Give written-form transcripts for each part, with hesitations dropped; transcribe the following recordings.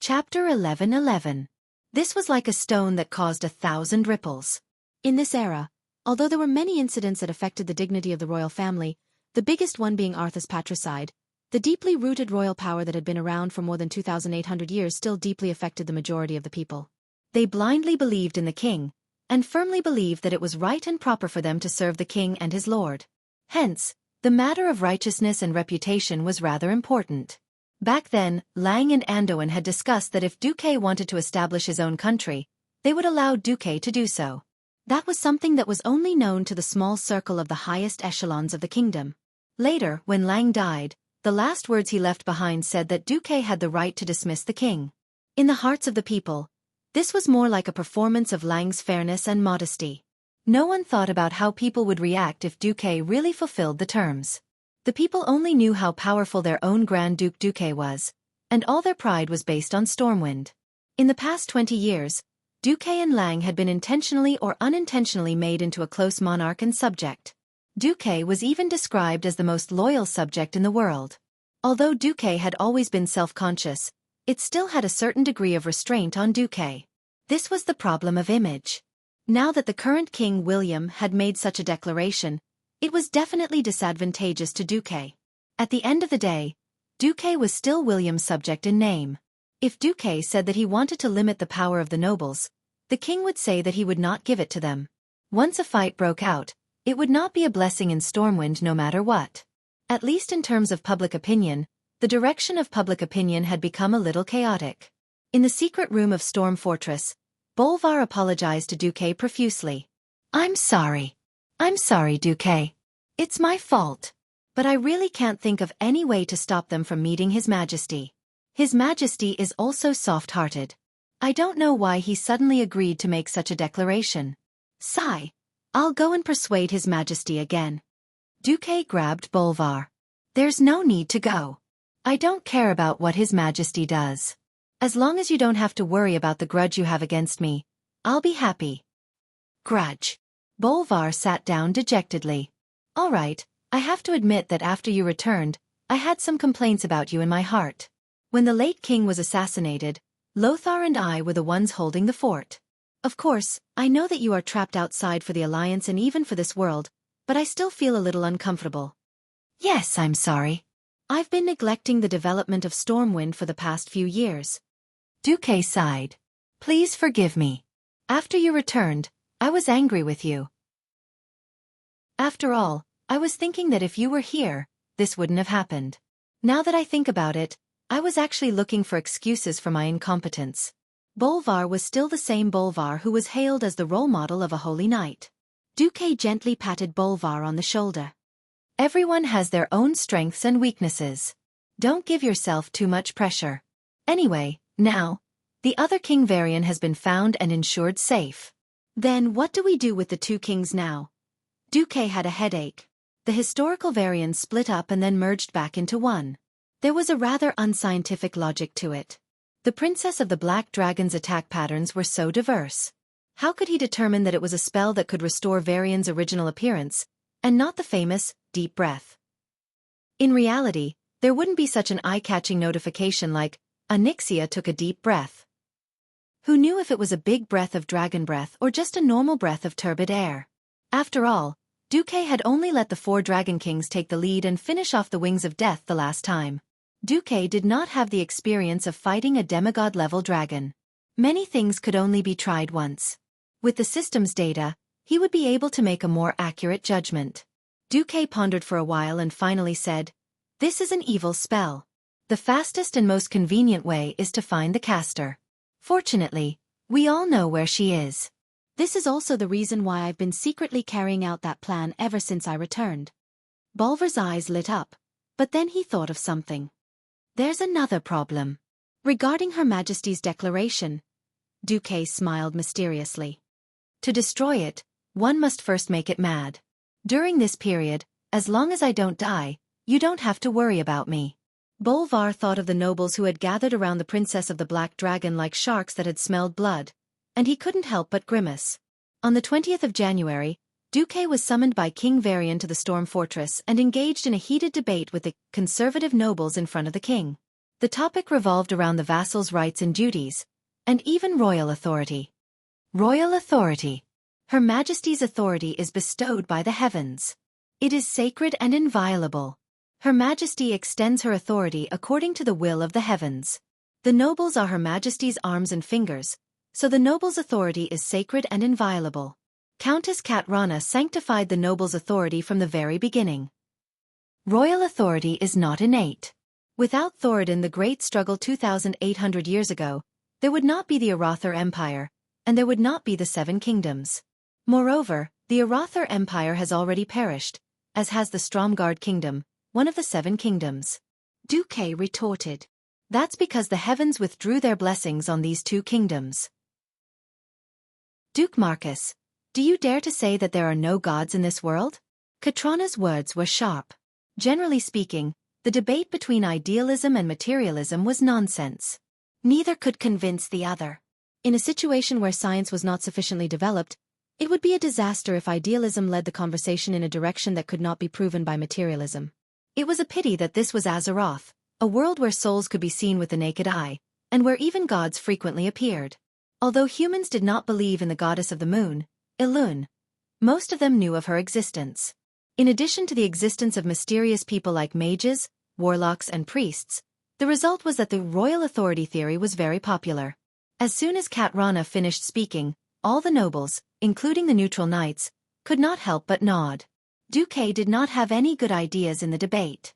Chapter 11:11. This was like a stone that caused 1,000 ripples. In this era, although there were many incidents that affected the dignity of the royal family, the biggest one being Arthur's patricide, the deeply rooted royal power that had been around for more than 2,800 years still deeply affected the majority of the people. They blindly believed in the king, and firmly believed that it was right and proper for them to serve the king and his lord. Hence, the matter of righteousness and reputation was rather important. Back then, Lang and Anduin had discussed that if Xueqi wanted to establish his own country, they would allow Xueqi to do so. That was something that was only known to the small circle of the highest echelons of the kingdom. Later, when Lang died, the last words he left behind said that Xueqi had the right to dismiss the king. In the hearts of the people, this was more like a performance of Lang's fairness and modesty. No one thought about how people would react if Xueqi really fulfilled the terms. The people only knew how powerful their own Grand Duke Xueqi was, and all their pride was based on Stormwind. In the past 20 years, Xueqi and Lang had been intentionally or unintentionally made into a close monarch and subject. Xueqi was even described as the most loyal subject in the world. Although Xueqi had always been self-conscious, it still had a certain degree of restraint on Xueqi. This was the problem of image. Now that the current King William had made such a declaration, it was definitely disadvantageous to Xueqi. At the end of the day, Xueqi was still William's subject in name. If Xueqi said that he wanted to limit the power of the nobles, the king would say that he would not give it to them. Once a fight broke out, it would not be a blessing in Stormwind no matter what. At least in terms of public opinion, the direction of public opinion had become a little chaotic. In the secret room of Storm Fortress, Bolvar apologized to Xueqi profusely. I'm sorry, Xueqi. It's my fault. But I really can't think of any way to stop them from meeting His Majesty. His Majesty is also soft-hearted. I don't know why he suddenly agreed to make such a declaration. Sigh. I'll go and persuade His Majesty again. Xueqi grabbed Bolvar. There's no need to go. I don't care about what His Majesty does. As long as you don't have to worry about the grudge you have against me, I'll be happy. Grudge. Bolvar sat down dejectedly. All right, I have to admit that after you returned, I had some complaints about you in my heart. When the late king was assassinated, Lothar and I were the ones holding the fort. Of course, I know that you are trapped outside for the Alliance and even for this world, but I still feel a little uncomfortable. Yes, I'm sorry. I've been neglecting the development of Stormwind for the past few years. Xueqi sighed. Please forgive me. After you returned, I was angry with you. After all, I was thinking that if you were here, this wouldn't have happened. Now that I think about it, I was actually looking for excuses for my incompetence. Bolvar was still the same Bolvar who was hailed as the role model of a holy knight. Xueqi gently patted Bolvar on the shoulder. Everyone has their own strengths and weaknesses. Don't give yourself too much pressure. Anyway, now, the other King Varian has been found and ensured safe. Then what do we do with the two kings now? Xueqi had a headache. The historical Varians split up and then merged back into one. There was a rather unscientific logic to it. The Princess of the Black Dragon's attack patterns were so diverse. How could he determine that it was a spell that could restore Varian's original appearance, and not the famous, deep breath? In reality, there wouldn't be such an eye-catching notification like, Onyxia took a deep breath. Who knew if it was a big breath of dragon breath or just a normal breath of turbid air? After all, Xueqi had only let the 4 Dragon Kings take the lead and finish off the Wings of Death the last time. Xueqi did not have the experience of fighting a demigod-level dragon. Many things could only be tried once. With the system's data, he would be able to make a more accurate judgment. Xueqi pondered for a while and finally said, This is an evil spell. The fastest and most convenient way is to find the caster. Fortunately, we all know where she is. This is also the reason why I've been secretly carrying out that plan ever since I returned. Bolvar's eyes lit up, but then he thought of something. There's another problem. Regarding Her Majesty's declaration, Xueqi smiled mysteriously. To destroy it, one must first make it mad. During this period, as long as I don't die, you don't have to worry about me. Bolvar thought of the nobles who had gathered around the Princess of the Black Dragon like sharks that had smelled blood, and he couldn't help but grimace. On the 20th of January, Xueqi was summoned by King Varian to the Storm Fortress and engaged in a heated debate with the conservative nobles in front of the king. The topic revolved around the vassal's rights and duties, and even royal authority. Royal authority. Her Majesty's authority is bestowed by the heavens. It is sacred and inviolable. Her Majesty extends her authority according to the will of the heavens. The nobles are Her Majesty's arms and fingers, so the noble's authority is sacred and inviolable. Countess Katrana sanctified the noble's authority from the very beginning. Royal authority is not innate. Without Thoradin the Great struggle 2,800 years ago, there would not be the Arathor Empire, and there would not be the Seven Kingdoms. Moreover, the Arathor Empire has already perished, as has the Stromgard Kingdom, one of the Seven Kingdoms. Xueqi retorted. That's because the heavens withdrew their blessings on these two kingdoms. Duke Marcus, do you dare to say that there are no gods in this world? Katrana's words were sharp. Generally speaking, the debate between idealism and materialism was nonsense. Neither could convince the other. In a situation where science was not sufficiently developed, it would be a disaster if idealism led the conversation in a direction that could not be proven by materialism. It was a pity that this was Azeroth, a world where souls could be seen with the naked eye, and where even gods frequently appeared. Although humans did not believe in the goddess of the moon, Elune, most of them knew of her existence. In addition to the existence of mysterious people like mages, warlocks and priests, the result was that the royal authority theory was very popular. As soon as Katrana finished speaking, all the nobles, including the neutral knights, could not help but nod. Xueqi did not have any good ideas in the debate.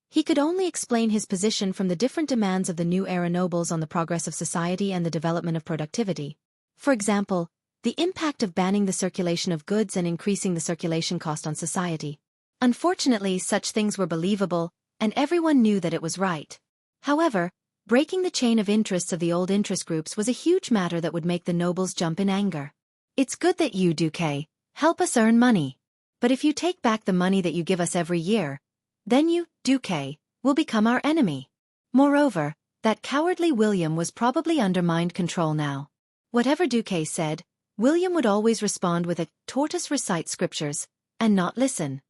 He could only explain his position from the different demands of the new era nobles on the progress of society and the development of productivity. For example, the impact of banning the circulation of goods and increasing the circulation cost on society. Unfortunately, such things were believable, and everyone knew that it was right. However, breaking the chain of interests of the old interest groups was a huge matter that would make the nobles jump in anger. It's good that you, Xueqi, help us earn money. But if you take back the money that you give us every year, then you, Xueqi, will become our enemy. Moreover, that cowardly William was probably under mind control now. Whatever Xueqi said, William would always respond with a tortoise recite scriptures, and not listen.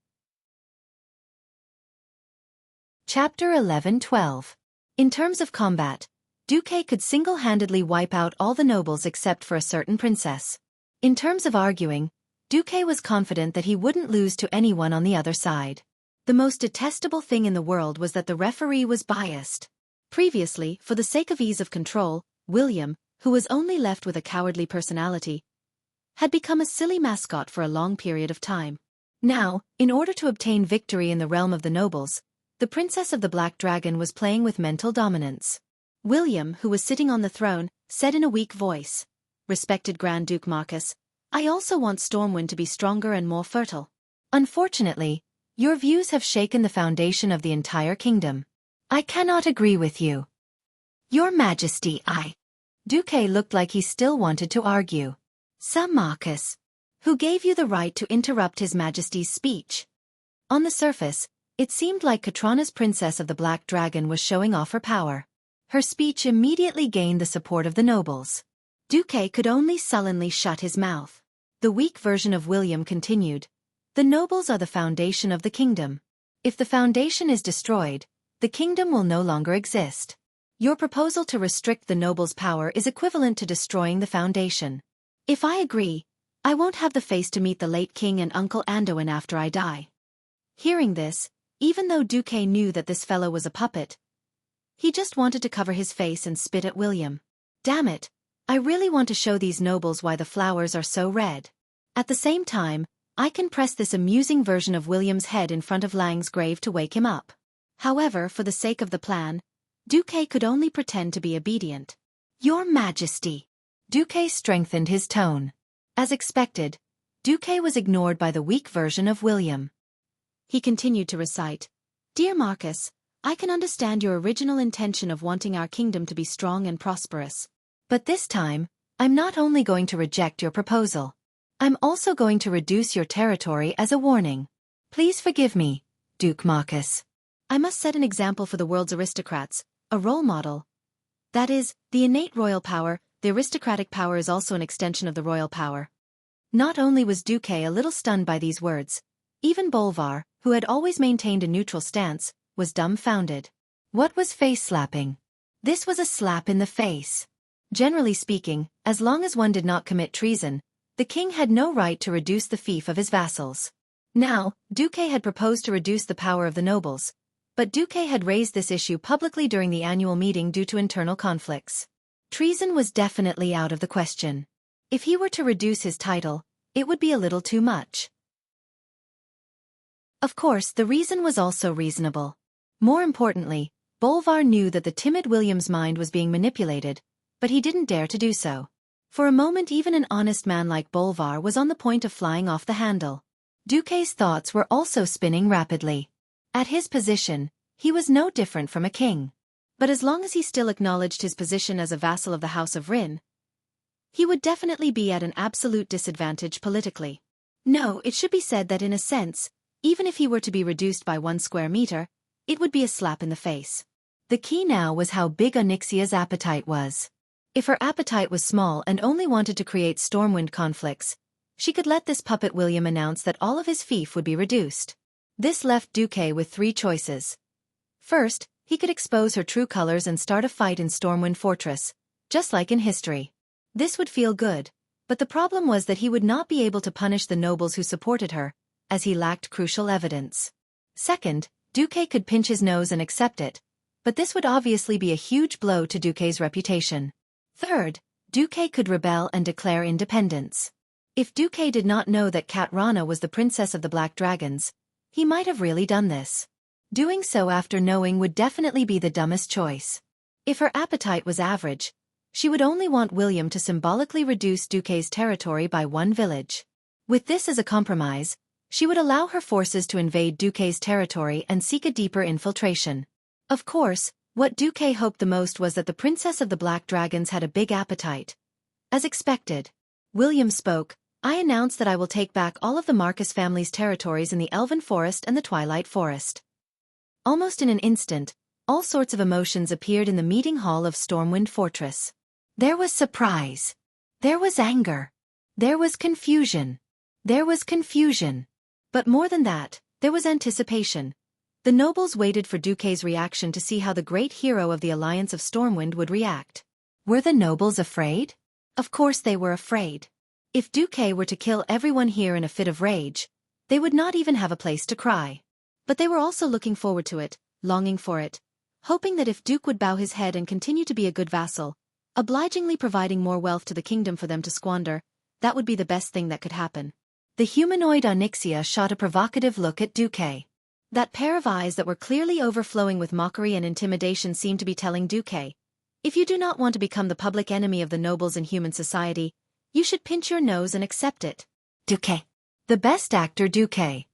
Chapter 11-12. In terms of combat, Xueqi could single-handedly wipe out all the nobles except for a certain princess. In terms of arguing, Xueqi was confident that he wouldn't lose to anyone on the other side. The most detestable thing in the world was that the referee was biased. Previously, for the sake of ease of control, William, who was only left with a cowardly personality, had become a silly mascot for a long period of time. Now, in order to obtain victory in the realm of the nobles, the Princess of the Black Dragon was playing with mental dominance. William, who was sitting on the throne, said in a weak voice, "Respected Grand Duke Marcus, I also want Stormwind to be stronger and more fertile. Unfortunately, your views have shaken the foundation of the entire kingdom. I cannot agree with you. Your Majesty, Xueqi looked like he still wanted to argue. Sir Marcus, who gave you the right to interrupt His Majesty's speech? On the surface, it seemed like Katrana's Princess of the Black Dragon was showing off her power. Her speech immediately gained the support of the nobles. Xueqi could only sullenly shut his mouth. The weak version of William continued. The nobles are the foundation of the kingdom. If the foundation is destroyed, the kingdom will no longer exist. Your proposal to restrict the nobles' power is equivalent to destroying the foundation. If I agree, I won't have the face to meet the late king and Uncle Anduin after I die." Hearing this, even though Xueqi knew that this fellow was a puppet, he just wanted to cover his face and spit at William. Damn it, I really want to show these nobles why the flowers are so red. At the same time, I can press this amusing version of William's head in front of Lang's grave to wake him up. However, for the sake of the plan, Xueqi could only pretend to be obedient. Your Majesty. Xueqi strengthened his tone. As expected, Xueqi was ignored by the weak version of William. He continued to recite, "Dear Marcus, I can understand your original intention of wanting our kingdom to be strong and prosperous. But this time, I'm not only going to reject your proposal. I'm also going to reduce your territory as a warning. Please forgive me, Duke Marcus. I must set an example for the world's aristocrats, a role model. That is, the innate royal power. The aristocratic power is also an extension of the royal power." Not only was Xueqi a little stunned by these words, even Bolvar, who had always maintained a neutral stance, was dumbfounded. What was face slapping? This was a slap in the face. Generally speaking, as long as one did not commit treason, the king had no right to reduce the fief of his vassals. Now, Xueqi had proposed to reduce the power of the nobles, but Xueqi had raised this issue publicly during the annual meeting due to internal conflicts. Treason was definitely out of the question. If he were to reduce his title, it would be a little too much. Of course, the reason was also reasonable. More importantly, Bolvar knew that the timid William's mind was being manipulated, but he didn't dare to do so. For a moment even an honest man like Bolvar was on the point of flying off the handle. Xueqi's thoughts were also spinning rapidly. At his position, he was no different from a king. But as long as he still acknowledged his position as a vassal of the House of Rin, he would definitely be at an absolute disadvantage politically. No, it should be said that in a sense, even if he were to be reduced by 1 square meter, it would be a slap in the face. The key now was how big Onyxia's appetite was. If her appetite was small and only wanted to create Stormwind conflicts, she could let this puppet William announce that all of his fief would be reduced. This left Xueqi with 3 choices. First, he could expose her true colors and start a fight in Stormwind Fortress, just like in history. This would feel good, but the problem was that he would not be able to punish the nobles who supported her, as he lacked crucial evidence. Second, Xueqi could pinch his nose and accept it, but this would obviously be a huge blow to Xueqi's reputation. Third, Xueqi could rebel and declare independence. If Xueqi did not know that Cat Rana was the princess of the Black Dragons, he might have really done this. Doing so after knowing would definitely be the dumbest choice. If her appetite was average, she would only want William to symbolically reduce Xueqi's territory by 1 village. With this as a compromise, she would allow her forces to invade Xueqi's territory and seek a deeper infiltration. Of course, what Xueqi hoped the most was that the princess of the Black Dragons had a big appetite. As expected, William spoke. I announce that I will take back all of the Marcus family's territories in the Elven Forest and the Twilight Forest. Almost in an instant, all sorts of emotions appeared in the meeting hall of Stormwind Fortress. There was surprise. There was anger. There was confusion. There was confusion. But more than that, there was anticipation. The nobles waited for Xueqi's reaction to see how the great hero of the Alliance of Stormwind would react. Were the nobles afraid? Of course they were afraid. If Xueqi were to kill everyone here in a fit of rage, they would not even have a place to cry. But they were also looking forward to it, longing for it, hoping that if Duke would bow his head and continue to be a good vassal, obligingly providing more wealth to the kingdom for them to squander, that would be the best thing that could happen. The humanoid Onyxia shot a provocative look at Xueqi. That pair of eyes that were clearly overflowing with mockery and intimidation seemed to be telling Xueqi, if you do not want to become the public enemy of the nobles in human society, you should pinch your nose and accept it. Xueqi. The best actor Xueqi.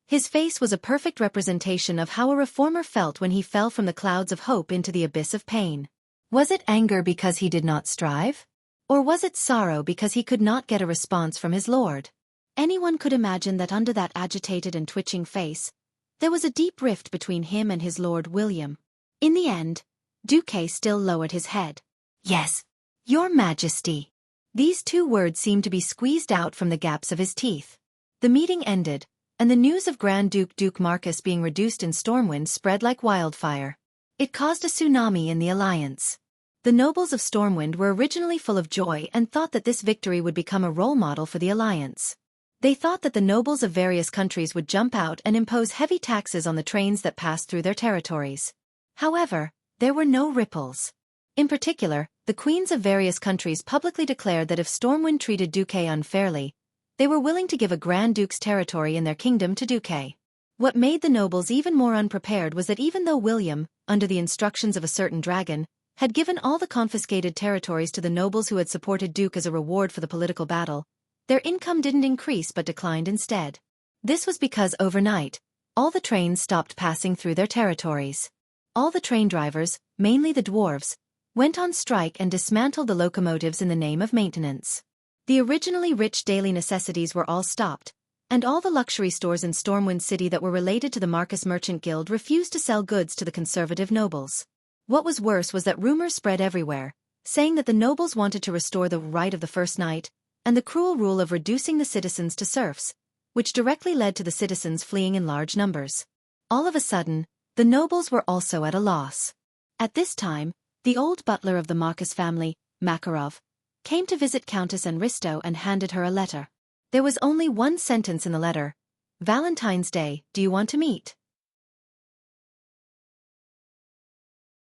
His face was a perfect representation of how a reformer felt when he fell from the clouds of hope into the abyss of pain. Was it anger because he did not strive? Or was it sorrow because he could not get a response from his lord? Anyone could imagine that under that agitated and twitching face, there was a deep rift between him and his lord William. In the end, Xueqi still lowered his head. Yes, Your Majesty. These 2 words seemed to be squeezed out from the gaps of his teeth. The meeting ended, and the news of Grand Duke Marcus being reduced in Stormwind spread like wildfire. It caused a tsunami in the alliance. The nobles of Stormwind were originally full of joy and thought that this victory would become a role model for the alliance. They thought that the nobles of various countries would jump out and impose heavy taxes on the trains that passed through their territories. However, there were no ripples. In particular, the queens of various countries publicly declared that if Stormwind treated Xueqi unfairly, they were willing to give a Grand Duke's territory in their kingdom to Xueqi. What made the nobles even more unprepared was that even though William, under the instructions of a certain dragon, had given all the confiscated territories to the nobles who had supported Duke as a reward for the political battle, their income didn't increase but declined instead. This was because overnight, all the trains stopped passing through their territories. All the train drivers, mainly the dwarves, went on strike and dismantled the locomotives in the name of maintenance. The originally rich daily necessities were all stopped, and all the luxury stores in Stormwind City that were related to the Marcus Merchant Guild refused to sell goods to the conservative nobles. What was worse was that rumors spread everywhere, saying that the nobles wanted to restore the right of the first night, and the cruel rule of reducing the citizens to serfs, which directly led to the citizens fleeing in large numbers. All of a sudden, The nobles were also at a loss. At this time, the old butler of the Marcus family, Makarov, came to visit Countess Enristo and handed her a letter. There was only one sentence in the letter: "Valentine's Day, do you want to meet?"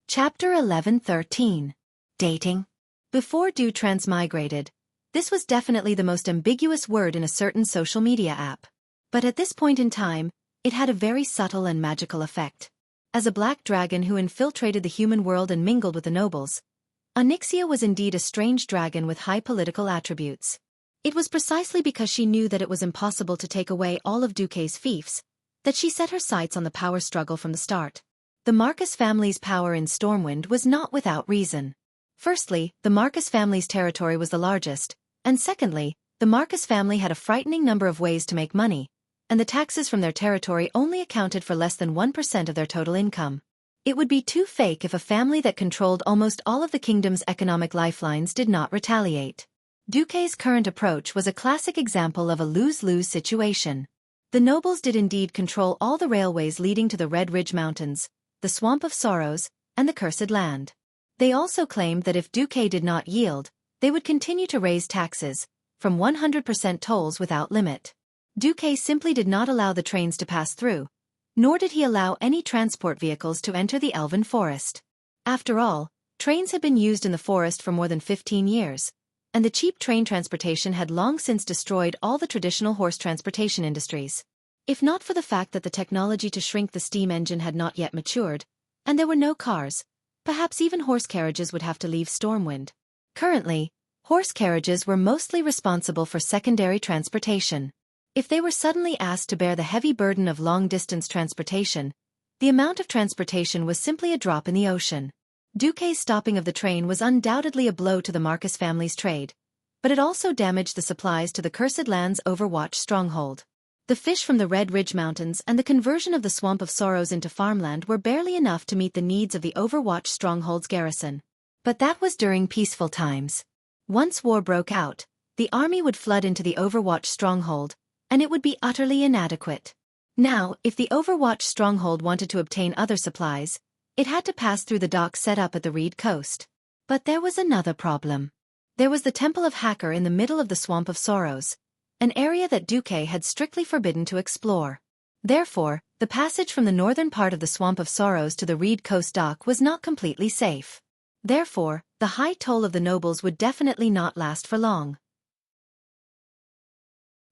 Chapter 11:13. Dating. Before Do transmigrated, this was definitely the most ambiguous word in a certain social media app. But at this point in time, it had a very subtle and magical effect. As a black dragon who infiltrated the human world and mingled with the nobles, Onyxia was indeed a strange dragon with high political attributes. It was precisely because she knew that it was impossible to take away all of Duque's fiefs that she set her sights on the power struggle from the start. The Marcus family's power in Stormwind was not without reason. Firstly, the Marcus family's territory was the largest, and secondly, the Marcus family had a frightening number of ways to make money, and the taxes from their territory only accounted for less than 1% of their total income. It would be too fake if a family that controlled almost all of the kingdom's economic lifelines did not retaliate. Duque's current approach was a classic example of a lose-lose situation. The nobles did indeed control all the railways leading to the Red Ridge Mountains, the Swamp of Sorrows, and the Cursed Land. They also claimed that if Duque did not yield, they would continue to raise taxes, from 100% tolls without limit. Duque simply did not allow the trains to pass through, nor did he allow any transport vehicles to enter the elven forest. After all, trains had been used in the forest for more than 15 years, and the cheap train transportation had long since destroyed all the traditional horse transportation industries. If not for the fact that the technology to shrink the steam engine had not yet matured, and there were no cars, perhaps even horse carriages would have to leave Stormwind. Currently, horse carriages were mostly responsible for secondary transportation. If they were suddenly asked to bear the heavy burden of long-distance transportation, the amount of transportation was simply a drop in the ocean. Duque's stopping of the train was undoubtedly a blow to the Marcus family's trade, but it also damaged the supplies to the Cursed Land's Overwatch stronghold. The fish from the Red Ridge Mountains and the conversion of the Swamp of Sorrows into farmland were barely enough to meet the needs of the Overwatch stronghold's garrison. But that was during peaceful times. Once war broke out, the army would flood into the Overwatch stronghold, and it would be utterly inadequate. Now, if the Overwatch stronghold wanted to obtain other supplies, it had to pass through the docks set up at the Reed Coast. But there was another problem. There was the Temple of Hacker in the middle of the Swamp of Sorrows, an area that Duque had strictly forbidden to explore. Therefore, the passage from the northern part of the Swamp of Sorrows to the Reed Coast dock was not completely safe. Therefore, the high toll of the nobles would definitely not last for long.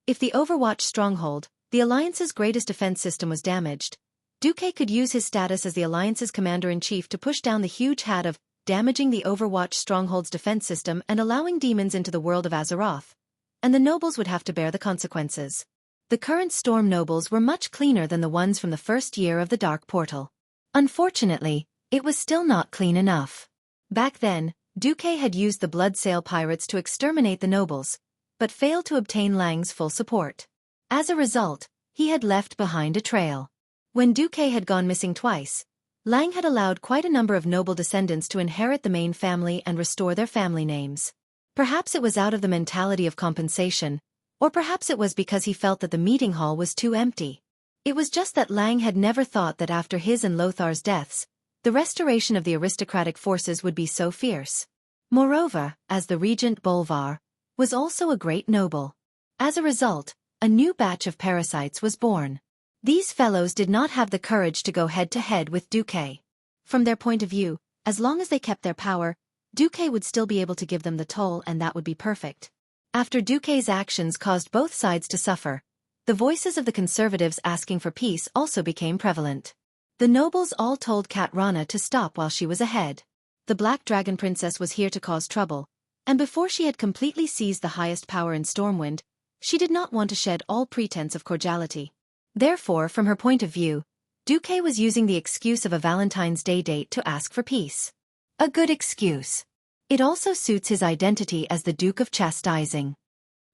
If the Overwatch stronghold, the Alliance's greatest defense system, was damaged, Duque could use his status as the Alliance's commander-in-chief to push down the huge hat of damaging the Overwatch stronghold's defense system and allowing demons into the world of Azeroth, and the nobles would have to bear the consequences. The current Storm nobles were much cleaner than the ones from the first year of the Dark Portal. Unfortunately, it was still not clean enough. Back then, Duque had used the Bloodsail pirates to exterminate the nobles, but failed to obtain Lang's full support. As a result, he had left behind a trail. When Duque had gone missing twice, Lang had allowed quite a number of noble descendants to inherit the main family and restore their family names. Perhaps it was out of the mentality of compensation, or perhaps it was because he felt that the meeting hall was too empty. It was just that Lang had never thought that after his and Lothar's deaths, the restoration of the aristocratic forces would be so fierce. Moreover, as the regent Bolvar was also a great noble. As a result, a new batch of parasites was born. These fellows did not have the courage to go head-to-head with Duque. From their point of view, as long as they kept their power, Duque would still be able to give them the toll, and that would be perfect. After Duque's actions caused both sides to suffer, the voices of the conservatives asking for peace also became prevalent. The nobles all told Kat Rana to stop while she was ahead. The Black Dragon Princess was here to cause trouble, and before she had completely seized the highest power in Stormwind, she did not want to shed all pretense of cordiality. Therefore, from her point of view, Duque was using the excuse of a Valentine's Day date to ask for peace. A good excuse. It also suits his identity as the Duke of Chastising.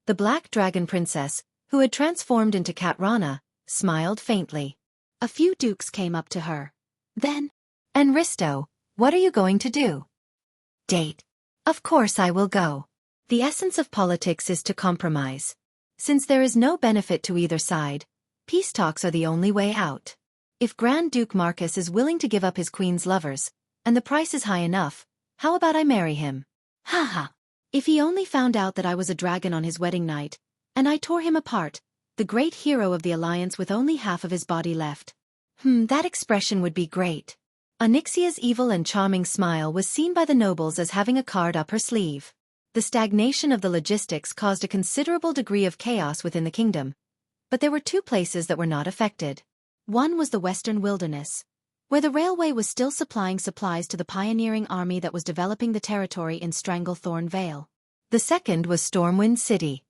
The Black Dragon Princess, who had transformed into Kat Rana, smiled faintly. A few dukes came up to her. Then, "Enristo, what are you going to do?" "Date. Of course I will go. The essence of politics is to compromise. Since there is no benefit to either side, peace talks are the only way out." If Grand Duke Marcus is willing to give up his queen's lovers, and the price is high enough, how about I marry him? Ha ha! If he only found out that I was a dragon on his wedding night, and I tore him apart, the great hero of the alliance with only half of his body left. That expression would be great. Onyxia's evil and charming smile was seen by the nobles as having a card up her sleeve. The stagnation of the logistics caused a considerable degree of chaos within the kingdom, but there were two places that were not affected. One was the Western Wilderness, where the railway was still supplying supplies to the pioneering army that was developing the territory in Stranglethorn Vale. The second was Stormwind City.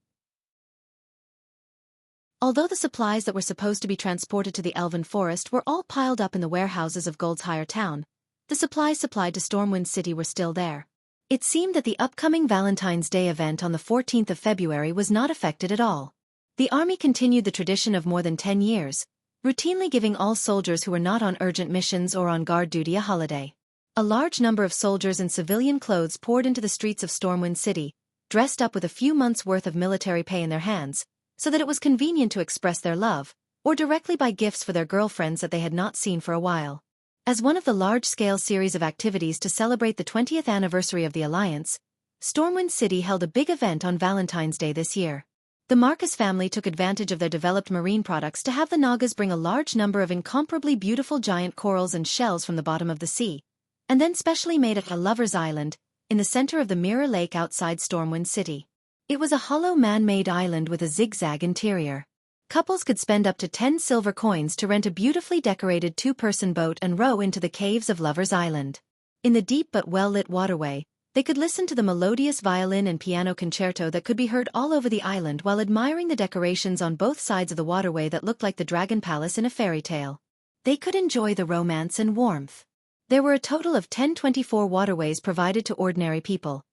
Although the supplies that were supposed to be transported to the Elven Forest were all piled up in the warehouses of Gold's Higher Town, the supplies supplied to Stormwind City were still there. It seemed that the upcoming Valentine's Day event on the 14th of February was not affected at all. The army continued the tradition of more than 10 years, routinely giving all soldiers who were not on urgent missions or on guard duty a holiday. A large number of soldiers in civilian clothes poured into the streets of Stormwind City, dressed up with a few months' worth of military pay in their hands, so that it was convenient to express their love, or directly buy gifts for their girlfriends that they had not seen for a while. As one of the large-scale series of activities to celebrate the 20th anniversary of the Alliance, Stormwind City held a big event on Valentine's Day this year. The Marcus family took advantage of their developed marine products to have the Nagas bring a large number of incomparably beautiful giant corals and shells from the bottom of the sea, and then specially made it a lover's island, in the center of the Mirror Lake outside Stormwind City. It was a hollow man-made island with a zigzag interior. Couples could spend up to 10 silver coins to rent a beautifully decorated two-person boat and row into the caves of Lover's Island. In the deep but well-lit waterway, they could listen to the melodious violin and piano concerto that could be heard all over the island while admiring the decorations on both sides of the waterway that looked like the Dragon Palace in a fairy tale. They could enjoy the romance and warmth. There were a total of 1024 waterways provided to ordinary people,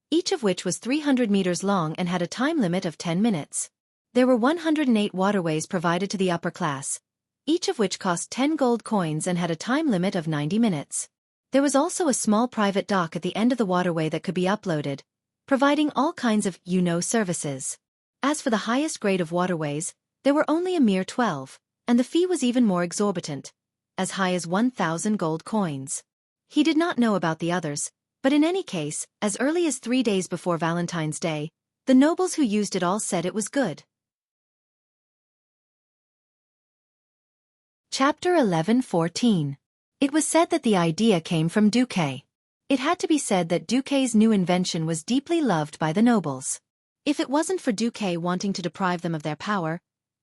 each of which was 300 meters long and had a time limit of 10 minutes. There were 108 waterways provided to the upper class, each of which cost 10 gold coins and had a time limit of 90 minutes. There was also a small private dock at the end of the waterway that could be uploaded, providing all kinds of services. As for the highest grade of waterways, there were only a mere 12, and the fee was even more exorbitant, as high as 1,000 gold coins. He did not know about the others, but in any case, as early as 3 days before Valentine's Day, the nobles who used it all said it was good. Chapter 11:14. It was said that the idea came from Xueqi. It had to be said that Xueqi's new invention was deeply loved by the nobles. If it wasn't for Xueqi wanting to deprive them of their power,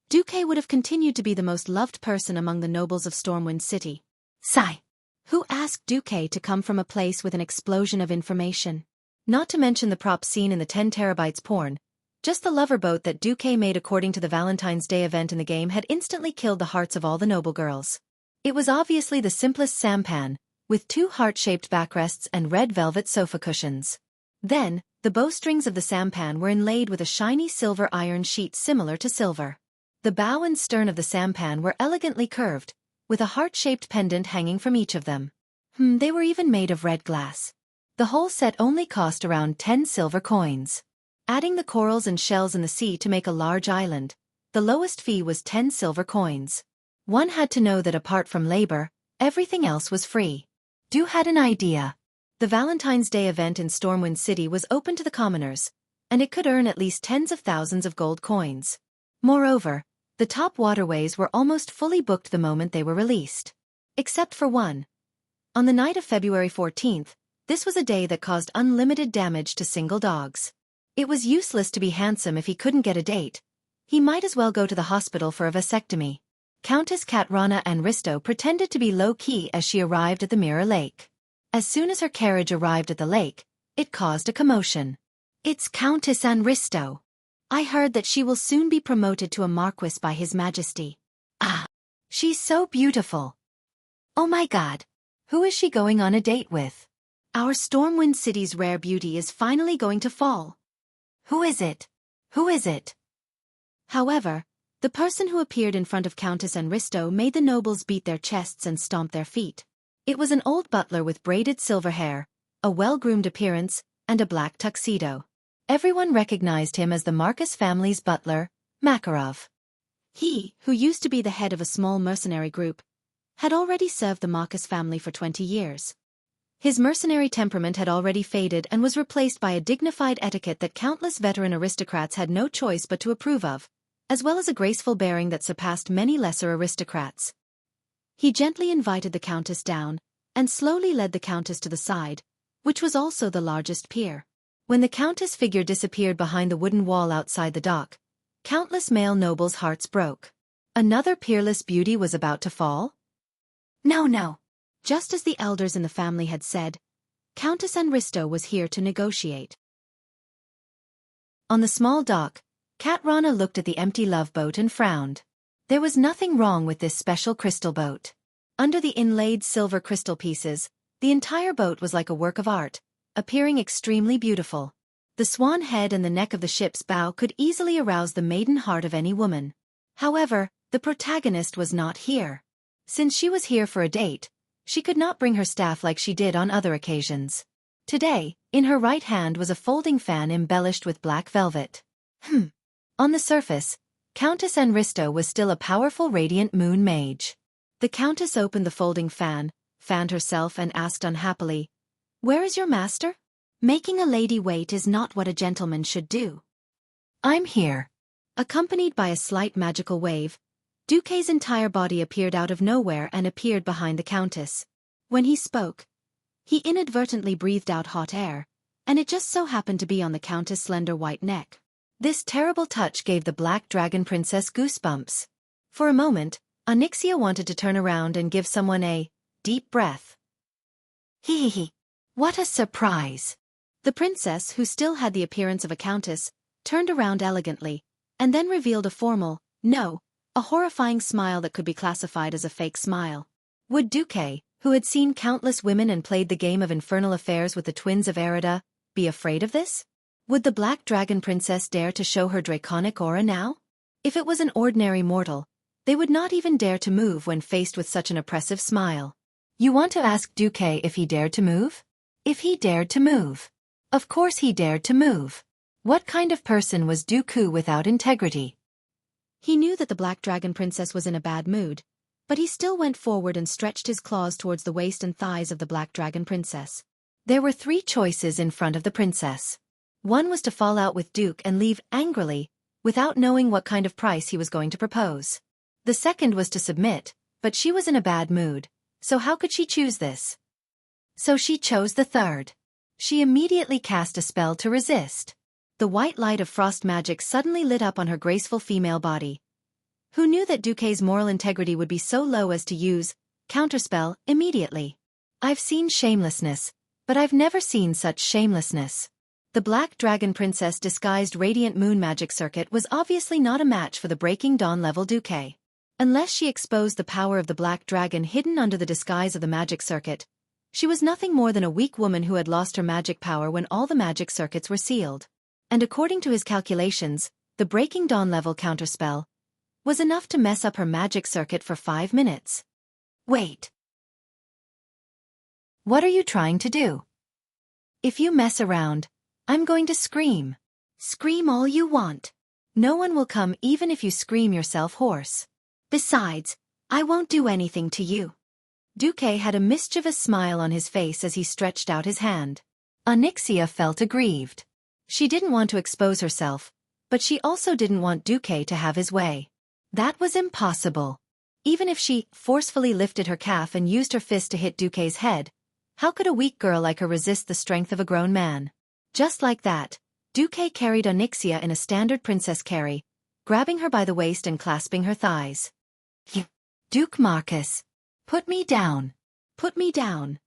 Xueqi would have continued to be the most loved person among the nobles of Stormwind City. Sigh. Who asked Xueqi to come from a place with an explosion of information? Not to mention the prop scene in the 10 terabytes porn, just the lover boat that Xueqi made according to the Valentine's Day event in the game had instantly killed the hearts of all the noble girls. It was obviously the simplest sampan, with 2 heart-shaped backrests and red velvet sofa cushions. Then, the bowstrings of the sampan were inlaid with a shiny silver iron sheet similar to silver. The bow and stern of the sampan were elegantly curved, with a heart-shaped pendant hanging from each of them. They were even made of red glass. The whole set only cost around 10 silver coins. Adding the corals and shells in the sea to make a large island, the lowest fee was 10 silver coins. One had to know that apart from labor, everything else was free. Du had an idea. The Valentine's Day event in Stormwind City was open to the commoners, and it could earn at least tens of thousands of gold coins. Moreover, the top waterways were almost fully booked the moment they were released. Except for one. On the night of February 14th, this was a day that caused unlimited damage to single dogs. It was useless to be handsome if he couldn't get a date. He might as well go to the hospital for a vasectomy. Countess Katrana and Risto pretended to be low-key as she arrived at the Mirror Lake. As soon as her carriage arrived at the lake, it caused a commotion. It's Countess Risto. I heard that she will soon be promoted to a marquis by His Majesty. Ah, she's so beautiful. Oh my God. Who is she going on a date with? Our Stormwind City's rare beauty is finally going to fall. Who is it? Who is it? However, the person who appeared in front of Countess Risto made the nobles beat their chests and stomp their feet. It was an old butler with braided silver hair, a well-groomed appearance, and a black tuxedo. Everyone recognized him as the Marcus family's butler, Makarov. He, who used to be the head of a small mercenary group, had already served the Marcus family for 20 years. His mercenary temperament had already faded and was replaced by a dignified etiquette that countless veteran aristocrats had no choice but to approve of, as well as a graceful bearing that surpassed many lesser aristocrats. He gently invited the Countess down, and slowly led the Countess to the side, which was also the largest pier. When the Countess' figure disappeared behind the wooden wall outside the dock, countless male nobles' hearts broke. Another peerless beauty was about to fall? No, no. Just as the elders in the family had said, Countess Anristo was here to negotiate. On the small dock, Katrana looked at the empty love boat and frowned. There was nothing wrong with this special crystal boat. Under the inlaid silver crystal pieces, the entire boat was like a work of art, appearing extremely beautiful. The swan head and the neck of the ship's bow could easily arouse the maiden heart of any woman. However, the protagonist was not here. Since she was here for a date, she could not bring her staff like she did on other occasions. Today, in her right hand was a folding fan embellished with black velvet. On the surface, Countess Anristo was still a powerful radiant moon mage. The Countess opened the folding fan, fanned herself and asked unhappily, "Where is your master? Making a lady wait is not what a gentleman should do." "I'm here." Accompanied by a slight magical wave, Duque's entire body appeared out of nowhere and appeared behind the Countess. When he spoke, he inadvertently breathed out hot air, and it just so happened to be on the Countess' slender white neck. This terrible touch gave the Black Dragon Princess goosebumps. For a moment, Onyxia wanted to turn around and give someone a deep breath. Hee. What a surprise! The princess, who still had the appearance of a countess, turned around elegantly, and then revealed a formal, no, a horrifying smile that could be classified as a fake smile. Would Duque, who had seen countless women and played the game of infernal affairs with the twins of Erida, be afraid of this? Would the Black Dragon Princess dare to show her draconic aura now? If it was an ordinary mortal, they would not even dare to move when faced with such an oppressive smile. You want to ask Duque if he dared to move? If he dared to move. Of course he dared to move. What kind of person was Duque without integrity? He knew that the Black Dragon Princess was in a bad mood, but he still went forward and stretched his claws towards the waist and thighs of the Black Dragon Princess. There were 3 choices in front of the princess. One was to fall out with Duque and leave angrily, without knowing what kind of price he was going to propose. The second was to submit, but she was in a bad mood, so how could she choose this? So she chose the third. She immediately cast a spell to resist. The white light of frost magic suddenly lit up on her graceful female body. Who knew that Duque's moral integrity would be so low as to use counterspell immediately? I've seen shamelessness, but I've never seen such shamelessness. The Black Dragon Princess disguised radiant moon magic circuit was obviously not a match for the Breaking Dawn level Duque. Unless she exposed the power of the Black Dragon hidden under the disguise of the magic circuit, she was nothing more than a weak woman who had lost her magic power when all the magic circuits were sealed. And according to his calculations, the Breaking Dawn level counterspell was enough to mess up her magic circuit for 5 minutes. Wait. What are you trying to do? If you mess around, I'm going to scream. Scream all you want. No one will come even if you scream yourself hoarse. Besides, I won't do anything to you. Duque had a mischievous smile on his face as he stretched out his hand. Onyxia felt aggrieved. She didn't want to expose herself, but she also didn't want Duque to have his way. That was impossible. Even if she forcefully lifted her calf and used her fist to hit Duque's head, how could a weak girl like her resist the strength of a grown man? Just like that, Duque carried Onyxia in a standard princess carry, grabbing her by the waist and clasping her thighs. Duke Marcus, put me down. Put me down.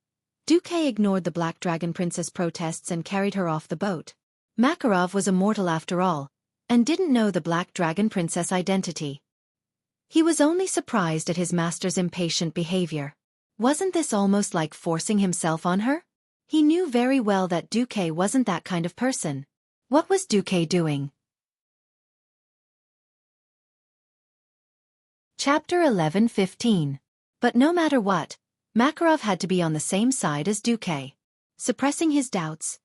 Duque ignored the Black Dragon Princess' protests and carried her off the boat. Makarov was a mortal after all, and didn't know the Black Dragon Princess' identity. He was only surprised at his master's impatient behavior. Wasn't this almost like forcing himself on her? He knew very well that Duque wasn't that kind of person. What was Duque doing? Chapter 11:15. But no matter what, Makarov had to be on the same side as Duque. Suppressing his doubts,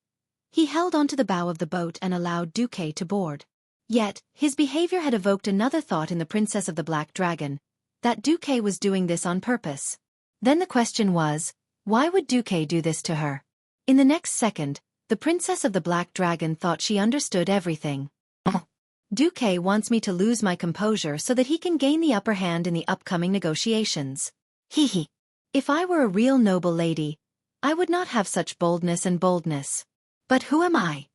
he held onto the bow of the boat and allowed Duque to board. Yet, his behavior had evoked another thought in the Princess of the Black Dragon, that Xueqi was doing this on purpose. Then the question was, why would Xueqi do this to her? In the next second, the princess of the Black Dragon thought she understood everything. Xueqi wants me to lose my composure so that he can gain the upper hand in the upcoming negotiations. Hee. If I were a real noble lady, I would not have such boldness. But who am I?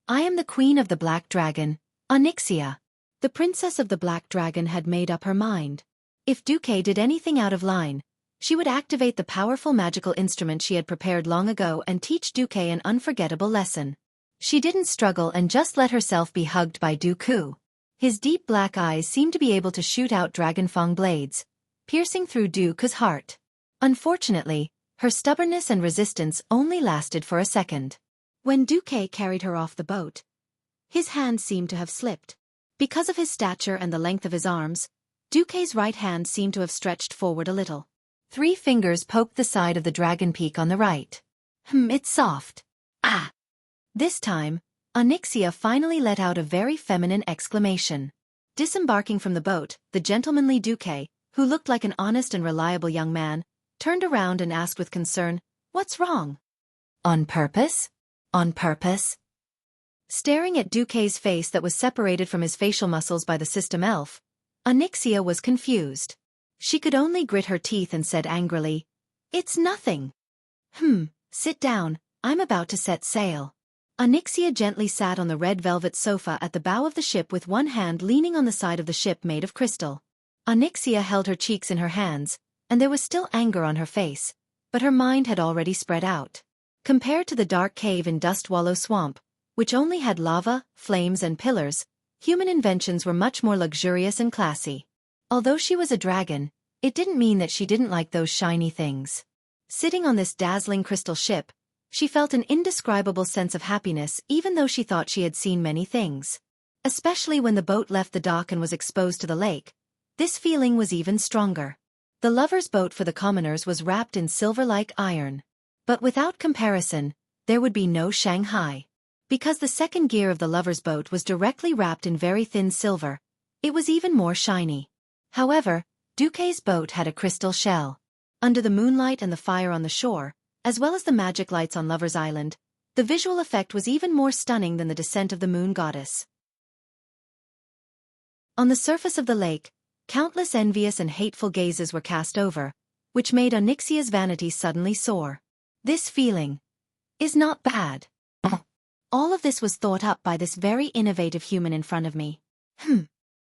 I am the queen of the Black Dragon, Onyxia. The princess of the Black Dragon had made up her mind. If Xueqi did anything out of line, she would activate the powerful magical instrument she had prepared long ago and teach Xueqi an unforgettable lesson. She didn't struggle and just let herself be hugged by Xueqi. His deep black eyes seemed to be able to shoot out dragonfang blades, piercing through Xueqi's heart. Unfortunately, her stubbornness and resistance only lasted for a second. When Xueqi carried her off the boat, his hand seemed to have slipped. Because of his stature and the length of his arms, Xueqi's right hand seemed to have stretched forward a little. 3 fingers poked the side of the dragon peak on the right. It's soft. Ah! This time, Onyxia finally let out a very feminine exclamation. Disembarking from the boat, the gentlemanly Xueqi, who looked like an honest and reliable young man, turned around and asked with concern, "What's wrong?" "On purpose? On purpose?" Staring at Xueqi's face that was separated from his facial muscles by the system elf, Onyxia was confused. She could only grit her teeth and said angrily, "It's nothing." Sit down, I'm about to set sail." Onyxia gently sat on the red velvet sofa at the bow of the ship with one hand leaning on the side of the ship made of crystal. Onyxia held her cheeks in her hands, and there was still anger on her face, but her mind had already spread out. Compared to the dark cave in Dust Wallow Swamp, which only had lava, flames and pillars, human inventions were much more luxurious and classy. Although she was a dragon, it didn't mean that she didn't like those shiny things. Sitting on this dazzling crystal ship, she felt an indescribable sense of happiness even though she thought she had seen many things. Especially when the boat left the dock and was exposed to the lake, this feeling was even stronger. The lover's boat for the commoners was wrapped in silver-like iron. But without comparison, there would be no Shanghai. Because the second gear of the lover's boat was directly wrapped in very thin silver, it was even more shiny. However, Xueqi's boat had a crystal shell. Under the moonlight and the fire on the shore, as well as the magic lights on Lover's Island, the visual effect was even more stunning than the descent of the moon goddess. On the surface of the lake, countless envious and hateful gazes were cast over, which made Onyxia's vanity suddenly soar. This feeling is not bad. All of this was thought up by this very innovative human in front of me.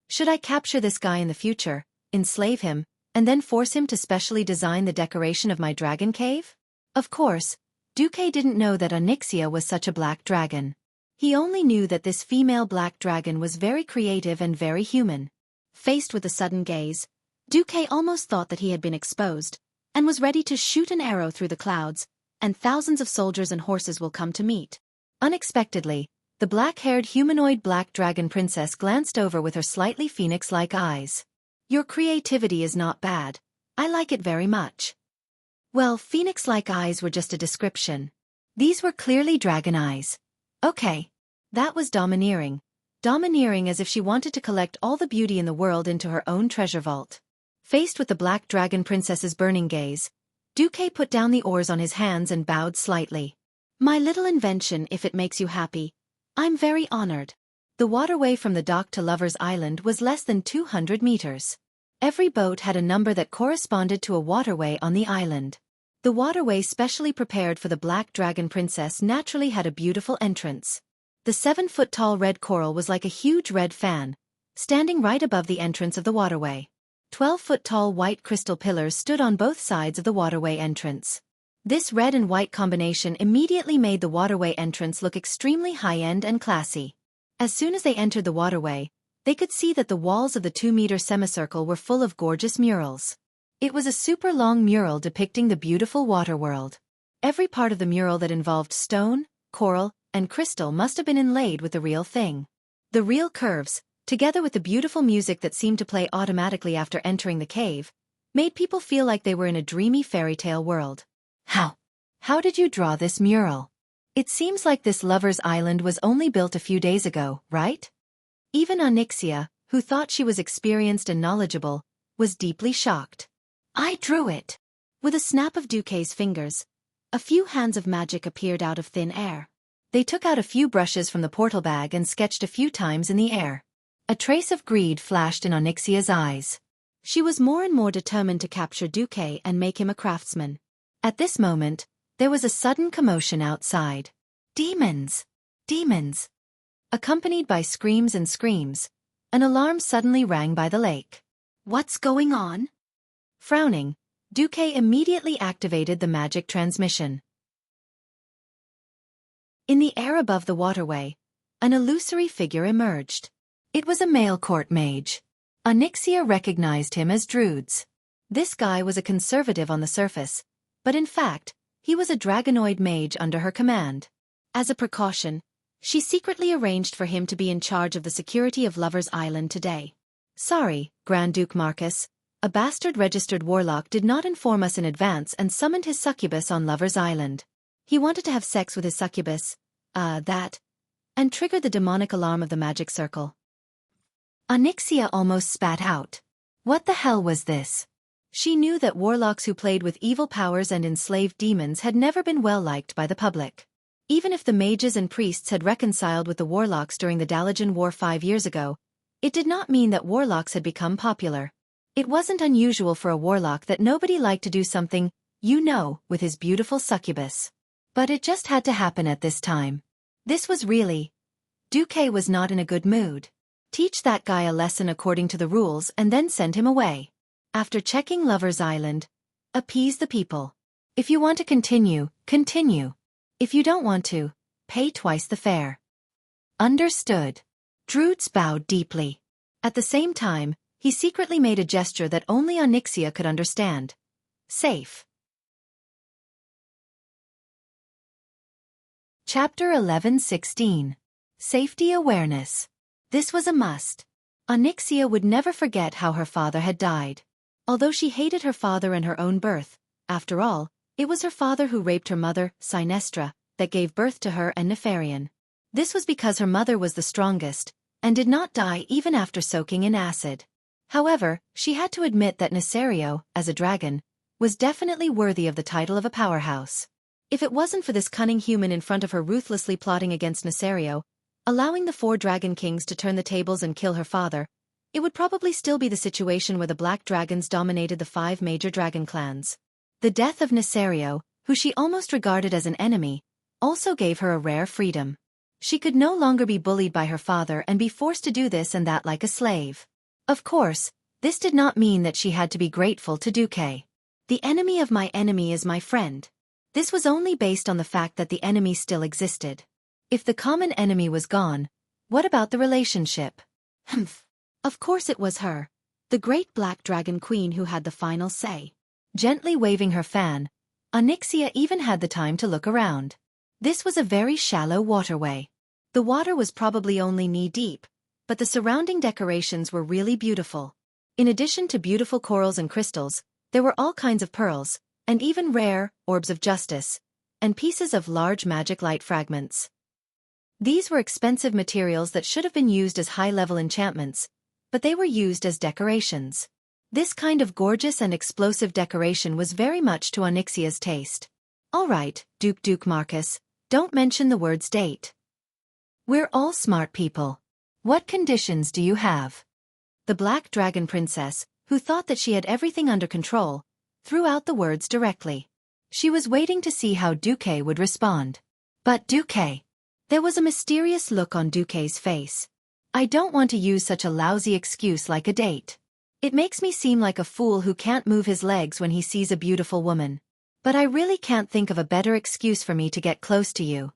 Should I capture this guy in the future, enslave him, and then force him to specially design the decoration of my dragon cave? Of course, Xueqi didn't know that Onyxia was such a black dragon. He only knew that this female black dragon was very creative and very human. Faced with a sudden gaze, Xueqi almost thought that he had been exposed, and was ready to shoot an arrow through the clouds, and thousands of soldiers and horses will come to meet. Unexpectedly, the black-haired humanoid black dragon princess glanced over with her slightly phoenix-like eyes. "Your creativity is not bad. I like it very much." Well, phoenix-like eyes were just a description. These were clearly dragon eyes. Okay. That was domineering. Domineering as if she wanted to collect all the beauty in the world into her own treasure vault. Faced with the black dragon princess's burning gaze, Xueqi put down the oars on his hands and bowed slightly. "My little invention, if it makes you happy. I'm very honored." The waterway from the dock to Lover's Island was less than 200 meters. Every boat had a number that corresponded to a waterway on the island. The waterway specially prepared for the Black Dragon Princess naturally had a beautiful entrance. The 7-foot-tall red coral was like a huge red fan, standing right above the entrance of the waterway. 12-foot-tall white crystal pillars stood on both sides of the waterway entrance. This red and white combination immediately made the waterway entrance look extremely high-end and classy. As soon as they entered the waterway, they could see that the walls of the 2-meter semicircle were full of gorgeous murals. It was a super long mural depicting the beautiful water world. Every part of the mural that involved stone, coral, and crystal must have been inlaid with the real thing. The real curves, together with the beautiful music that seemed to play automatically after entering the cave, made people feel like they were in a dreamy fairy tale world. How did you draw this mural? It seems like this Lover's Island was only built a few days ago, right? Even Onyxia, who thought she was experienced and knowledgeable, was deeply shocked. I drew it. With a snap of Xueqi's fingers, a few hands of magic appeared out of thin air. They took out a few brushes from the portal bag and sketched a few times in the air. A trace of greed flashed in Onyxia's eyes. She was more and more determined to capture Xueqi and make him a craftsman. At this moment, there was a sudden commotion outside. Demons! Demons! Accompanied by screams and screams, an alarm suddenly rang by the lake. What's going on? Frowning, Xueqi immediately activated the magic transmission. In the air above the waterway, an illusory figure emerged. It was a male court mage. Onyxia recognized him as Druid's. This guy was a conservative on the surface, but in fact, he was a dragonoid mage under her command. As a precaution, she secretly arranged for him to be in charge of the security of Lover's Island today. Sorry, Grand Duke Marcus, a bastard registered warlock did not inform us in advance and summoned his succubus on Lover's Island. He wanted to have sex with his succubus, and triggered the demonic alarm of the magic circle. Onyxia almost spat out. What the hell was this? She knew that warlocks who played with evil powers and enslaved demons had never been well liked by the public. Even if the mages and priests had reconciled with the warlocks during the Dalajan War 5 years ago, it did not mean that warlocks had become popular. It wasn't unusual for a warlock that nobody liked to do something, with his beautiful succubus. But it just had to happen at this time. This was really... Xueqi was not in a good mood. Teach that guy a lesson according to the rules and then send him away. After checking Lover's Island, appease the people. If you want to continue, continue. If you don't want to, pay twice the fare. Understood. Druids bowed deeply. At the same time, he secretly made a gesture that only Onyxia could understand. Safe. Chapter 11:16. Safety Awareness. This was a must. Onyxia would never forget how her father had died. Although she hated her father and her own birth, after all, it was her father who raped her mother, Sinestra, that gave birth to her and Nefarian. This was because her mother was the strongest, and did not die even after soaking in acid. However, she had to admit that Nesario, as a dragon, was definitely worthy of the title of a powerhouse. If it wasn't for this cunning human in front of her ruthlessly plotting against Nesario, allowing the 4 dragon kings to turn the tables and kill her father, it would probably still be the situation where the black dragons dominated the 5 major dragon clans. The death of Nesario, who she almost regarded as an enemy, also gave her a rare freedom. She could no longer be bullied by her father and be forced to do this and that like a slave. Of course, this did not mean that she had to be grateful to Xueqi. The enemy of my enemy is my friend. This was only based on the fact that the enemy still existed. If the common enemy was gone, what about the relationship? Humph. Of course it was her, the great black dragon queen, who had the final say. Gently waving her fan, Onyxia even had the time to look around. This was a very shallow waterway. The water was probably only knee-deep, but the surrounding decorations were really beautiful. In addition to beautiful corals and crystals, there were all kinds of pearls, and even rare orbs of justice, and pieces of large magic light fragments. These were expensive materials that should have been used as high-level enchantments, but they were used as decorations. This kind of gorgeous and explosive decoration was very much to Onyxia's taste. All right, Duke Marcus, don't mention the word's date. We're all smart people. What conditions do you have? The Black Dragon Princess, who thought that she had everything under control, threw out the words directly. She was waiting to see how Xueqi would respond. But Xueqi... There was a mysterious look on Xueqi's face. I don't want to use such a lousy excuse like a date. It makes me seem like a fool who can't move his legs when he sees a beautiful woman. But I really can't think of a better excuse for me to get close to you.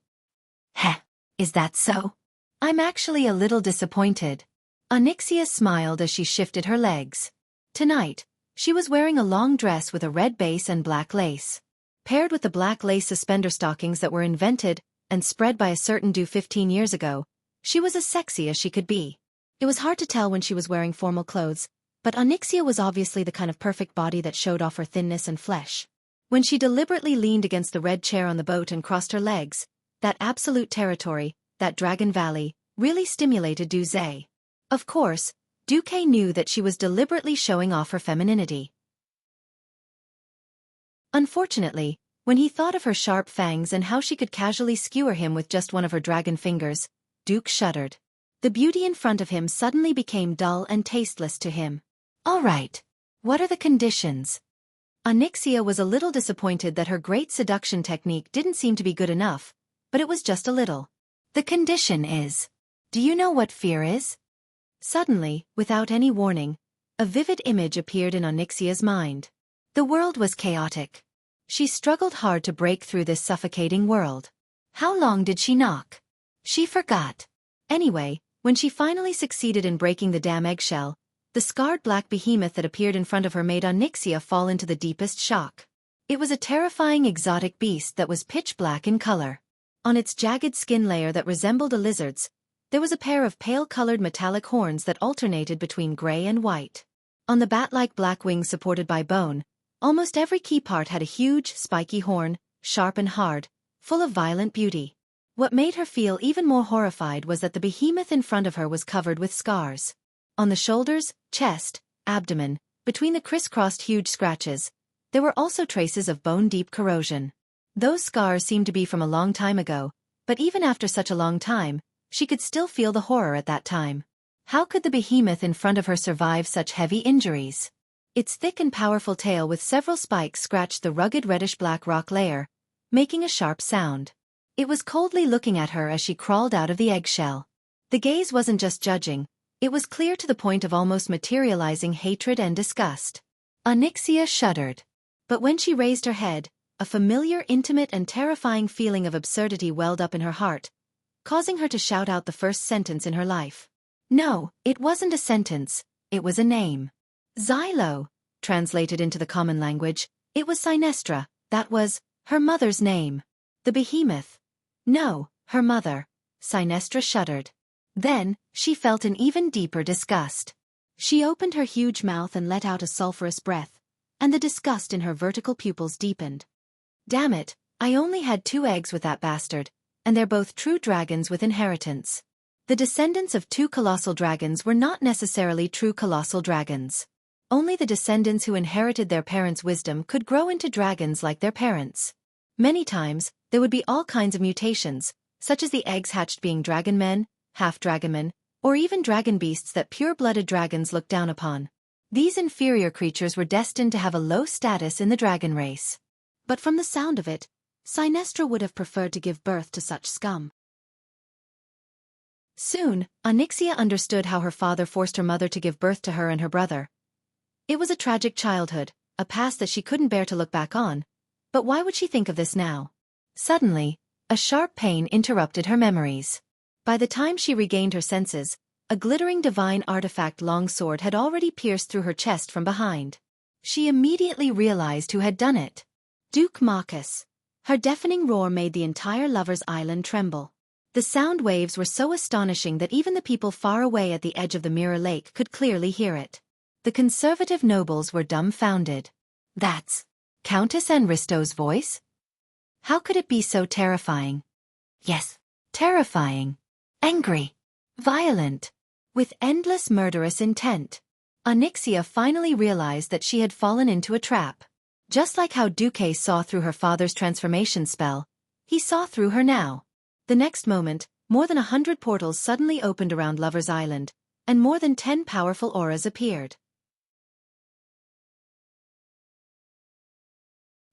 Heh, is that so? I'm actually a little disappointed. Onyxia smiled as she shifted her legs. Tonight, she was wearing a long dress with a red base and black lace. Paired with the black lace suspender stockings that were invented and spread by a certain dude 15 years ago, she was as sexy as she could be. It was hard to tell when she was wearing formal clothes, but Onyxia was obviously the kind of perfect body that showed off her thinness and flesh. When she deliberately leaned against the red chair on the boat and crossed her legs, that absolute territory, that Dragon Valley, really stimulated Duze. Of course, Xueqi knew that she was deliberately showing off her femininity. Unfortunately, when he thought of her sharp fangs and how she could casually skewer him with just one of her dragon fingers, Xueqi shuddered. The beauty in front of him suddenly became dull and tasteless to him. All right. What are the conditions? Onyxia was a little disappointed that her great seduction technique didn't seem to be good enough, but it was just a little. The condition is... Do you know what fear is? Suddenly, without any warning, a vivid image appeared in Onyxia's mind. The world was chaotic. She struggled hard to break through this suffocating world. How long did she knock? She forgot. Anyway, when she finally succeeded in breaking the damn eggshell, the scarred black behemoth that appeared in front of her made Onyxia fall into the deepest shock. It was a terrifying exotic beast that was pitch black in color. On its jagged skin layer that resembled a lizard's, there was a pair of pale-colored metallic horns that alternated between gray and white. On the bat-like black wings supported by bone, almost every key part had a huge, spiky horn, sharp and hard, full of violent beauty. What made her feel even more horrified was that the behemoth in front of her was covered with scars. On the shoulders, chest, abdomen, between the crisscrossed huge scratches, there were also traces of bone-deep corrosion. Those scars seemed to be from a long time ago, but even after such a long time, she could still feel the horror at that time. How could the behemoth in front of her survive such heavy injuries? Its thick and powerful tail with several spikes scratched the rugged reddish-black rock layer, making a sharp sound. It was coldly looking at her as she crawled out of the eggshell. The gaze wasn't just judging, it was clear to the point of almost materializing hatred and disgust. Onyxia shuddered. But when she raised her head, a familiar, intimate and terrifying feeling of absurdity welled up in her heart, causing her to shout out the first sentence in her life. No, it wasn't a sentence, it was a name. Xylo, translated into the common language, it was Sinestra, that was, her mother's name. The behemoth. No, her mother. Sinestra shuddered. Then, she felt an even deeper disgust. She opened her huge mouth and let out a sulphurous breath, and the disgust in her vertical pupils deepened. Damn it, I only had 2 eggs with that bastard, and they're both true dragons with inheritance. The descendants of 2 colossal dragons were not necessarily true colossal dragons. Only the descendants who inherited their parents' wisdom could grow into dragons like their parents. Many times, there would be all kinds of mutations, such as the eggs hatched being dragon men, half-dragonmen, or even dragon beasts that pure-blooded dragons looked down upon. These inferior creatures were destined to have a low status in the dragon race. But from the sound of it, Sinestra would have preferred to give birth to such scum. Soon, Onyxia understood how her father forced her mother to give birth to her and her brother. It was a tragic childhood, a past that she couldn't bear to look back on. But why would she think of this now? Suddenly, a sharp pain interrupted her memories. By the time she regained her senses, a glittering divine artifact longsword had already pierced through her chest from behind. She immediately realized who had done it. Duke Marcus. Her deafening roar made the entire Lover's Island tremble. The sound waves were so astonishing that even the people far away at the edge of the Mirror Lake could clearly hear it. The conservative nobles were dumbfounded. That's Countess Anristo's voice? How could it be so terrifying? Yes, terrifying. Angry. Violent. With endless murderous intent. Onyxia finally realized that she had fallen into a trap. Just like how Xueqi saw through her father's transformation spell, he saw through her now. The next moment, more than 100 portals suddenly opened around Lover's Island, and more than 10 powerful auras appeared.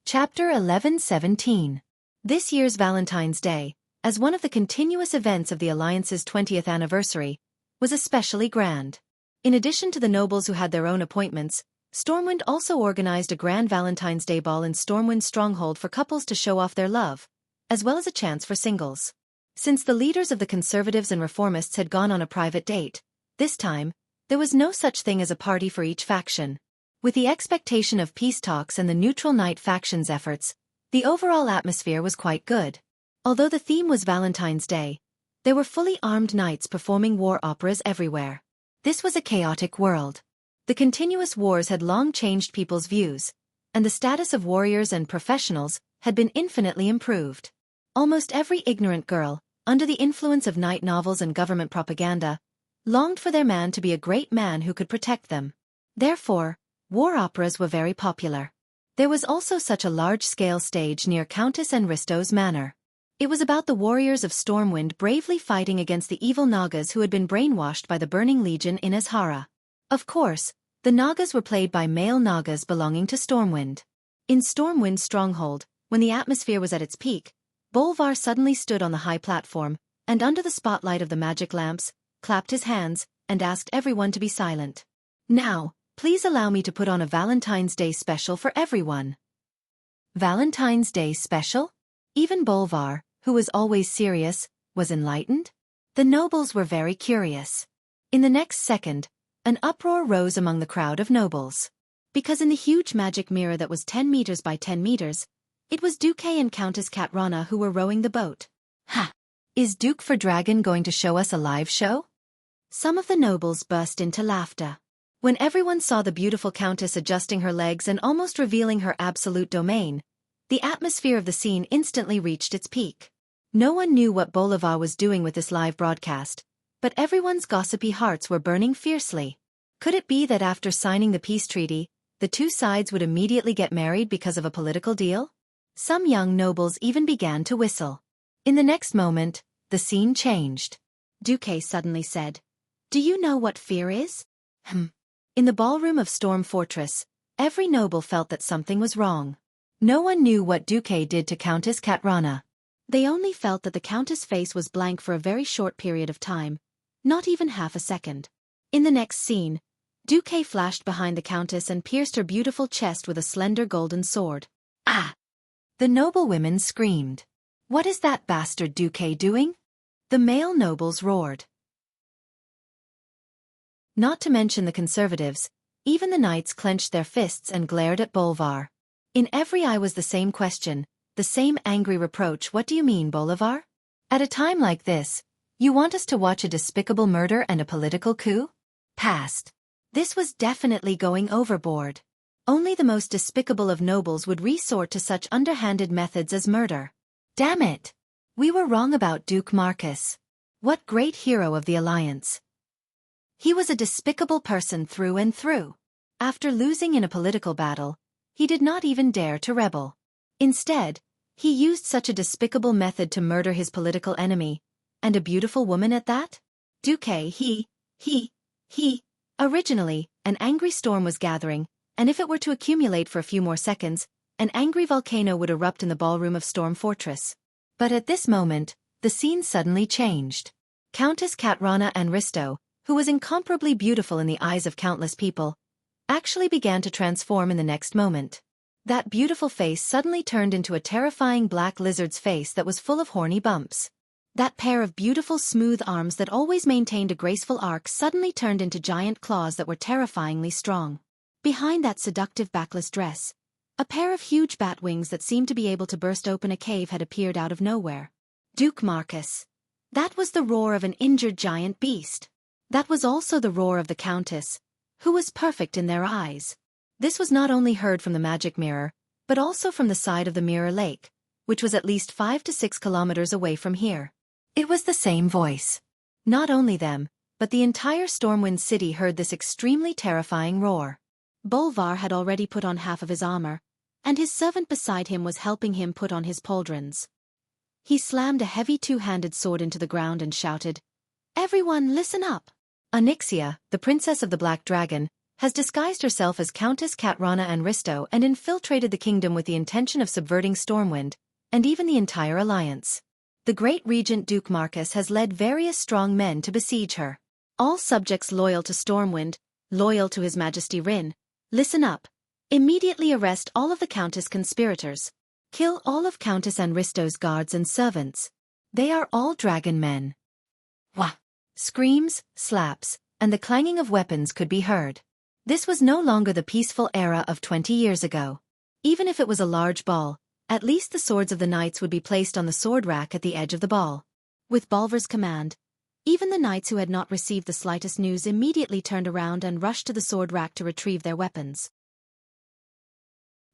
Chapter 11:17. This year's Valentine's Day, as one of the continuous events of the Alliance's 20th anniversary, was especially grand. In addition to the nobles who had their own appointments, Stormwind also organized a grand Valentine's Day ball in Stormwind's stronghold for couples to show off their love, as well as a chance for singles. Since the leaders of the conservatives and reformists had gone on a private date, this time, there was no such thing as a party for each faction. With the expectation of peace talks and the neutral knight faction's efforts, the overall atmosphere was quite good. Although the theme was Valentine's Day, there were fully armed knights performing war operas everywhere. This was a chaotic world. The continuous wars had long changed people's views, and the status of warriors and professionals had been infinitely improved. Almost every ignorant girl, under the influence of knight novels and government propaganda, longed for their man to be a great man who could protect them. Therefore, war operas were very popular. There was also such a large-scale stage near Countess and Risto's manor. It was about the warriors of Stormwind bravely fighting against the evil Nagas who had been brainwashed by the Burning Legion in Azhara. Of course, the Nagas were played by male Nagas belonging to Stormwind. In Stormwind's stronghold, when the atmosphere was at its peak, Bolvar suddenly stood on the high platform, and under the spotlight of the magic lamps, clapped his hands, and asked everyone to be silent. Now, please allow me to put on a Valentine's Day special for everyone. Valentine's Day special? Even Bolvar, who was always serious, was enlightened. The nobles were very curious. In the next second, an uproar rose among the crowd of nobles. Because in the huge magic mirror that was 10 meters by 10 meters, it was Duque and Countess Katrana who were rowing the boat. Ha! Is Duke for Dragon going to show us a live show? Some of the nobles burst into laughter. When everyone saw the beautiful countess adjusting her legs and almost revealing her absolute domain, the atmosphere of the scene instantly reached its peak. No one knew what Bolivar was doing with this live broadcast, but everyone's gossipy hearts were burning fiercely. Could it be that after signing the peace treaty, the two sides would immediately get married because of a political deal? Some young nobles even began to whistle. In the next moment, the scene changed. Duque suddenly said, "Do you know what fear is?" In the ballroom of Storm Fortress, every noble felt that something was wrong. No one knew what Duque did to Countess Katrana. They only felt that the countess' face was blank for a very short period of time, not even half a second. In the next scene, Duque flashed behind the countess and pierced her beautiful chest with a slender golden sword. Ah! The noblewomen screamed. "What is that bastard Duque doing?" The male nobles roared. Not to mention the conservatives, even the knights clenched their fists and glared at Bolvar. In every eye was the same question, the same angry reproach. "What do you mean, Bolivar? At a time like this, you want us to watch a despicable murder and a political coup? Past. This was definitely going overboard. Only the most despicable of nobles would resort to such underhanded methods as murder. Damn it! We were wrong about Duke Marcus. What great hero of the Alliance. He was a despicable person through and through. After losing in a political battle, he did not even dare to rebel. Instead, he used such a despicable method to murder his political enemy, and a beautiful woman at that? Duque, he. Originally, an angry storm was gathering, and if it were to accumulate for a few more seconds, an angry volcano would erupt in the ballroom of Storm Fortress. But at this moment, the scene suddenly changed. Countess Katrana and Risto, who was incomparably beautiful in the eyes of countless people, actually began to transform in the next moment. That beautiful face suddenly turned into a terrifying black lizard's face that was full of horny bumps. That pair of beautiful smooth arms that always maintained a graceful arc suddenly turned into giant claws that were terrifyingly strong. Behind that seductive backless dress, a pair of huge bat wings that seemed to be able to burst open a cave had appeared out of nowhere. Duke Marcus. That was the roar of an injured giant beast. That was also the roar of the Countess, who was perfect in their eyes. This was not only heard from the magic mirror, but also from the side of the mirror lake, which was at least 5 to 6 kilometers away from here. It was the same voice. Not only them, but the entire Stormwind city heard this extremely terrifying roar. Bolvar had already put on half of his armor, and his servant beside him was helping him put on his pauldrons. He slammed a heavy two-handed sword into the ground and shouted, "Everyone listen up! Onyxia, the princess of the Black Dragon, has disguised herself as Countess Katrana and Risto and infiltrated the kingdom with the intention of subverting Stormwind, and even the entire alliance. The great regent Duke Marcus has led various strong men to besiege her. All subjects loyal to Stormwind, loyal to His Majesty Rin, listen up. Immediately arrest all of the Countess conspirators. Kill all of Countess and Risto's guards and servants. They are all dragon men." Wah! Screams, slaps, and the clanging of weapons could be heard. This was no longer the peaceful era of 20 years ago. Even if it was a large ball, at least the swords of the knights would be placed on the sword rack at the edge of the ball. With Bolvar's command, even the knights who had not received the slightest news immediately turned around and rushed to the sword rack to retrieve their weapons.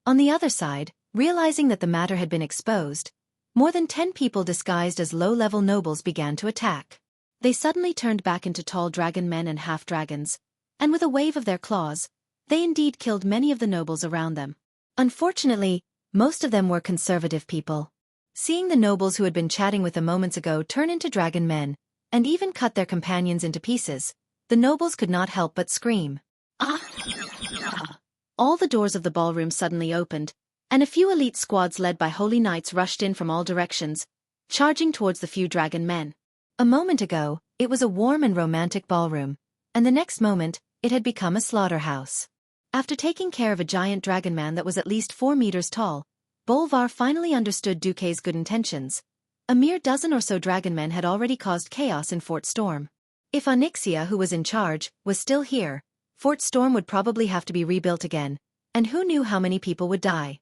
On the other side, realizing that the matter had been exposed, more than 10 people disguised as low-level nobles began to attack. they suddenly turned back into tall dragon men and half-dragons, and with a wave of their claws, they indeed killed many of the nobles around them. Unfortunately, most of them were conservative people. Seeing the nobles who had been chatting with them moments ago turn into dragon men, and even cut their companions into pieces, the nobles could not help but scream. Ah! All the doors of the ballroom suddenly opened, and a few elite squads led by holy knights rushed in from all directions, charging towards the few dragon men. A moment ago, it was a warm and romantic ballroom, and the next moment, it had become a slaughterhouse. After taking care of a giant dragon man that was at least 4 meters tall, Bolvar finally understood Duque's good intentions. A mere dozen or so dragon men had already caused chaos in Fort Storm. If Onyxia, who was in charge, was still here, Fort Storm would probably have to be rebuilt again, and who knew how many people would die.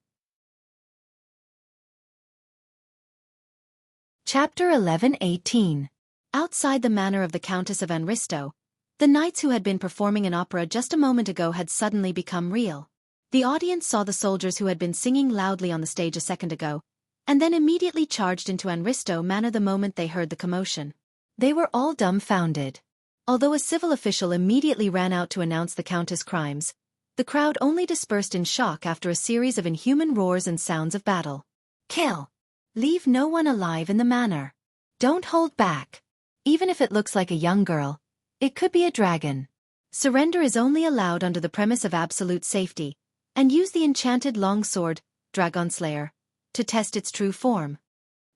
Chapter 11:18. Outside the manor of the Countess of Anristo, the knights who had been performing an opera just a moment ago had suddenly become real. The audience saw the soldiers who had been singing loudly on the stage a second ago, and then immediately charged into Anristo manor the moment they heard the commotion. They were all dumbfounded. Although a civil official immediately ran out to announce the Countess' crimes, the crowd only dispersed in shock after a series of inhuman roars and sounds of battle. Kill! Leave no one alive in the manor. Don't hold back. Even if it looks like a young girl, it could be a dragon. Surrender is only allowed under the premise of absolute safety, and use the enchanted long sword, Dragon Slayer, to test its true form.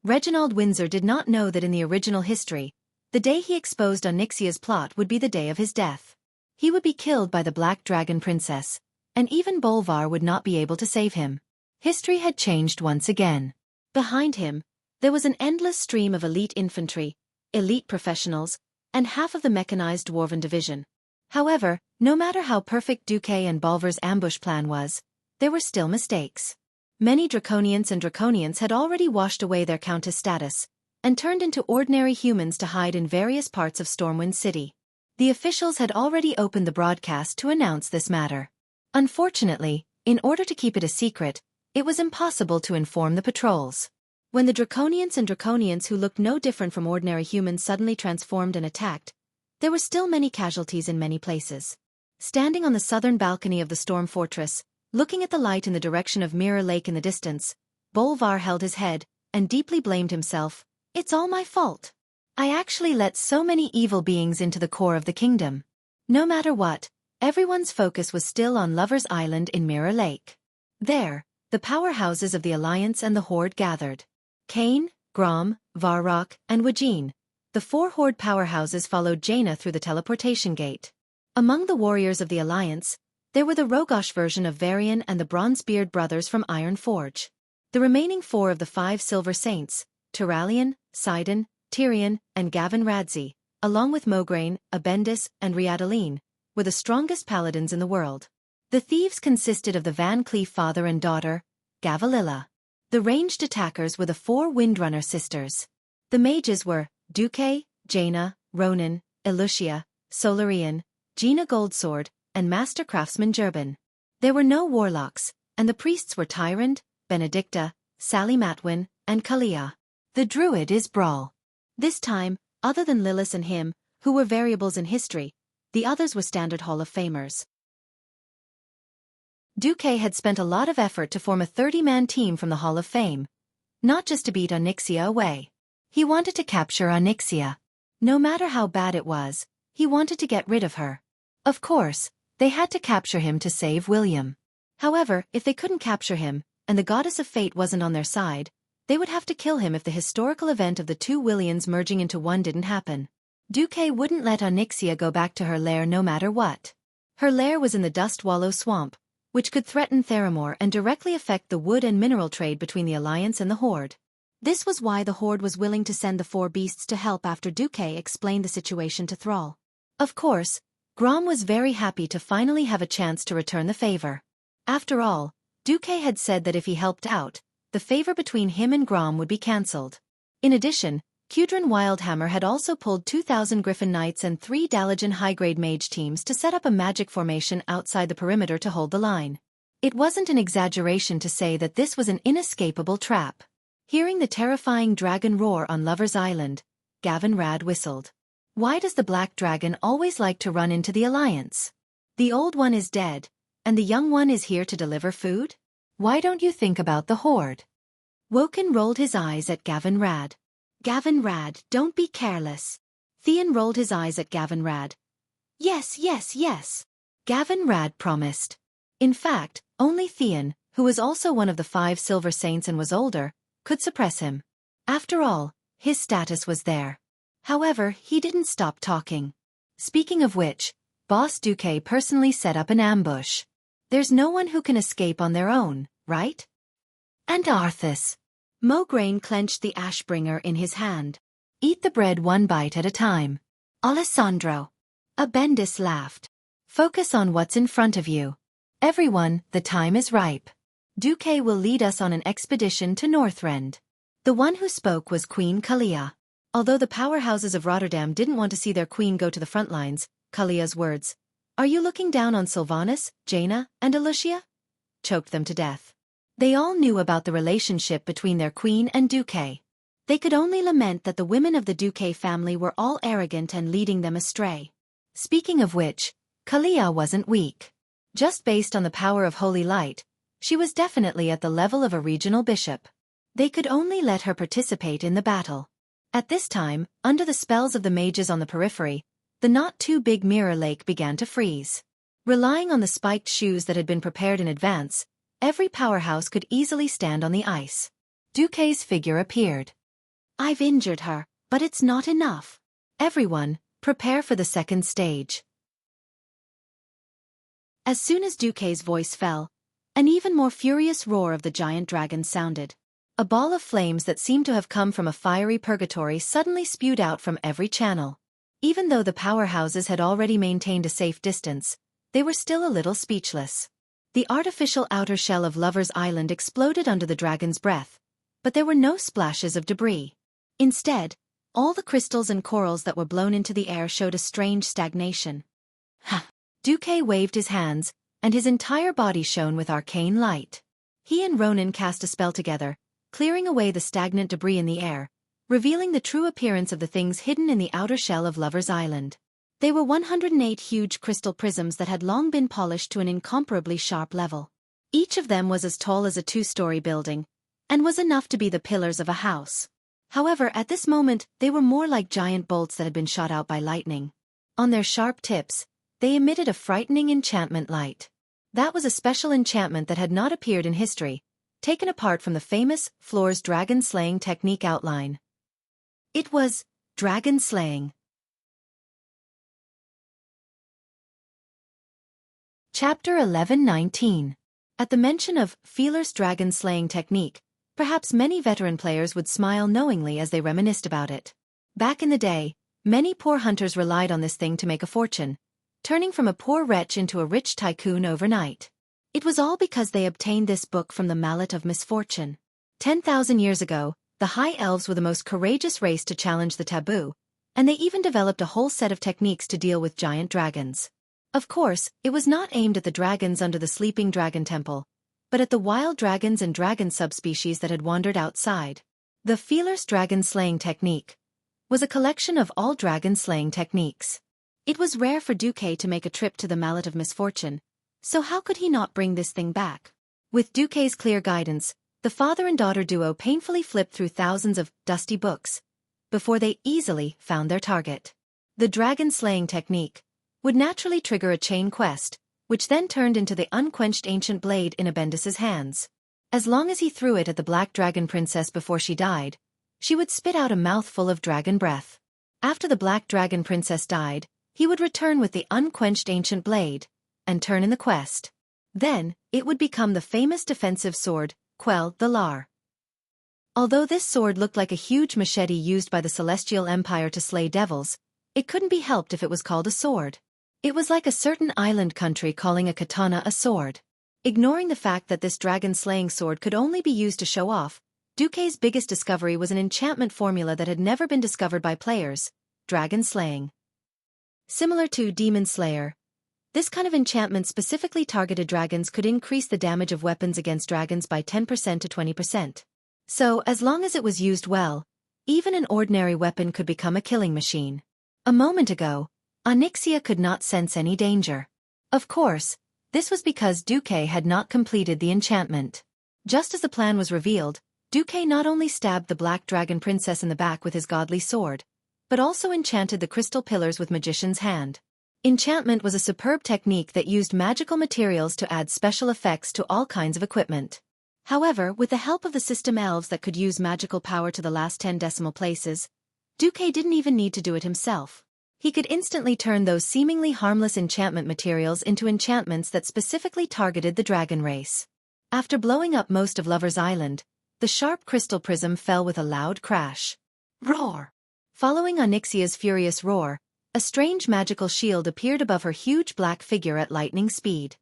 Reginald Windsor did not know that in the original history, the day he exposed Onyxia's plot would be the day of his death. He would be killed by the Black Dragon Princess, and even Bolvar would not be able to save him. History had changed once again. Behind him, there was an endless stream of elite infantry, elite professionals, and half of the mechanized dwarven division. However, no matter how perfect Duque and Bolvar's ambush plan was, there were still mistakes. Many Draconians and Draconians had already washed away their countess status, and turned into ordinary humans to hide in various parts of Stormwind City. The officials had already opened the broadcast to announce this matter. Unfortunately, in order to keep it a secret, it was impossible to inform the patrols. When the Draconians and Draconians who looked no different from ordinary humans suddenly transformed and attacked, there were still many casualties in many places. Standing on the southern balcony of the Storm Fortress, looking at the light in the direction of Mirror Lake in the distance, Bolvar held his head, and deeply blamed himself. It's all my fault. I actually let so many evil beings into the core of the kingdom. No matter what, everyone's focus was still on Lover's Island in Mirror Lake. There, the powerhouses of the Alliance and the Horde gathered. Kane, Grom, Varrock, and Wajin, the 4 Horde powerhouses followed Jaina through the teleportation gate. Among the warriors of the Alliance, there were the Rogosh version of Varian and the Bronzebeard brothers from Iron Forge. The remaining 4 of the 5 Silver Saints, Tyralion, Sidon, Tyrion, and Gavin Radzi, along with Mograine, Abendis, and Riadaline, were the strongest paladins in the world. The thieves consisted of the Van Cleef father and daughter, Gavalilla. The ranged attackers were the 4 Windrunner sisters. The mages were Duque, Jaina, Ronan, Elucia, Solarian, Gina Goldsword, and Master Craftsman Jerben. There were no warlocks, and the priests were Tyrant, Benedicta, Sally Matwin, and Kalia. The druid is Brawl. This time, other than Lilith and him, who were variables in history, the others were standard Hall of Famers. Duque had spent a lot of effort to form a 30-man team from the Hall of Fame, not just to beat Onyxia away. He wanted to capture Onyxia. No matter how bad it was, he wanted to get rid of her. Of course, they had to capture him to save William. However, if they couldn't capture him, and the Goddess of Fate wasn't on their side, they would have to kill him if the historical event of the 2 Williams merging into one didn't happen. Duque wouldn't let Onyxia go back to her lair no matter what. Her lair was in the Dust Wallow Swamp, which could threaten Theramore and directly affect the wood and mineral trade between the Alliance and the Horde. This was why the Horde was willing to send the 4 beasts to help after Duque explained the situation to Thrall. Of course, Grom was very happy to finally have a chance to return the favor. After all, Duque had said that if he helped out, the favor between him and Grom would be cancelled. In addition, Cudrin Wildhammer had also pulled 2,000 Griffin Knights and 3 Dalajan high-grade mage teams to set up a magic formation outside the perimeter to hold the line. It wasn't an exaggeration to say that this was an inescapable trap. Hearing the terrifying dragon roar on Lover's Island, Gavin Rad whistled. Why does the black dragon always like to run into the alliance? The old one is dead, and the young one is here to deliver food? Why don't you think about the horde? Woken rolled his eyes at Gavin Rad. Gavin Rad, don't be careless. Theon rolled his eyes at Gavin Rad. Yes, yes, yes. Gavin Rad promised. In fact, only Theon, who was also one of the 5 Silver Saints and was older, could suppress him. After all, his status was there. However, he didn't stop talking. Speaking of which, Boss Duque personally set up an ambush. There's no one who can escape on their own, right? And Arthas. Mograine clenched the Ashbringer in his hand. Eat the bread one bite at a time. Alessandro. Abendis laughed. Focus on what's in front of you. Everyone, the time is ripe. Duque will lead us on an expedition to Northrend. The one who spoke was Queen Kalia. Although the powerhouses of Rotterdam didn't want to see their queen go to the front lines, Kalia's words, "Are you looking down on Sylvanas, Jaina, and Alucia?" choked them to death. They all knew about the relationship between their queen and Duque. They could only lament that the women of the Duque family were all arrogant and leading them astray. Speaking of which, Kalia wasn't weak. Just based on the power of holy light, she was definitely at the level of a regional bishop. They could only let her participate in the battle. At this time, under the spells of the mages on the periphery, the not-too-big mirror lake began to freeze. Relying on the spiked shoes that had been prepared in advance, every powerhouse could easily stand on the ice. Duque's figure appeared. I've injured her, but it's not enough. Everyone, prepare for the second stage. As soon as Duque's voice fell, an even more furious roar of the giant dragon sounded. A ball of flames that seemed to have come from a fiery purgatory suddenly spewed out from every channel. Even though the powerhouses had already maintained a safe distance, they were still a little speechless. The artificial outer shell of Lover's Island exploded under the dragon's breath, but there were no splashes of debris. Instead, all the crystals and corals that were blown into the air showed a strange stagnation. Ha! Duque waved his hands, and his entire body shone with arcane light. He and Ronan cast a spell together, clearing away the stagnant debris in the air, revealing the true appearance of the things hidden in the outer shell of Lover's Island. They were 108 huge crystal prisms that had long been polished to an incomparably sharp level. Each of them was as tall as a 2-story building, and was enough to be the pillars of a house. However, at this moment, they were more like giant bolts that had been shot out by lightning. On their sharp tips, they emitted a frightening enchantment light. That was a special enchantment that had not appeared in history, taken apart from the famous Floor's dragon-slaying technique outline. It was dragon slaying. Chapter 11:19. At the mention of Feeler's dragon-slaying technique, perhaps many veteran players would smile knowingly as they reminisced about it. Back in the day, many poor hunters relied on this thing to make a fortune, turning from a poor wretch into a rich tycoon overnight. It was all because they obtained this book from the Mallet of Misfortune. 10,000 years ago, the High Elves were the most courageous race to challenge the taboo, and they even developed a whole set of techniques to deal with giant dragons. Of course, it was not aimed at the dragons under the Sleeping Dragon Temple, but at the wild dragons and dragon subspecies that had wandered outside. The Feeler's dragon-slaying technique was a collection of all dragon-slaying techniques. It was rare for Duque to make a trip to the Mallet of Misfortune, so how could he not bring this thing back? With Duque's clear guidance, the father and daughter duo painfully flipped through thousands of dusty books before they easily found their target. The dragon-slaying technique would naturally trigger a chain quest, which then turned into the unquenched ancient blade in Abendis's hands. As long as he threw it at the Black Dragon Princess before she died, she would spit out a mouthful of dragon breath. After the Black Dragon Princess died, he would return with the unquenched ancient blade and turn in the quest. Then, it would become the famous defensive sword, Quell the Lar. Although this sword looked like a huge machete used by the Celestial Empire to slay devils, it couldn't be helped if it was called a sword. It was like a certain island country calling a katana a sword. Ignoring the fact that this dragon-slaying sword could only be used to show off, Duque's biggest discovery was an enchantment formula that had never been discovered by players: dragon slaying. Similar to Demon Slayer, this kind of enchantment specifically targeted dragons could increase the damage of weapons against dragons by 10% to 20%. So, as long as it was used well, even an ordinary weapon could become a killing machine. A moment ago, Onyxia could not sense any danger. Of course, this was because Xueqi had not completed the enchantment. Just as the plan was revealed, Xueqi not only stabbed the Black Dragon Princess in the back with his godly sword, but also enchanted the crystal pillars with Magician's hand. Enchantment was a superb technique that used magical materials to add special effects to all kinds of equipment. However, with the help of the system elves that could use magical power to the last 10 decimal places, Xueqi didn't even need to do it himself. He could instantly turn those seemingly harmless enchantment materials into enchantments that specifically targeted the dragon race. After blowing up most of Lover's Island, the sharp crystal prism fell with a loud crash. Roar! Following Onyxia's furious roar, a strange magical shield appeared above her huge black figure at lightning speed.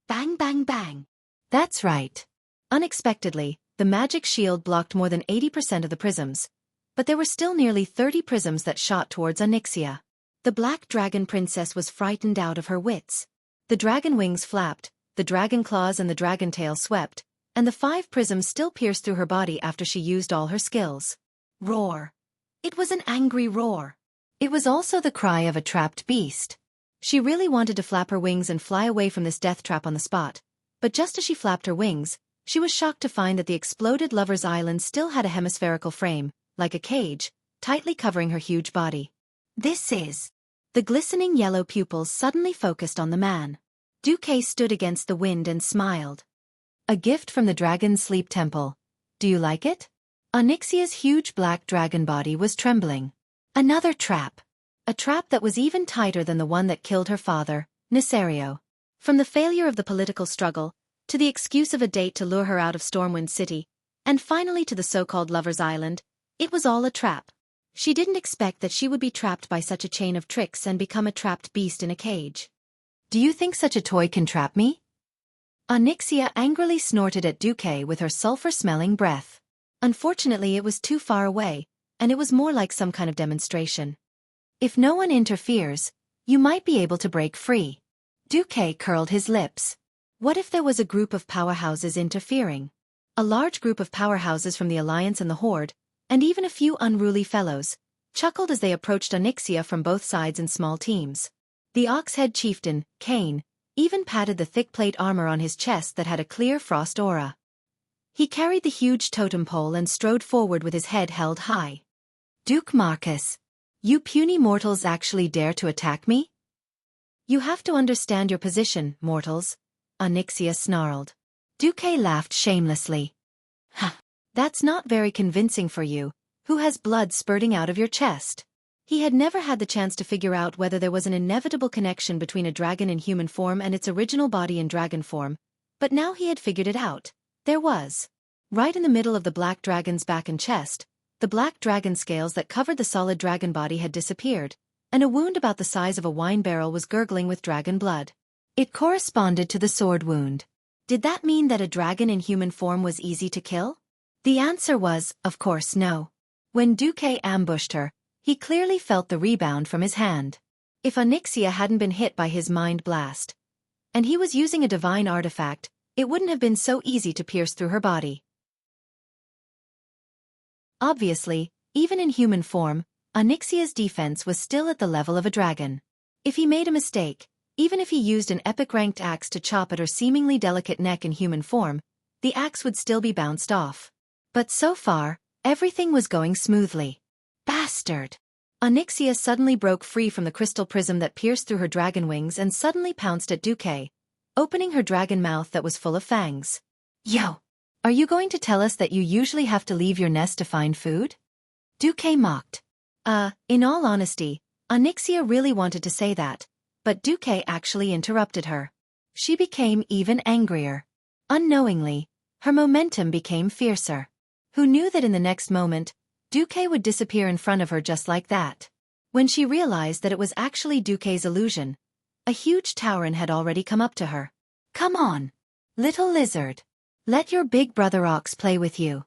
Bang bang bang! That's right. Unexpectedly, the magic shield blocked more than 80% of the prisms, but there were still nearly 30 prisms that shot towards Onyxia. The Black Dragon Princess was frightened out of her wits. The dragon wings flapped, the dragon claws and the dragon tail swept, and the 5 prisms still pierced through her body after she used all her skills. Roar! It was an angry roar. It was also the cry of a trapped beast. She really wanted to flap her wings and fly away from this death trap on the spot, but just as she flapped her wings, she was shocked to find that the exploded Lover's Island still had a hemispherical frame, like a cage, tightly covering her huge body. This is... The glistening yellow pupils suddenly focused on the man. Xueqi stood against the wind and smiled. A gift from the Dragon's Sleep Temple. Do you like it? Onyxia's huge black dragon body was trembling. Another trap. A trap that was even tighter than the one that killed her father, Nesario. From the failure of the political struggle, to the excuse of a date to lure her out of Stormwind City, and finally to the so-called Lover's Island, it was all a trap. She didn't expect that she would be trapped by such a chain of tricks and become a trapped beast in a cage. Do you think such a toy can trap me? Onyxia angrily snorted at Xueqi with her sulfur-smelling breath. Unfortunately, it was too far away, and it was more like some kind of demonstration. If no one interferes, you might be able to break free. Xueqi curled his lips. What if there was a group of powerhouses interfering? A large group of powerhouses from the Alliance and the Horde, and even a few unruly fellows, chuckled as they approached Onyxia from both sides in small teams. The Ox-Head chieftain, Cain, even patted the thick plate armor on his chest that had a clear frost aura. He carried the huge totem pole and strode forward with his head held high. Duke Marcus, you puny mortals actually dare to attack me? You have to understand your position, mortals, Onyxia snarled. Xueqi laughed shamelessly. Ha! That's not very convincing for you, who has blood spurting out of your chest. He had never had the chance to figure out whether there was an inevitable connection between a dragon in human form and its original body in dragon form, but now he had figured it out. There was. Right in the middle of the black dragon's back and chest, the black dragon scales that covered the solid dragon body had disappeared, and a wound about the size of a wine barrel was gurgling with dragon blood. It corresponded to the sword wound. Did that mean that a dragon in human form was easy to kill? The answer was, of course, no. When Xueqi ambushed her, he clearly felt the rebound from his hand. If Onyxia hadn't been hit by his mind blast, and he was using a divine artifact, it wouldn't have been so easy to pierce through her body. Obviously, even in human form, Onyxia's defense was still at the level of a dragon. If he made a mistake, even if he used an epic-ranked axe to chop at her seemingly delicate neck in human form, the axe would still be bounced off. But so far, everything was going smoothly. Bastard! Onyxia suddenly broke free from the crystal prism that pierced through her dragon wings and suddenly pounced at Xueqi, opening her dragon mouth that was full of fangs. Yo! Are you going to tell us that you usually have to leave your nest to find food? Xueqi mocked. In all honesty, Onyxia really wanted to say that, but Xueqi actually interrupted her. She became even angrier. Unknowingly, her momentum became fiercer. Who knew that in the next moment, Xueqi would disappear in front of her just like that? When she realized that it was actually Xueqi's illusion, a huge tauren had already come up to her. Come on, little lizard. Let your big brother ox play with you.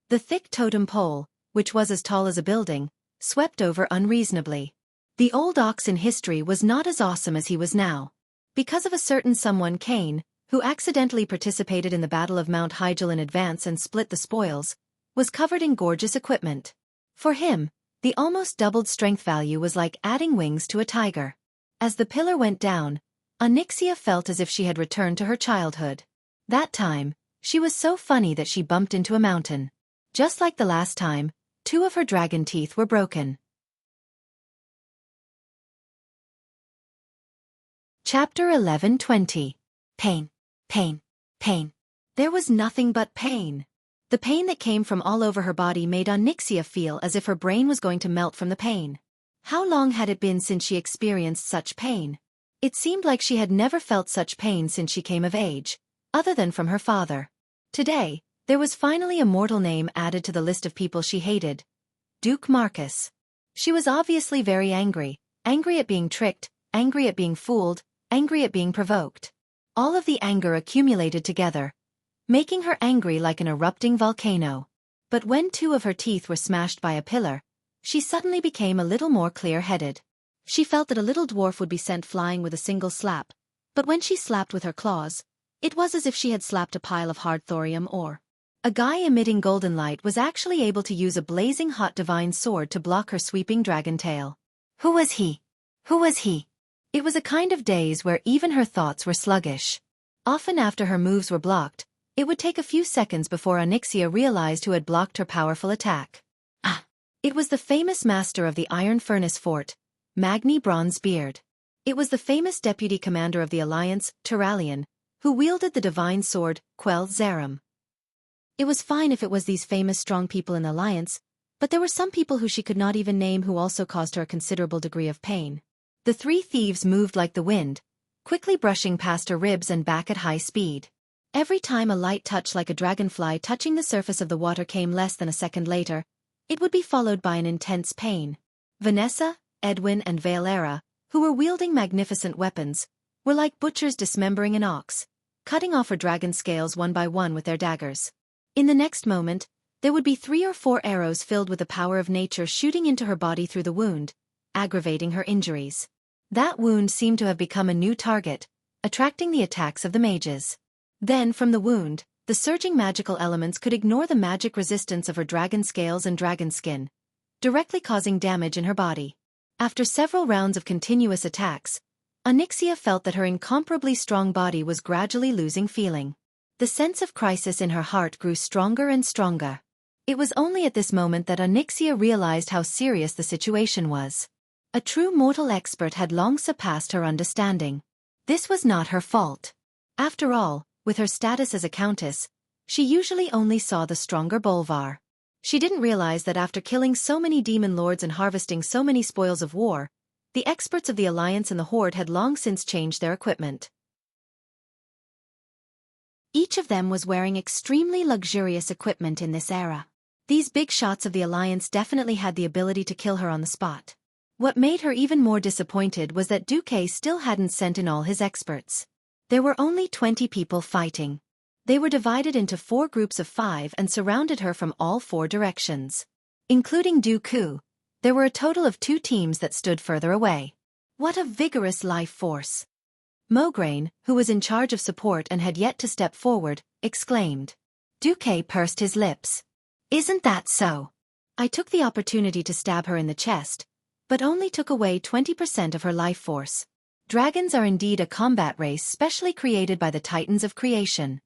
The thick totem pole, which was as tall as a building, swept over unreasonably. The old ox in history was not as awesome as he was now. Because of a certain someone Cain, who accidentally participated in the Battle of Mount Hyjal in advance and split the spoils, was covered in gorgeous equipment. For him, The almost doubled strength value was like adding wings to a tiger. As the pillar went down, Onyxia felt as if she had returned to her childhood. That time, she was so funny that she bumped into a mountain. Just like the last time, 2 of her dragon teeth were broken. Chapter 11:20. Pain. Pain. Pain. There was nothing but pain. The pain that came from all over her body made Onyxia feel as if her brain was going to melt from the pain. How long had it been since she experienced such pain? It seemed like she had never felt such pain since she came of age, other than from her father. Today, there was finally a mortal name added to the list of people she hated. Duke Marcus. She was obviously very angry, angry at being tricked, angry at being fooled, angry at being provoked. All of the anger accumulated together, making her angry like an erupting volcano. But when 2 of her teeth were smashed by a pillar, she suddenly became a little more clear-headed. She felt that a little dwarf would be sent flying with a single slap, but when she slapped with her claws, it was as if she had slapped a pile of hard thorium ore. A guy emitting golden light was actually able to use a blazing hot divine sword to block her sweeping dragon tail. Who was he? Who was he? It was a kind of daze where even her thoughts were sluggish. Often after her moves were blocked, it would take a few seconds before Onyxia realized who had blocked her powerful attack. It was the famous master of the Iron Furnace Fort, Magni Bronzebeard. It was the famous deputy commander of the Alliance, Turalian, who wielded the divine sword, Quell Zarum. It was fine if it was these famous strong people in the Alliance, but there were some people who she could not even name who also caused her a considerable degree of pain. The 3 thieves moved like the wind, quickly brushing past her ribs and back at high speed. Every time a light touch like a dragonfly touching the surface of the water came less than a second later, it would be followed by an intense pain. Vanessa, Edwin and Valera, who were wielding magnificent weapons, were like butchers dismembering an ox, cutting off her dragon scales one by one with their daggers. In the next moment, there would be 3 or 4 arrows filled with the power of nature shooting into her body through the wound, aggravating her injuries. That wound seemed to have become a new target, attracting the attacks of the mages. Then, from the wound, the surging magical elements could ignore the magic resistance of her dragon scales and dragon skin, directly causing damage in her body. After several rounds of continuous attacks, Onyxia felt that her incomparably strong body was gradually losing feeling. The sense of crisis in her heart grew stronger and stronger. It was only at this moment that Onyxia realized how serious the situation was. A true mortal expert had long surpassed her understanding. This was not her fault. After all, with her status as a countess, she usually only saw the stronger Bolvar. She didn't realize that after killing so many demon lords and harvesting so many spoils of war, the experts of the Alliance and the Horde had long since changed their equipment. Each of them was wearing extremely luxurious equipment in this era. These big shots of the Alliance definitely had the ability to kill her on the spot. What made her even more disappointed was that Xueqi still hadn't sent in all his experts. There were only 20 people fighting. They were divided into 4 groups of 5 and surrounded her from all 4 directions. Including Dooku, there were a total of 2 teams that stood further away. What a vigorous life force! Mograine, who was in charge of support and had yet to step forward, exclaimed. Xueqi pursed his lips. Isn't that so? I took the opportunity to stab her in the chest, but only took away 20% of her life force. Dragons are indeed a combat race specially created by the Titans of creation.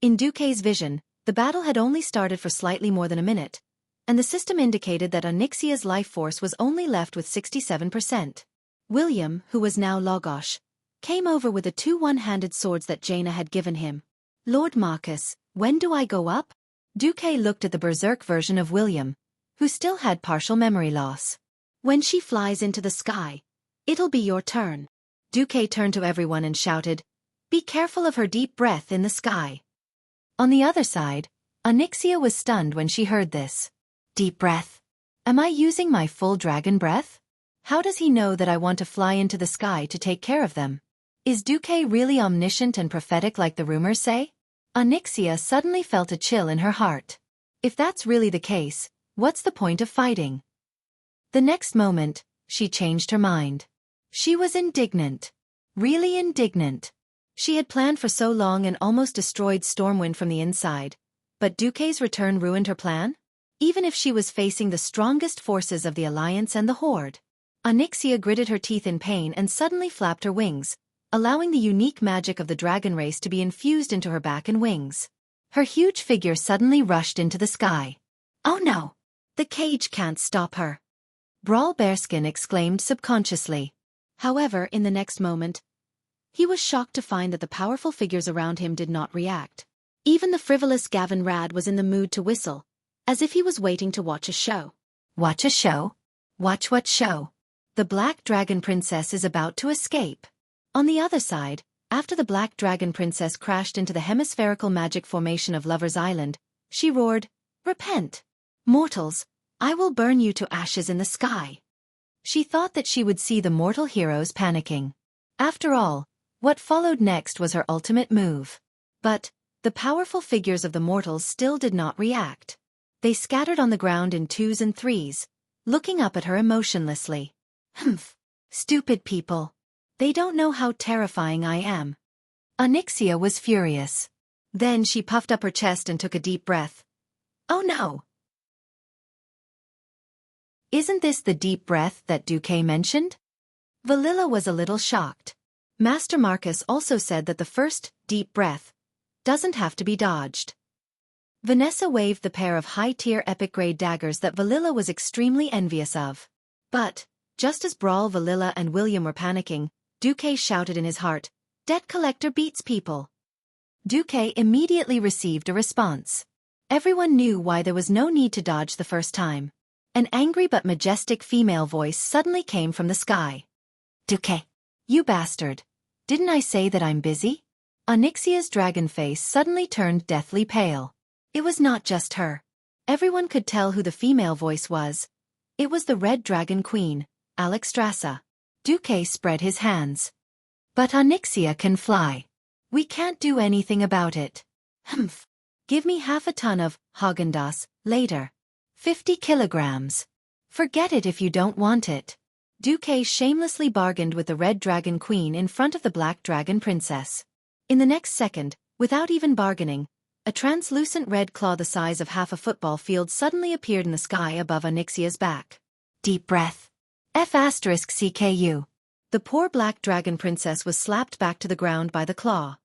In Xueqi's vision, the battle had only started for slightly more than a minute, and the system indicated that Onyxia's life force was only left with 67%. William, who was now Logosh, came over with the 2 one-handed swords that Jaina had given him. Lord Marcus, when do I go up? Xueqi looked at the berserk version of William, who still had partial memory loss. When she flies into the sky, it'll be your turn. Xueqi turned to everyone and shouted, Be careful of her deep breath in the sky. On the other side, Onyxia was stunned when she heard this. Deep breath? Am I using my full dragon breath? How does he know that I want to fly into the sky to take care of them? Is Xueqi really omniscient and prophetic like the rumors say? Onyxia suddenly felt a chill in her heart. If that's really the case, what's the point of fighting? The next moment, she changed her mind. She was indignant. Really indignant. She had planned for so long and almost destroyed Stormwind from the inside, but Xueqi's return ruined her plan? even if she was facing the strongest forces of the Alliance and the Horde. Onyxia gritted her teeth in pain and suddenly flapped her wings, allowing the unique magic of the dragon race to be infused into her back and wings. Her huge figure suddenly rushed into the sky. "Oh no! The cage can't stop her!" Brawl Bearskin exclaimed subconsciously. However, in the next moment, he was shocked to find that the powerful figures around him did not react. Even the frivolous Gavin Rad was in the mood to whistle, as if he was waiting to watch a show. Watch a show? Watch what show? The Black Dragon Princess is about to escape. On the other side, after the Black Dragon Princess crashed into the hemispherical magic formation of Lover's Island, she roared, "Repent! Mortals, I will burn you to ashes in the sky." She thought that she would see the mortal heroes panicking. After all, what followed next was her ultimate move. But the powerful figures of the mortals still did not react. They scattered on the ground in twos and threes, looking up at her emotionlessly. "Humph! Stupid people. They don't know how terrifying I am." Onyxia was furious. Then she puffed up her chest and took a deep breath. "Oh no! Isn't this the deep breath that Xueqi mentioned?" Valilla was a little shocked. Master Marcus also said that the first deep breath doesn't have to be dodged. Vanessa waved the pair of high-tier epic-grade daggers that Valilla was extremely envious of. But, just as Brawl, Valilla and William were panicking, Xueqi shouted in his heart, "Debt collector beats people." Xueqi immediately received a response. Everyone knew why there was no need to dodge the first time. An angry but majestic female voice suddenly came from the sky. "Xueqi, you bastard. Didn't I say that I'm busy?" Onyxia's dragon face suddenly turned deathly pale. It was not just her. Everyone could tell who the female voice was. It was the Red Dragon Queen, Alexstrasza. Xueqi spread his hands. "But Onyxia can fly. We can't do anything about it." "Humph. Give me half a ton of Haagen-Dazs later. 50 kilograms. Forget it if you don't want it." Xueqi shamelessly bargained with the Red Dragon Queen in front of the Black Dragon Princess. In the next second, without even bargaining, a translucent red claw the size of half a football field suddenly appeared in the sky above Onyxia's back. Deep breath. F***CKU. The poor Black Dragon Princess was slapped back to the ground by the claw.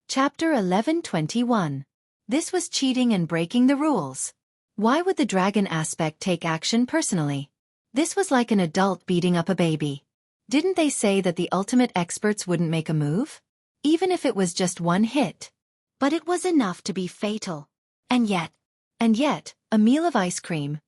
Chapter 11:21. This was cheating and breaking the rules. Why would the dragon aspect take action personally? This was like an adult beating up a baby. Didn't they say that the ultimate experts wouldn't make a move? Even if it was just one hit. But it was enough to be fatal. And yet, a meal of ice cream.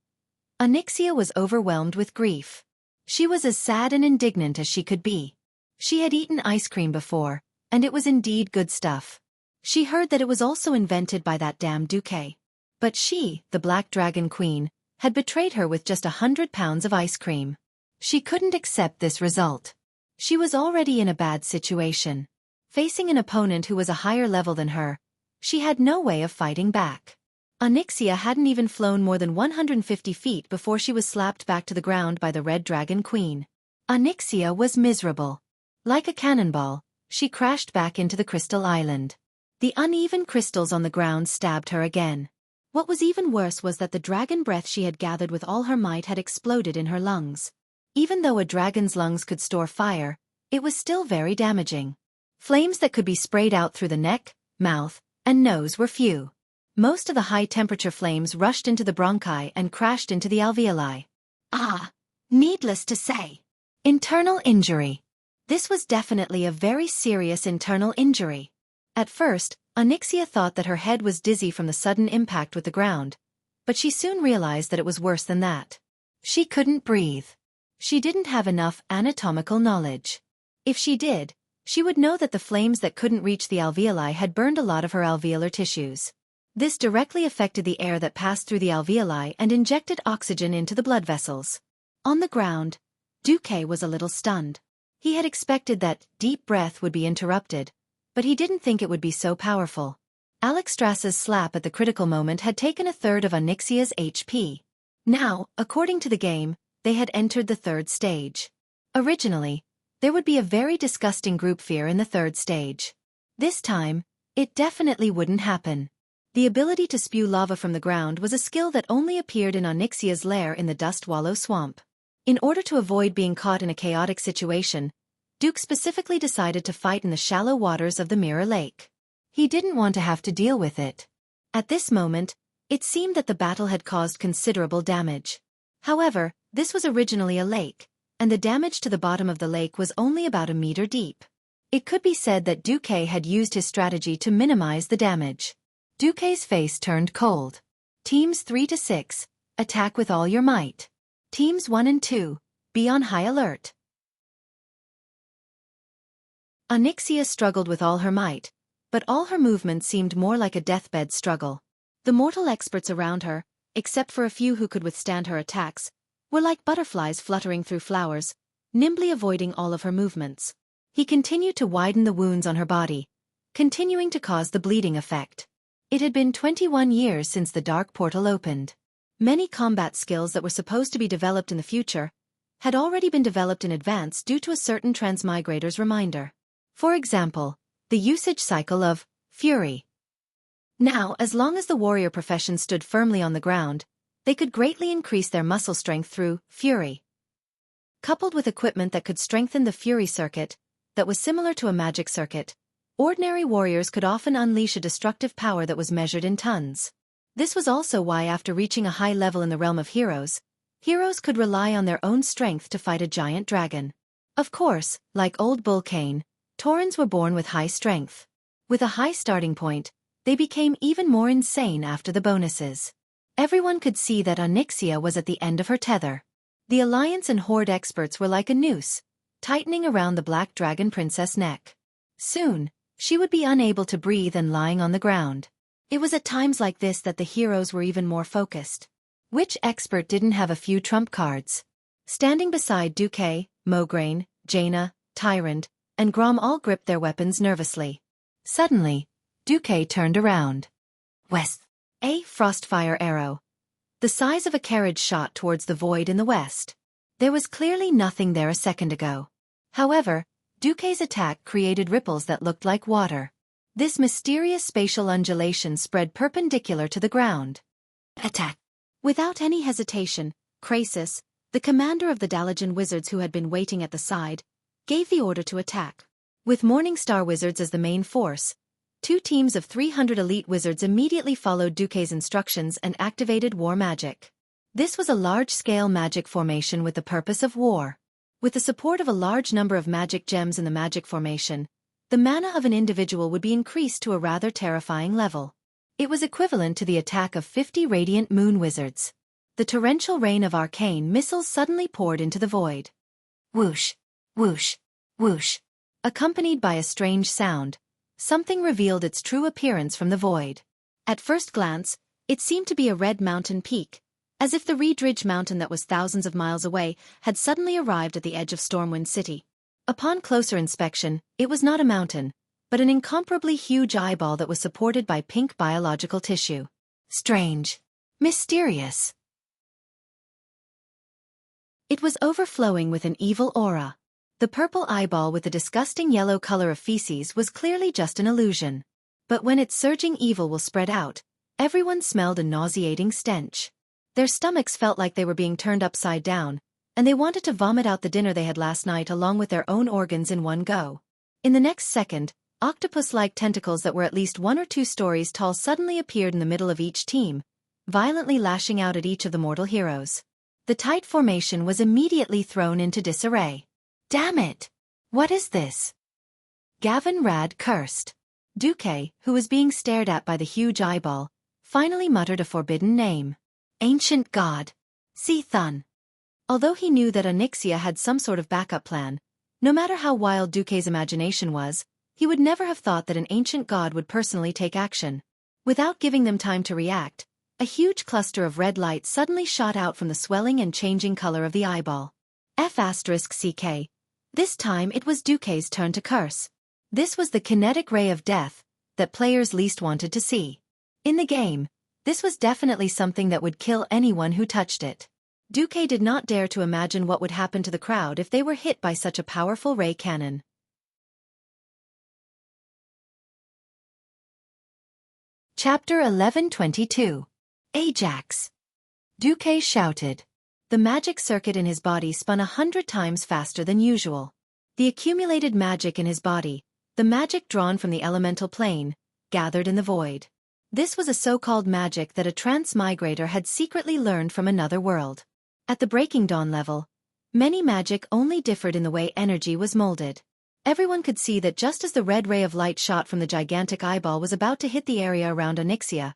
Onyxia was overwhelmed with grief. She was as sad and indignant as she could be. She had eaten ice cream before, and it was indeed good stuff. She heard that it was also invented by that damn Xueqi. But she, the Black Dragon Queen, had betrayed her with just 100 pounds of ice cream. She couldn't accept this result. She was already in a bad situation. Facing an opponent who was a higher level than her, she had no way of fighting back. Onyxia hadn't even flown more than 150 feet before she was slapped back to the ground by the Red Dragon Queen. Onyxia was miserable. Like a cannonball, she crashed back into the Crystal Island. The uneven crystals on the ground stabbed her again. What was even worse was that the dragon breath she had gathered with all her might had exploded in her lungs. Even though a dragon's lungs could store fire, it was still very damaging. Flames that could be sprayed out through the neck, mouth, and nose were few. Most of the high-temperature flames rushed into the bronchi and crashed into the alveoli. Needless to say. Internal injury. This was definitely a very serious internal injury. At first, Onyxia thought that her head was dizzy from the sudden impact with the ground, but she soon realized that it was worse than that. She couldn't breathe. She didn't have enough anatomical knowledge. If she did, she would know that the flames that couldn't reach the alveoli had burned a lot of her alveolar tissues. This directly affected the air that passed through the alveoli and injected oxygen into the blood vessels. On the ground, Xueqi was a little stunned. He had expected that deep breath would be interrupted, but he didn't think it would be so powerful. Alexstrasza's slap at the critical moment had taken a third of Onyxia's HP. Now, according to the game, they had entered the third stage. Originally, there would be a very disgusting group fear in the third stage. This time, It definitely wouldn't happen. The ability to spew lava from the ground was a skill that only appeared in Onyxia's lair in the Dust Wallow Swamp. In order to avoid being caught in a chaotic situation, Duke specifically decided to fight in the shallow waters of the Mirror Lake. He didn't want to have to deal with it. At this moment, it seemed that the battle had caused considerable damage. However, this was originally a lake, and the damage to the bottom of the lake was only about a meter deep. It could be said that Duke had used his strategy to minimize the damage. Duke's face turned cold. Teams 3 to 6, attack with all your might. Teams 1 and 2, be on high alert. Onyxia struggled with all her might, but all her movements seemed more like a deathbed struggle. The mortal experts around her, except for a few who could withstand her attacks, were like butterflies fluttering through flowers, nimbly avoiding all of her movements. He continued to widen the wounds on her body, continuing to cause the bleeding effect. It had been 21 years since the Dark Portal opened. Many combat skills that were supposed to be developed in the future had already been developed in advance due to a certain transmigrator's reminder. For example, the usage cycle of Fury. Now, as long as the warrior profession stood firmly on the ground, they could greatly increase their muscle strength through Fury. Coupled with equipment that could strengthen the Fury circuit, that was similar to a magic circuit, ordinary warriors could often unleash a destructive power that was measured in tons. This was also why after reaching a high level in the realm of heroes could rely on their own strength to fight a giant dragon. Of course, like old Bull Kane, Taurens were born with high strength. With a high starting point, they became even more insane after the bonuses. Everyone could see that Onyxia was at the end of her tether. The Alliance and Horde experts were like a noose, tightening around the Black Dragon Princess' neck. Soon, she would be unable to breathe and lying on the ground. It was at times like this that the heroes were even more focused. Which expert didn't have a few trump cards? Standing beside Duque, Mograine, Jaina, Tyrant, and Grom all gripped their weapons nervously. Suddenly, Duque turned around. West. A frostfire arrow. The size of a carriage shot towards the void in the west. There was clearly nothing there a second ago. However, Duque's attack created ripples that looked like water. This mysterious spatial undulation spread perpendicular to the ground. Attack! Without any hesitation, Krasis, the commander of the Dalajan wizards who had been waiting at the side, gave the order to attack. With Morningstar wizards as the main force, 2 teams of 300 elite wizards immediately followed Duque's instructions and activated war magic. This was a large-scale magic formation with the purpose of war. With the support of a large number of magic gems in the magic formation, the mana of an individual would be increased to a rather terrifying level. It was equivalent to the attack of 50 radiant moon wizards. The torrential rain of arcane missiles suddenly poured into the void. Whoosh, whoosh, whoosh. Accompanied by a strange sound, something revealed its true appearance from the void. At first glance, it seemed to be a red mountain peak, as if the Reed Ridge mountain that was thousands of miles away had suddenly arrived at the edge of Stormwind City. Upon closer inspection, it was not a mountain, but an incomparably huge eyeball that was supported by pink biological tissue. Strange. Mysterious. It was overflowing with an evil aura. The purple eyeball with the disgusting yellow color of feces was clearly just an illusion. But when its surging evil will spread out, everyone smelled a nauseating stench. Their stomachs felt like they were being turned upside down, and they wanted to vomit out the dinner they had last night along with their own organs in one go. In the next second, octopus-like tentacles that were at least 1 or 2 stories tall suddenly appeared in the middle of each team, violently lashing out at each of the mortal heroes. The tight formation was immediately thrown into disarray. Damn it! What is this? Gavin Rad cursed. Duque, who was being stared at by the huge eyeball, finally muttered a forbidden name. Ancient God. Thun. Although he knew that Onyxia had some sort of backup plan, no matter how wild Duque's imagination was, he would never have thought that an ancient god would personally take action. Without giving them time to react, a huge cluster of red light suddenly shot out from the swelling and changing color of the eyeball. F***CK. This time it was Duque's turn to curse. This was the kinetic ray of death that players least wanted to see. In the game, this was definitely something that would kill anyone who touched it. Duque did not dare to imagine what would happen to the crowd if they were hit by such a powerful ray cannon. Chapter 1122. Ajax. Xueqi shouted. The magic circuit in his body spun 100 times faster than usual. The accumulated magic in his body, the magic drawn from the elemental plane, gathered in the void. This was a so-called magic that a transmigrator had secretly learned from another world. At the Breaking Dawn level, many magic only differed in the way energy was molded. Everyone could see that just as the red ray of light shot from the gigantic eyeball was about to hit the area around Onyxia,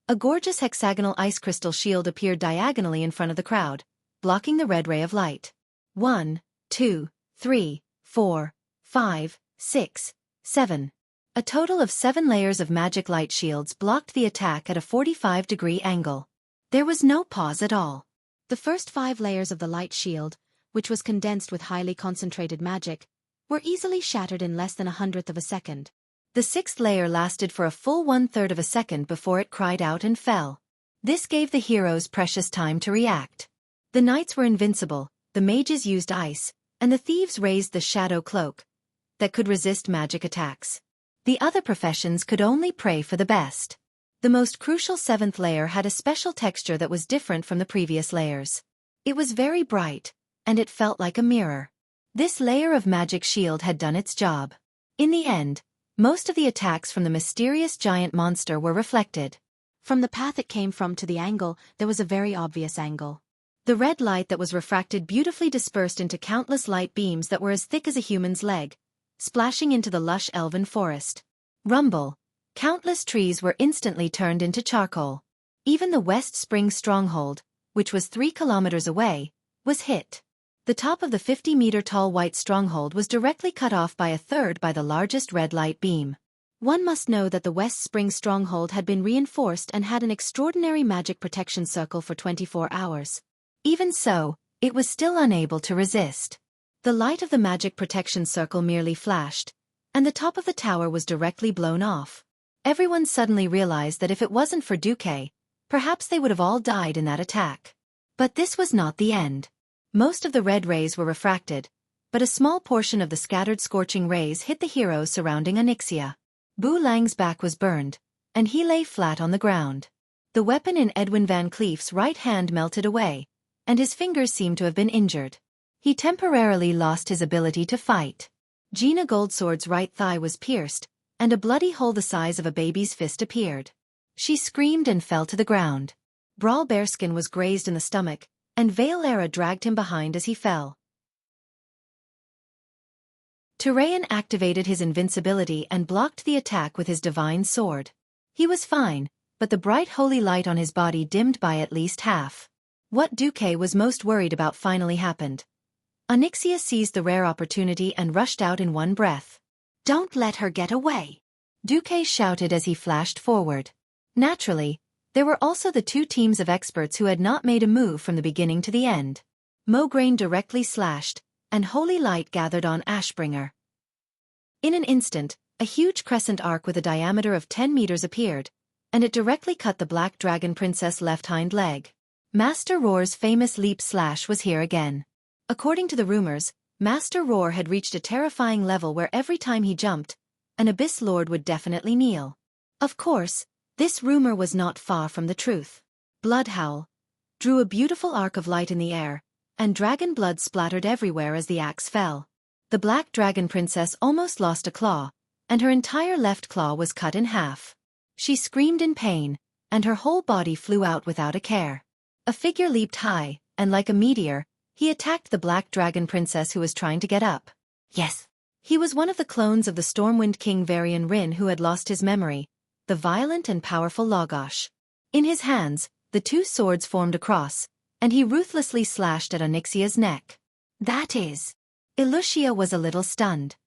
a gorgeous hexagonal ice crystal shield appeared diagonally in front of the crowd, blocking the red ray of light. 1, 2, 3, 4, 5, 6, 7. A total of 7 layers of magic light shields blocked the attack at a 45-degree angle. There was no pause at all. The first 5 layers of the light shield, which was condensed with highly concentrated magic, were easily shattered in less than 1/100th of a second. The 6th layer lasted for a full 1/3 of a second before it cried out and fell. This gave the heroes precious time to react. The knights were invincible, the mages used ice, and the thieves raised the shadow cloak that could resist magic attacks. The other professions could only pray for the best. The most crucial 7th layer had a special texture that was different from the previous layers. It was very bright, and it felt like a mirror. This layer of magic shield had done its job. In the end, most of the attacks from the mysterious giant monster were reflected. From the path it came from to the angle, there was a very obvious angle. The red light that was refracted beautifully dispersed into countless light beams that were as thick as a human's leg, splashing into the lush elven forest. Rumble. Countless trees were instantly turned into charcoal. Even the West Spring stronghold, which was 3 kilometers away, was hit. The top of the 50-meter-tall white stronghold was directly cut off by 1/3 by the largest red light beam. One must know that the West Spring stronghold had been reinforced and had an extraordinary magic protection circle for 24 hours. Even so, it was still unable to resist. The light of the magic protection circle merely flashed, and the top of the tower was directly blown off. Everyone suddenly realized that if it wasn't for Xueqi, perhaps they would have all died in that attack. But this was not the end. Most of the red rays were refracted, but a small portion of the scattered scorching rays hit the heroes surrounding Onyxia. Bu Lang's back was burned, and he lay flat on the ground. The weapon in Edwin Van Cleef's right hand melted away, and his fingers seemed to have been injured. He temporarily lost his ability to fight. Gina Goldsword's right thigh was pierced, and a bloody hole the size of a baby's fist appeared. She screamed and fell to the ground. Brawl Bearskin was grazed in the stomach, and Vale Era dragged him behind as he fell. Turayan activated his invincibility and blocked the attack with his divine sword. He was fine, but the bright holy light on his body dimmed by at least half. What Xueqi was most worried about finally happened. Onyxia seized the rare opportunity and rushed out in one breath. "Don't let her get away!" Xueqi shouted as he flashed forward. Naturally, there were also the 2 teams of experts who had not made a move from the beginning to the end. Mograine directly slashed, and holy light gathered on Ashbringer. In an instant, a huge crescent arc with a diameter of 10 meters appeared, and it directly cut the Black Dragon Princess' left hind leg. Master Roar's famous leap slash was here again. According to the rumors, Master Roar had reached a terrifying level where every time he jumped, an Abyss Lord would definitely kneel. Of course, this rumor was not far from the truth. Bloodhowl drew a beautiful arc of light in the air, and dragon blood splattered everywhere as the axe fell. The Black Dragon Princess almost lost a claw, and her entire left claw was cut in half. She screamed in pain, and her whole body flew out without a care. A figure leaped high, and like a meteor, he attacked the Black Dragon Princess who was trying to get up. Yes, he was one of the clones of the Stormwind King Varian Rin who had lost his memory, the violent and powerful Logosh. In his hands, the 2 swords formed a cross, and he ruthlessly slashed at Onyxia's neck. That is. Elucia was a little stunned.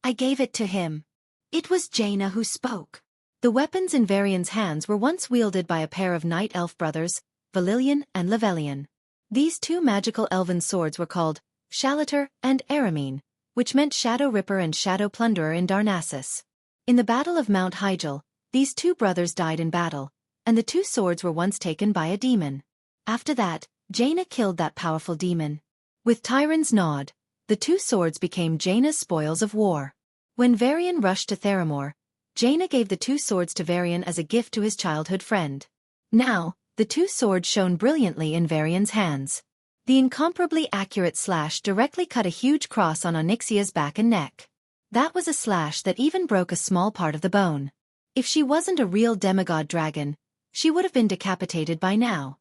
"I gave it to him." It was Jaina who spoke. The weapons in Varian's hands were once wielded by a pair of night elf brothers, Valilian and Levelian. These 2 magical elven swords were called Shalater and Aramine, which meant Shadow Ripper and Shadow Plunderer in Darnassus. In the Battle of Mount Hyjal, these 2 brothers died in battle, and the 2 swords were once taken by a demon. After that, Jaina killed that powerful demon. With Tyron's nod, the 2 swords became Jaina's spoils of war. When Varian rushed to Theramore, Jaina gave the two swords to Varian as a gift to his childhood friend. Now, the two swords shone brilliantly in Varian's hands. The incomparably accurate slash directly cut a huge cross on Onyxia's back and neck. That was a slash that even broke a small part of the bone. If she wasn't a real demigod dragon, she would have been decapitated by now.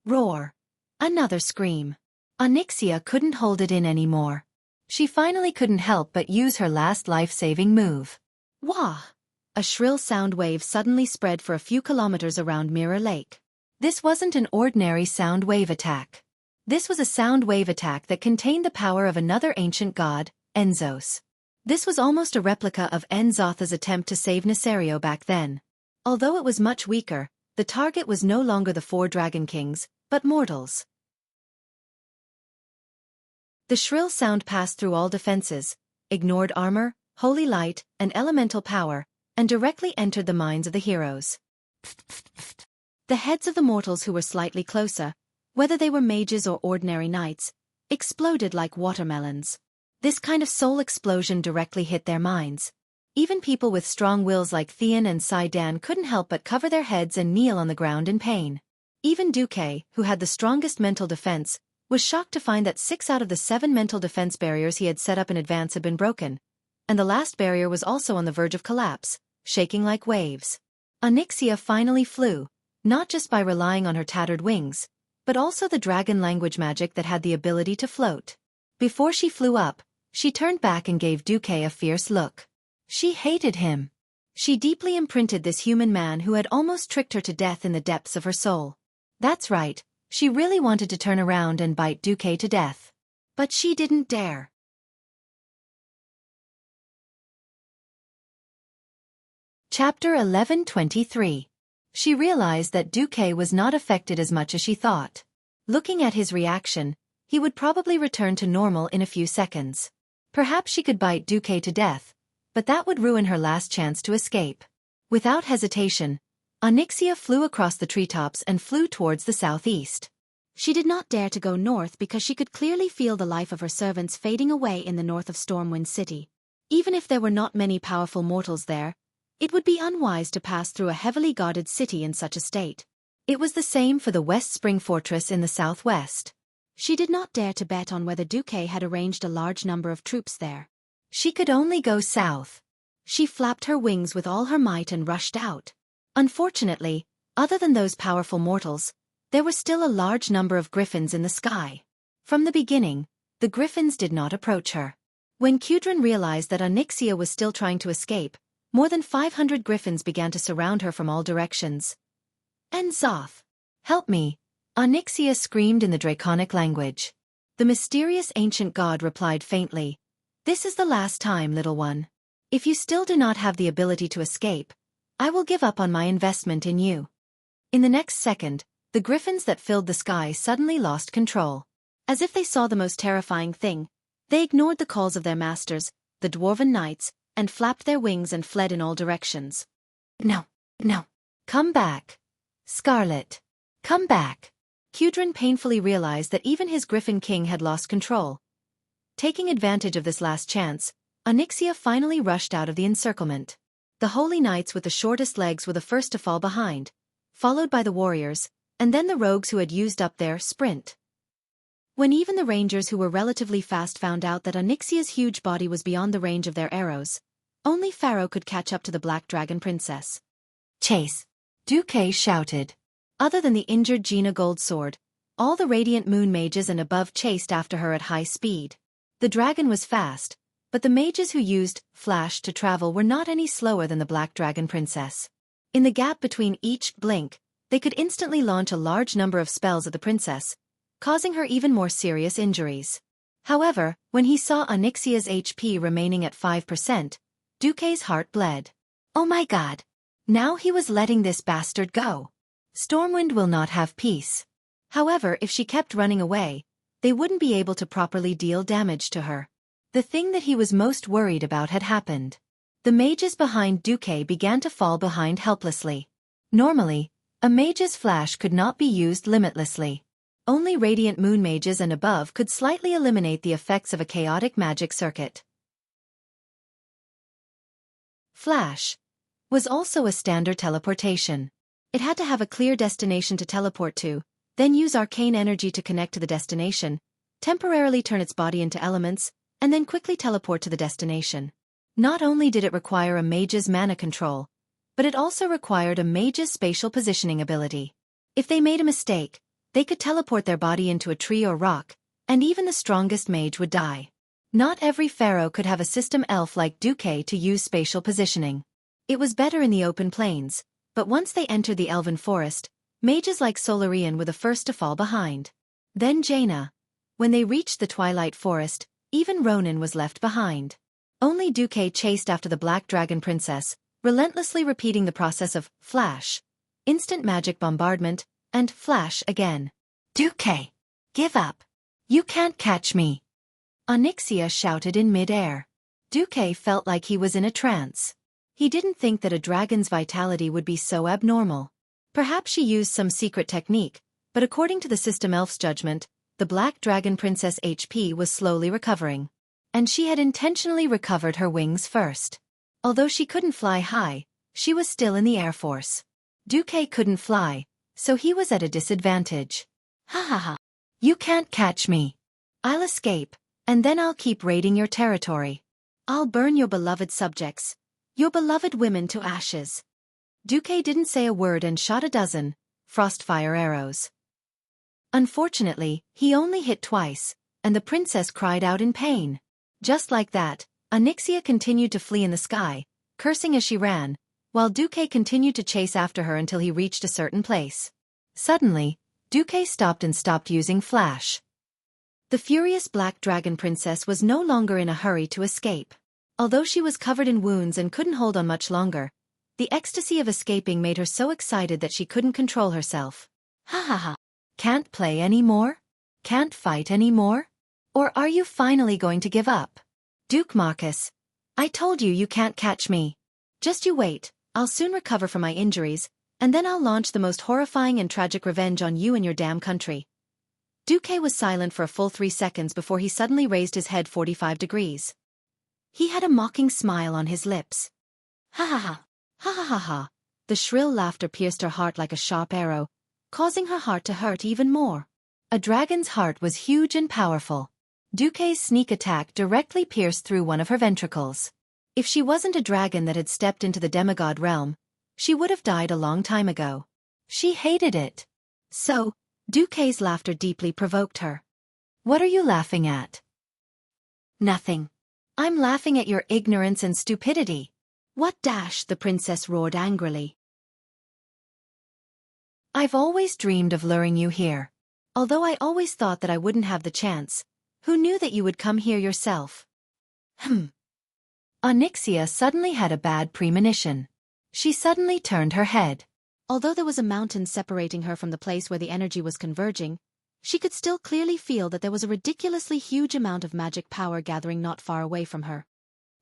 Roar. Another scream. Onyxia couldn't hold it in anymore. She finally couldn't help but use her last life-saving move. Wah! A shrill sound wave suddenly spread for a few kilometers around Mirror Lake. This wasn't an ordinary sound wave attack. This was a sound wave attack that contained the power of another ancient god, Enzos. This was almost a replica of Enzotha's attempt to save Nesario back then. Although it was much weaker, the target was no longer the four Dragon Kings, but mortals. The shrill sound passed through all defenses, ignored armor, holy light, and elemental power, and directly entered the minds of the heroes. The heads of the mortals who were slightly closer, whether they were mages or ordinary knights, exploded like watermelons. This kind of soul explosion directly hit their minds. Even people with strong wills like Theon and Sai-Dan couldn't help but cover their heads and kneel on the ground in pain. Even Xueqi, who had the strongest mental defense, was shocked to find that 6 out of the 7 mental defense barriers he had set up in advance had been broken, and the last barrier was also on the verge of collapse, shaking like waves. Onyxia finally flew, not just by relying on her tattered wings, but also the dragon language magic that had the ability to float. Before she flew up, she turned back and gave Xueqi a fierce look. She hated him. She deeply imprinted this human man who had almost tricked her to death in the depths of her soul. That's right, she really wanted to turn around and bite Xueqi to death. But she didn't dare. Chapter 11:23. She realized that Xueqi was not affected as much as she thought. Looking at his reaction, he would probably return to normal in a few seconds. Perhaps she could bite Xueqi to death, but that would ruin her last chance to escape. Without hesitation, Onyxia flew across the treetops and flew towards the southeast. She did not dare to go north because she could clearly feel the life of her servants fading away in the north of Stormwind City. Even if there were not many powerful mortals there, it would be unwise to pass through a heavily guarded city in such a state. It was the same for the West Spring Fortress in the southwest. She did not dare to bet on whether Xueqi had arranged a large number of troops there. She could only go south. She flapped her wings with all her might and rushed out. Unfortunately, other than those powerful mortals, there were still a large number of griffins in the sky. From the beginning, the griffins did not approach her. When Kudrin realized that Onyxia was still trying to escape, more than 500 griffins began to surround her from all directions. Enzoth! Help me! Onyxia screamed in the draconic language. The mysterious ancient god replied faintly, "This is the last time, little one. If you still do not have the ability to escape, I will give up on my investment in you." In the next second, the griffins that filled the sky suddenly lost control. As if they saw the most terrifying thing, they ignored the calls of their masters, the dwarven knights, and flapped their wings and fled in all directions. No, no. Come back. Scarlet. Come back. Kudrin painfully realized that even his Griffin King had lost control. Taking advantage of this last chance, Onyxia finally rushed out of the encirclement. The holy knights with the shortest legs were the first to fall behind, followed by the warriors, and then the rogues who had used up their sprint. When even the rangers who were relatively fast found out that Onyxia's huge body was beyond the range of their arrows, only Pharaoh could catch up to the Black Dragon Princess. Chase! Xueqi shouted. Other than the injured Jaina Goldsword, all the Radiant Moon mages and above chased after her at high speed. The dragon was fast, but the mages who used Flash to travel were not any slower than the Black Dragon Princess. In the gap between each blink, they could instantly launch a large number of spells at the princess, causing her even more serious injuries. However, when he saw Onyxia's HP remaining at 5%, Xueqi's heart bled. Oh my god! Now he was letting this bastard go. Stormwind will not have peace. However, if she kept running away, they wouldn't be able to properly deal damage to her. The thing that he was most worried about had happened. The mages behind Xueqi began to fall behind helplessly. Normally, a mage's flash could not be used limitlessly. Only Radiant Moon mages and above could slightly eliminate the effects of a chaotic magic circuit. Flash. was also a standard teleportation. It had to have a clear destination to teleport to, then use arcane energy to connect to the destination, temporarily turn its body into elements, and then quickly teleport to the destination. Not only did it require a mage's mana control, but it also required a mage's spatial positioning ability. If they made a mistake, they could teleport their body into a tree or rock, and even the strongest mage would die. Not every pharaoh could have a system elf like Xueqi to use spatial positioning. It was better in the open plains, but once they entered the elven forest, mages like Solarian were the first to fall behind. Then Jaina. When they reached the twilight forest, even Ronan was left behind. Only Xueqi chased after the Black Dragon Princess, relentlessly repeating the process of flash, instant magic bombardment, and flash again. Xueqi, give up. You can't catch me. Onyxia shouted in mid-air. Xueqi felt like he was in a trance. He didn't think that a dragon's vitality would be so abnormal. Perhaps she used some secret technique, but according to the system elf's judgment, the Black Dragon Princess HP was slowly recovering. And she had intentionally recovered her wings first. Although she couldn't fly high, she was still in the Air Force. Xueqi couldn't fly, so he was at a disadvantage. Ha ha ha. You can't catch me. I'll escape, and then I'll keep raiding your territory. I'll burn your beloved subjects, your beloved women to ashes. Xueqi didn't say a word and shot a dozen frostfire arrows. Unfortunately, he only hit twice, and the princess cried out in pain. Just like that, Onyxia continued to flee in the sky, cursing as she ran, while Xueqi continued to chase after her until he reached a certain place. Suddenly, Xueqi stopped using flash. The furious Black Dragon Princess was no longer in a hurry to escape. Although she was covered in wounds and couldn't hold on much longer, the ecstasy of escaping made her so excited that she couldn't control herself. Ha ha ha. Can't play anymore? Can't fight anymore? Or are you finally going to give up? Duke Marcus, I told you you can't catch me. Just you wait, I'll soon recover from my injuries, and then I'll launch the most horrifying and tragic revenge on you and your damn country. Xueqi was silent for a full 3 seconds before he suddenly raised his head 45 degrees. He had a mocking smile on his lips. Ha ha ha, ha ha ha ha. The shrill laughter pierced her heart like a sharp arrow, causing her heart to hurt even more. A dragon's heart was huge and powerful. Xueqi's sneak attack directly pierced through one of her ventricles. If she wasn't a dragon that had stepped into the demigod realm, she would have died a long time ago. She hated it. So, Xueqi's laughter deeply provoked her. What are you laughing at? Nothing. I'm laughing at your ignorance and stupidity. What dash? The princess roared angrily. I've always dreamed of luring you here. Although I always thought that I wouldn't have the chance, who knew that you would come here yourself? Onyxia suddenly had a bad premonition. She suddenly turned her head. Although there was a mountain separating her from the place where the energy was converging, she could still clearly feel that there was a ridiculously huge amount of magic power gathering not far away from her.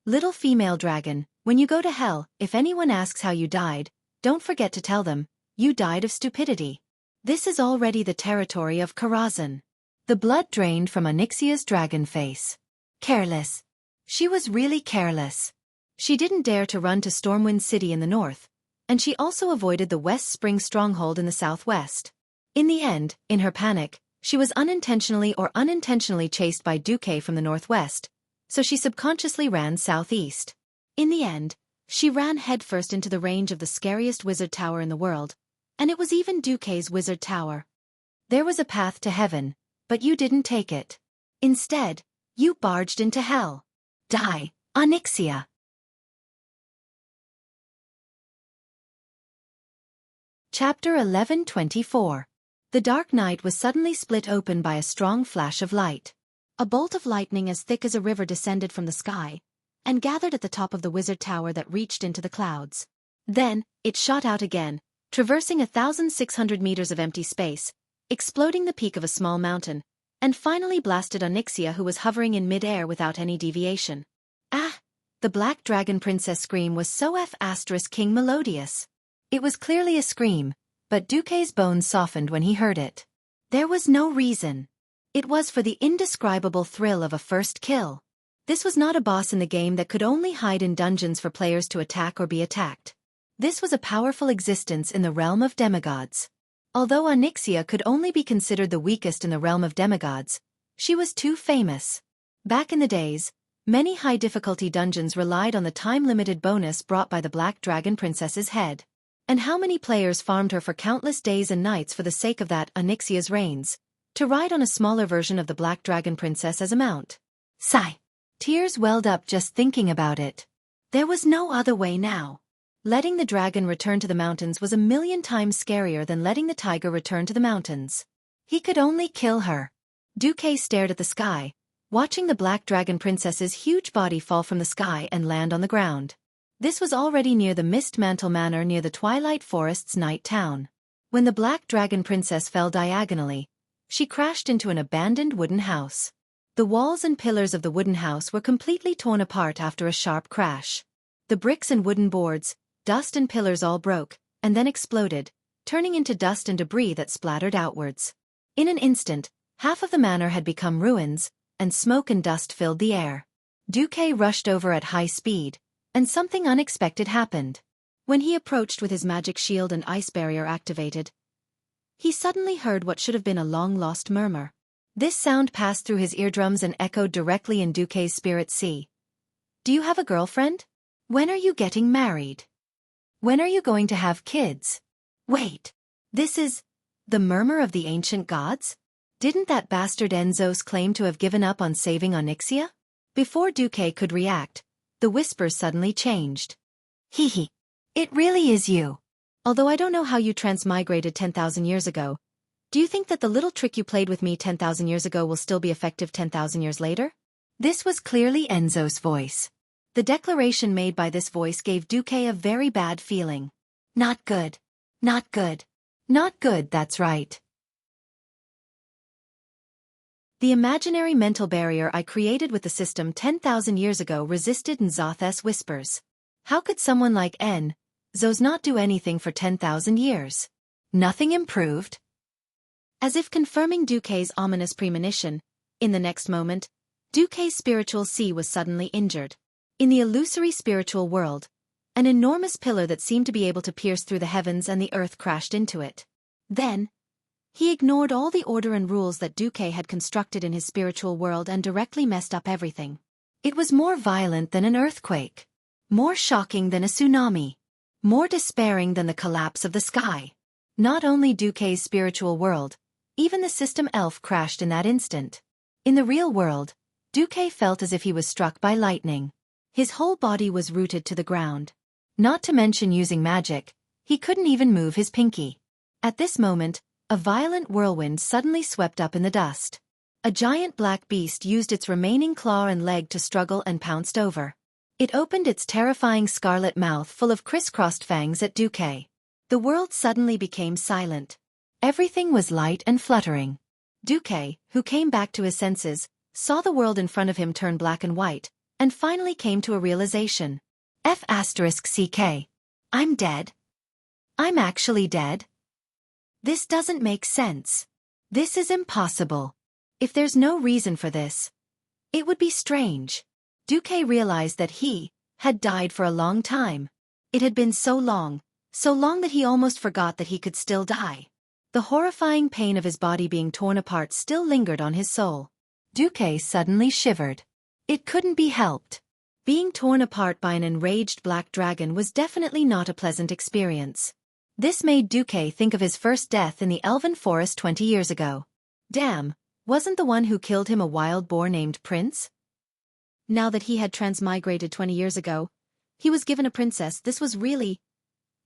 Little female dragon, when you go to hell, if anyone asks how you died, don't forget to tell them, you died of stupidity. This is already the territory of Karazhan. The blood drained from Onyxia's dragon face. Careless. She was really careless. She didn't dare to run to Stormwind City in the north, and she also avoided the West Spring stronghold in the southwest. In the end, in her panic, she was unintentionally chased by Xueqi from the northwest, so she subconsciously ran southeast. In the end, she ran headfirst into the range of the scariest wizard tower in the world, and it was even Xueqi's wizard tower. There was a path to heaven, but you didn't take it. Instead, you barged into hell. Die, Onyxia. Chapter 11:24. The dark night was suddenly split open by a strong flash of light. A bolt of lightning as thick as a river descended from the sky, and gathered at the top of the wizard tower that reached into the clouds. Then, it shot out again, traversing 1,600 meters of empty space, exploding the peak of a small mountain, and finally blasted Onyxia, who was hovering in mid-air without any deviation. Ah! The Black Dragon Princess scream was so King melodious. It was clearly a scream, but Xueqi's bones softened when he heard it. There was no reason. It was for the indescribable thrill of a first kill. This was not a boss in the game that could only hide in dungeons for players to attack or be attacked. This was a powerful existence in the realm of demigods. Although Onyxia could only be considered the weakest in the realm of demigods, she was too famous. Back in the days, many high-difficulty dungeons relied on the time-limited bonus brought by the Black Dragon Princess's head. And how many players farmed her for countless days and nights for the sake of that Onyxia's reigns, to ride on a smaller version of the Black Dragon Princess as a mount. Sigh. Tears welled up just thinking about it. There was no other way now. Letting the dragon return to the mountains was a million times scarier than letting the tiger return to the mountains. He could only kill her. Xueqi stared at the sky, watching the Black Dragon Princess's huge body fall from the sky and land on the ground. This was already near the Mist Mantle Manor near the Twilight Forest's night town. When the Black Dragon Princess fell diagonally, she crashed into an abandoned wooden house. The walls and pillars of the wooden house were completely torn apart after a sharp crash. The bricks and wooden boards, dust and pillars all broke, and then exploded, turning into dust and debris that splattered outwards. In an instant, half of the manor had become ruins, and smoke and dust filled the air. Xueqi rushed over at high speed, and something unexpected happened. When he approached with his magic shield and ice barrier activated, he suddenly heard what should have been a long-lost murmur. This sound passed through his eardrums and echoed directly in Xueqi's spirit sea. Do you have a girlfriend? When are you getting married? When are you going to have kids? Wait, this is the murmur of the ancient gods? Didn't that bastard Enzos claim to have given up on saving Onyxia? Before Xueqi could react, the whispers suddenly changed. Hee. It really is you. Although I don't know how you transmigrated 10,000 years ago, do you think that the little trick you played with me 10,000 years ago will still be effective 10,000 years later? This was clearly Enzo's voice. The declaration made by this voice gave Xueqi a very bad feeling. Not good. Not good. Not good, that's right. The imaginary mental barrier I created with the system 10,000 years ago resisted Nzoth's whispers. How could someone like Zos not do anything for 10,000 years? Nothing improved? As if confirming Xueqi's ominous premonition, in the next moment, Xueqi's spiritual sea was suddenly injured. In the illusory spiritual world, an enormous pillar that seemed to be able to pierce through the heavens and the earth crashed into it. Then, he ignored all the order and rules that Xueqi had constructed in his spiritual world and directly messed up everything. It was more violent than an earthquake, more shocking than a tsunami, more despairing than the collapse of the sky. Not only Xueqi's spiritual world, even the system elf crashed in that instant. In the real world, Xueqi felt as if he was struck by lightning. His whole body was rooted to the ground. Not to mention using magic, he couldn't even move his pinky. At this moment, a violent whirlwind suddenly swept up in the dust. A giant black beast used its remaining claw and leg to struggle and pounced over. It opened its terrifying scarlet mouth full of crisscrossed fangs at Xueqi. The world suddenly became silent. Everything was light and fluttering. Xueqi, who came back to his senses, saw the world in front of him turn black and white, and finally came to a realization. F***ck. I'm dead. I'm actually dead. This doesn't make sense. This is impossible. If there's no reason for this, it would be strange. Xueqi realized that he had died for a long time. It had been so long that he almost forgot that he could still die. The horrifying pain of his body being torn apart still lingered on his soul. Xueqi suddenly shivered. It couldn't be helped. Being torn apart by an enraged black dragon was definitely not a pleasant experience. This made Xueqi think of his first death in the Elven Forest 20 years ago. Damn, wasn't the one who killed him a wild boar named Prince? Now that he had transmigrated 20 years ago, he was given a princess. This was really...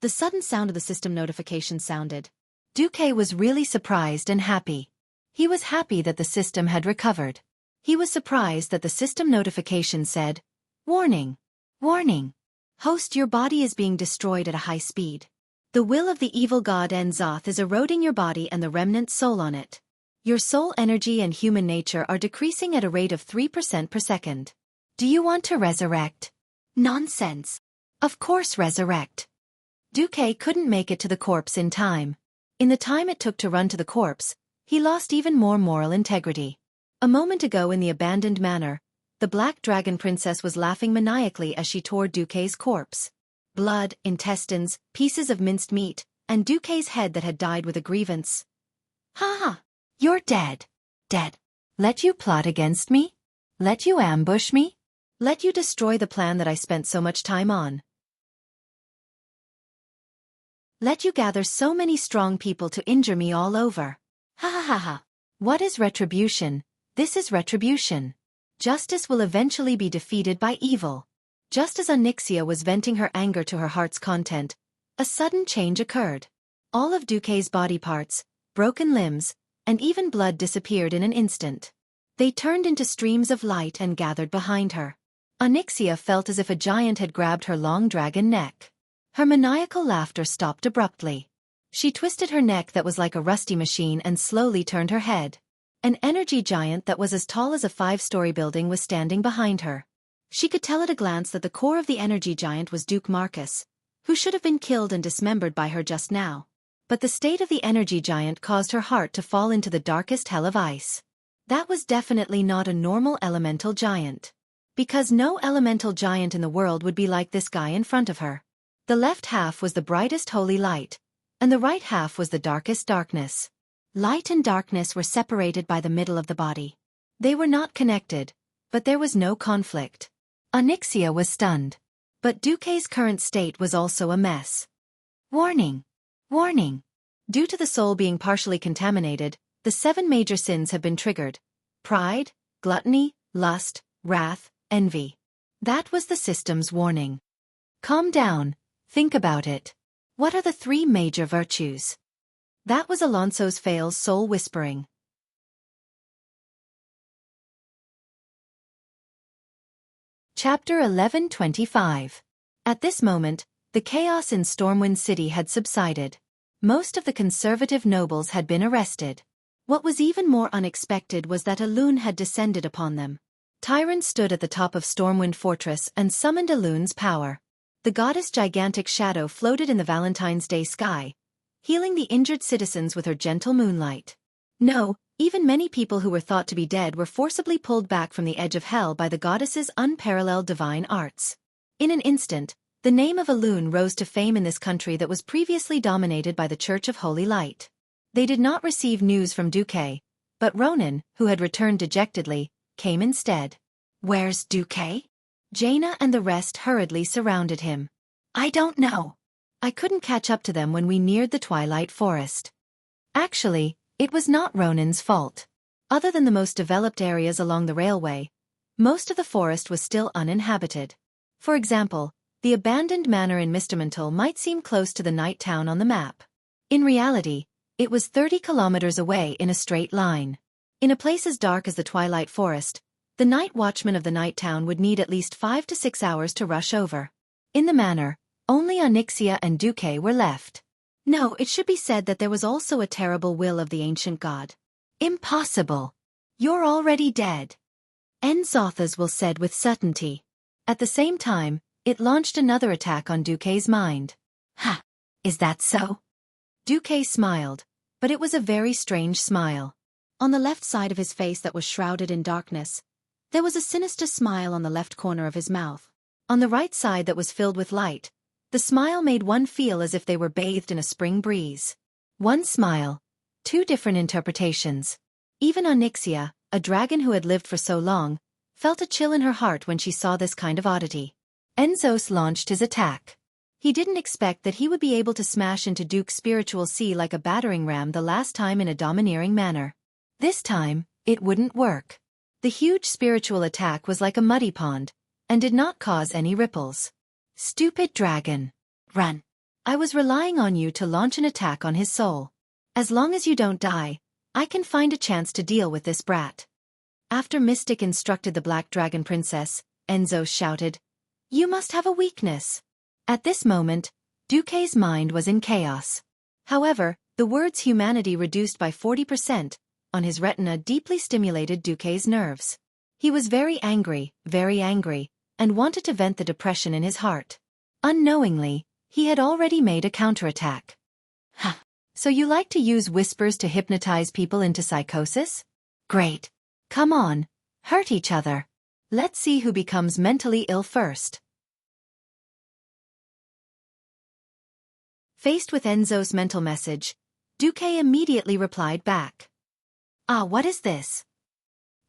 The sudden sound of the system notification sounded. Xueqi was really surprised and happy. He was happy that the system had recovered. He was surprised that the system notification said, Warning! Warning! Host, your body is being destroyed at a high speed. The will of the evil god Enzoth is eroding your body and the remnant soul on it. Your soul energy and human nature are decreasing at a rate of 3% per second. Do you want to resurrect? Nonsense. Of course resurrect. Xueqi couldn't make it to the corpse in time. In the time it took to run to the corpse, he lost even more moral integrity. A moment ago in the abandoned manor, the Black Dragon Princess was laughing maniacally as she tore Xueqi's corpse. blood, intestines, pieces of minced meat, and Duque's head that had died with a grievance. "Ha ha! You're dead. Dead. Let you plot against me? Let you ambush me? Let you destroy the plan that I spent so much time on? Let you gather so many strong people to injure me all over? Ha ha ha ha! What is retribution? This is retribution. Justice will eventually be defeated by evil." Just as Onyxia was venting her anger to her heart's content, a sudden change occurred. All of Duque's body parts, broken limbs, and even blood disappeared in an instant. They turned into streams of light and gathered behind her. Onyxia felt as if a giant had grabbed her long dragon neck. Her maniacal laughter stopped abruptly. She twisted her neck that was like a rusty machine and slowly turned her head. An energy giant that was as tall as a 5-story building was standing behind her. She could tell at a glance that the core of the energy giant was Duke Marcus, who should have been killed and dismembered by her just now. But the state of the energy giant caused her heart to fall into the darkest hell of ice. That was definitely not a normal elemental giant. Because no elemental giant in the world would be like this guy in front of her. The left half was the brightest holy light, and the right half was the darkest darkness. Light and darkness were separated by the middle of the body. They were not connected, but there was no conflict. Onyxia was stunned. But Duque's current state was also a mess. Warning! Warning! Due to the soul being partially contaminated, the 7 major sins have been triggered: pride, gluttony, lust, wrath, envy. That was the system's warning. Calm down, think about it. What are the 3 major virtues? That was Alonso's Fail's soul whispering. Chapter 11:25. At this moment, the chaos in Stormwind City had subsided. Most of the conservative nobles had been arrested. What was even more unexpected was that a loon had descended upon them. Tyrant stood at the top of Stormwind Fortress and summoned a loon's power. The goddess' gigantic shadow floated in the Valentine's Day sky, healing the injured citizens with her gentle moonlight. No, even many people who were thought to be dead were forcibly pulled back from the edge of hell by the goddess's unparalleled divine arts. In an instant, the name of a loon rose to fame in this country that was previously dominated by the Church of Holy Light. They did not receive news from Duque, but Ronan, who had returned dejectedly, came instead. "Where's Duque?" Jaina and the rest hurriedly surrounded him. "I don't know. I couldn't catch up to them when we neared the Twilight Forest." Actually, it was not Ronan's fault. Other than the most developed areas along the railway, most of the forest was still uninhabited. For example, the abandoned manor in Mistermantle might seem close to the night town on the map. In reality, it was 30 kilometers away in a straight line. In a place as dark as the Twilight Forest, the night watchman of the night town would need at least 5 to 6 hours to rush over. In the manor, only Onyxia and Duque were left. No, it should be said that there was also a terrible will of the ancient god. "Impossible! You're already dead," Enzothas will said with certainty. At the same time, it launched another attack on Duque's mind. "Ha! Is that so?" Duque smiled, but it was a very strange smile. On the left side of his face that was shrouded in darkness, there was a sinister smile on the left corner of his mouth. On the right side that was filled with light, the smile made one feel as if they were bathed in a spring breeze. One smile, 2 different interpretations. Even Onyxia, a dragon who had lived for so long, felt a chill in her heart when she saw this kind of oddity. Enzos launched his attack. He didn't expect that he would be able to smash into Duke's spiritual sea like a battering ram the last time in a domineering manner. This time, it wouldn't work. The huge spiritual attack was like a muddy pond, and did not cause any ripples. "Stupid dragon. Run. I was relying on you to launch an attack on his soul. As long as you don't die, I can find a chance to deal with this brat." After Mystic instructed the Black Dragon Princess, Enzo shouted, "You must have a weakness." At this moment, Duque's mind was in chaos. However, the words humanity reduced by 40% on his retina deeply stimulated Duque's nerves. He was very angry, and wanted to vent the depression in his heart. Unknowingly, he had already made a counterattack. "Ha! So you like to use whispers to hypnotize people into psychosis? Great. Come on, hurt each other. Let's see who becomes mentally ill first." Faced with Enzo's mental message, Xueqi immediately replied back. "Ah, what is this?"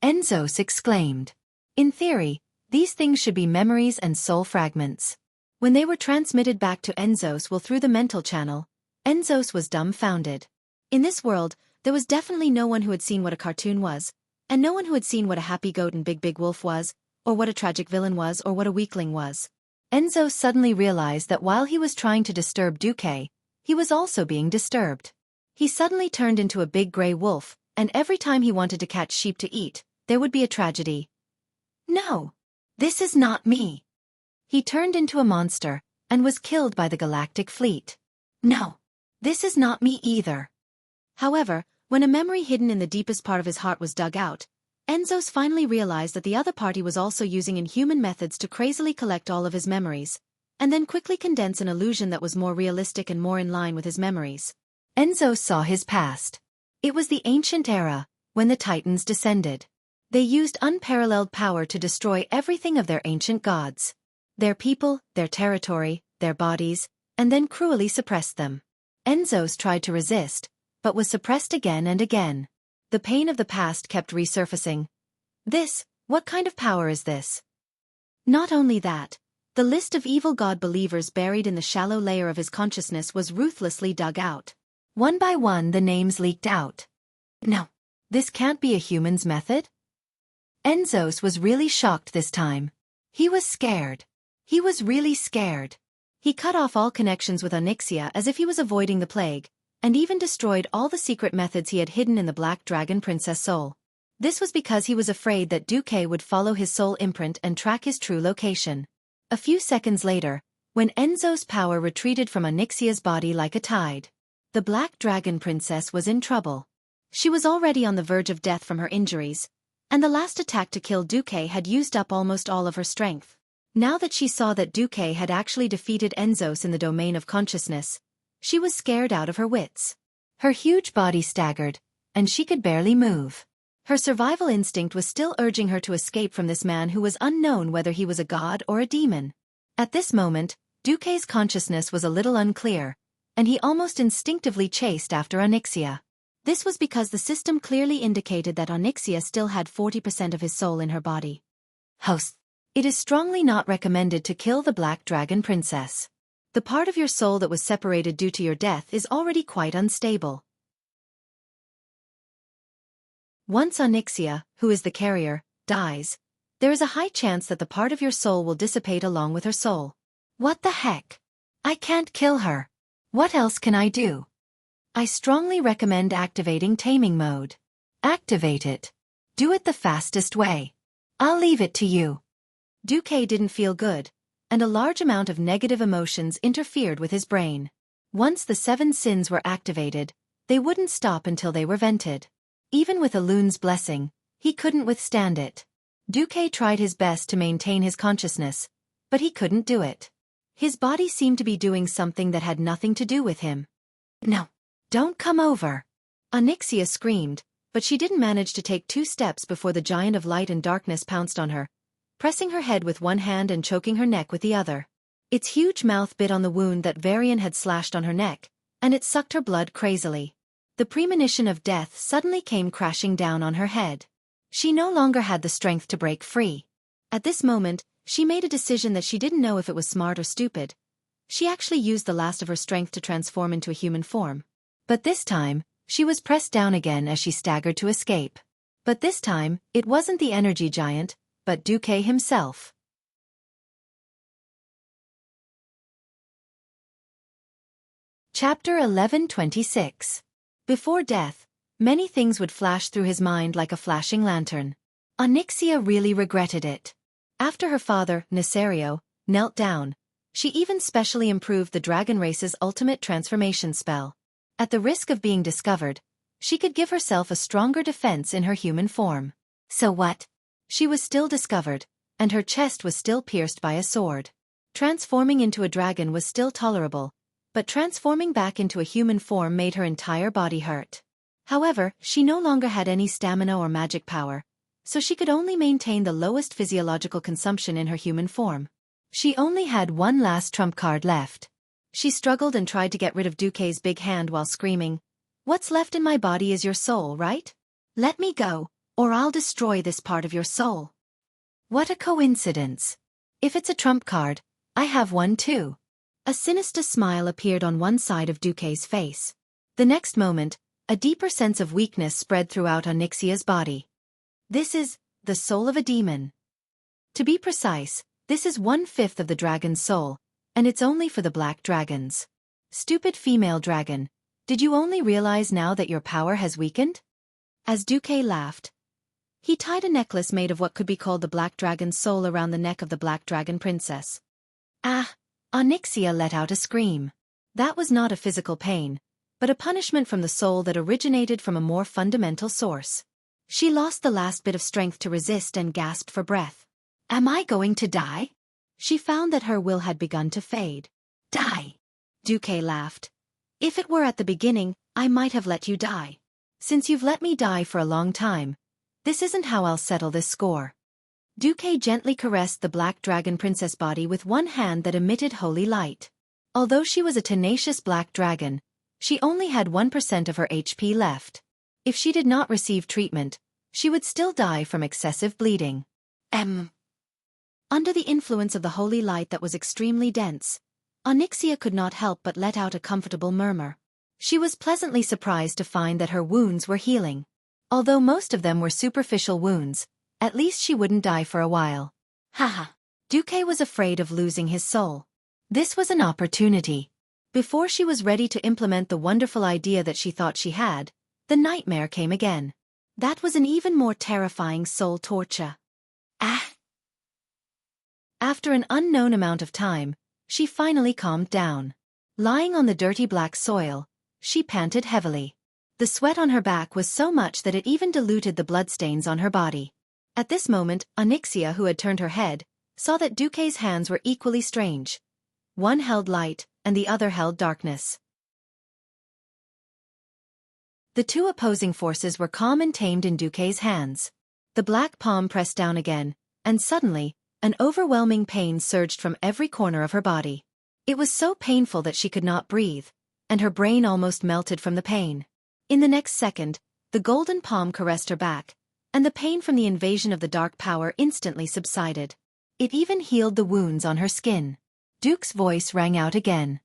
Enzos exclaimed. In theory, these things should be memories and soul fragments. When they were transmitted back to Enzos through the mental channel, Enzos was dumbfounded. In this world, there was definitely no one who had seen what a cartoon was, and no one who had seen what a happy goat and big wolf was, or what a tragic villain was, or what a weakling was. Enzo suddenly realized that while he was trying to disturb Xueqi, he was also being disturbed. He suddenly turned into a big gray wolf, and every time he wanted to catch sheep to eat, there would be a tragedy. "No! This is not me!" He turned into a monster, and was killed by the galactic fleet. "No! This is not me either!" However, when a memory hidden in the deepest part of his heart was dug out, Enzos finally realized that the other party was also using inhuman methods to crazily collect all of his memories, and then quickly condense an illusion that was more realistic and more in line with his memories. Enzos saw his past. It was the ancient era, when the Titans descended. They used unparalleled power to destroy everything of their ancient gods. Their people, their territory, their bodies, and then cruelly suppressed them. Enzos tried to resist, but was suppressed again and again. The pain of the past kept resurfacing. What kind of power is this? Not only that, the list of evil god believers buried in the shallow layer of his consciousness was ruthlessly dug out. One by one the names leaked out. No, this can't be a human's method? Enzos was really shocked this time. He was scared. He was really scared. He cut off all connections with Onyxia as if he was avoiding the plague, and even destroyed all the secret methods he had hidden in the Black Dragon Princess soul. This was because he was afraid that Xueqi would follow his soul imprint and track his true location. A few seconds later, when Enzo's power retreated from Onyxia's body like a tide, the Black Dragon Princess was in trouble. She was already on the verge of death from her injuries, and the last attack to kill Xueqi had used up almost all of her strength. Now that she saw that Xueqi had actually defeated Enzos in the domain of consciousness, she was scared out of her wits. Her huge body staggered, and she could barely move. Her survival instinct was still urging her to escape from this man who was unknown whether he was a god or a demon. At this moment, Xueqi's consciousness was a little unclear, and he almost instinctively chased after Onyxia. This was because the system clearly indicated that Onyxia still had 40% of his soul in her body. Host. It is strongly not recommended to kill the Black Dragon Princess. The part of your soul that was separated due to your death is already quite unstable. Once Onyxia, who is the carrier, dies, there is a high chance that the part of your soul will dissipate along with her soul. What the heck? I can't kill her. What else can I do? I strongly recommend activating taming mode. Activate it. Do it the fastest way. I'll leave it to you. Xueqi didn't feel good, and a large amount of negative emotions interfered with his brain. Once the 7 sins were activated, they wouldn't stop until they were vented. Even with Elun's blessing, he couldn't withstand it. Xueqi tried his best to maintain his consciousness, but he couldn't do it. His body seemed to be doing something that had nothing to do with him. No, don't come over. Onyxia screamed, but she didn't manage to take 2 steps before the giant of light and darkness pounced on her, pressing her head with one hand and choking her neck with the other. Its huge mouth bit on the wound that Varian had slashed on her neck, and it sucked her blood crazily. The premonition of death suddenly came crashing down on her head. She no longer had the strength to break free. At this moment, she made a decision that she didn't know if it was smart or stupid. She actually used the last of her strength to transform into a human form. But this time, she was pressed down again as she staggered to escape. But this time, it wasn't the energy giant, but Xueqi himself. Chapter 11:26. Before death, many things would flash through his mind like a flashing lantern. Onyxia really regretted it. After her father, Nesario, knelt down, she even specially improved the dragon race's ultimate transformation spell. At the risk of being discovered, she could give herself a stronger defense in her human form. So what? She was still discovered, and her chest was still pierced by a sword. Transforming into a dragon was still tolerable, but transforming back into a human form made her entire body hurt. However, she no longer had any stamina or magic power, so she could only maintain the lowest physiological consumption in her human form. She only had one last trump card left. She struggled and tried to get rid of Xueqi's big hand while screaming, "What's left in my body is your soul, right? Let me go, or I'll destroy this part of your soul." What a coincidence. If it's a trump card, I have one too. A sinister smile appeared on one side of Xueqi's face. The next moment, a deeper sense of weakness spread throughout Onyxia's body. This is the soul of a demon. To be precise, this is 1/5 of the dragon's soul, and it's only for the black dragons. Stupid female dragon, did you only realize now that your power has weakened? As Xueqi laughed, he tied a necklace made of what could be called the black dragon's soul around the neck of the black dragon princess. Ah! Onyxia let out a scream. That was not a physical pain, but a punishment from the soul that originated from a more fundamental source. She lost the last bit of strength to resist and gasped for breath. Am I going to die? She found that her will had begun to fade. Die! Xueqi laughed. If it were at the beginning, I might have let you die. Since you've let me die for a long time, this isn't how I'll settle this score. Xueqi gently caressed the black dragon princess body with one hand that emitted holy light. Although she was a tenacious black dragon, she only had 1% of her HP left. If she did not receive treatment, she would still die from excessive bleeding. Under the influence of the holy light that was extremely dense, Onyxia could not help but let out a comfortable murmur. She was pleasantly surprised to find that her wounds were healing. Although most of them were superficial wounds, at least she wouldn't die for a while. Haha. Xueqi was afraid of losing his soul. This was an opportunity. Before she was ready to implement the wonderful idea that she thought she had, the nightmare came again. That was an even more terrifying soul torture. Ah! After an unknown amount of time, she finally calmed down. Lying on the dirty black soil, she panted heavily. The sweat on her back was so much that it even diluted the bloodstains on her body. At this moment, Onyxia, who had turned her head, saw that Xueqi's hands were equally strange. One held light, and the other held darkness. The two opposing forces were calm and tamed in Xueqi's hands. The black palm pressed down again, and suddenly, an overwhelming pain surged from every corner of her body. It was so painful that she could not breathe, and her brain almost melted from the pain. In the next second, the golden palm caressed her back, and the pain from the invasion of the dark power instantly subsided. It even healed the wounds on her skin. Duke's voice rang out again.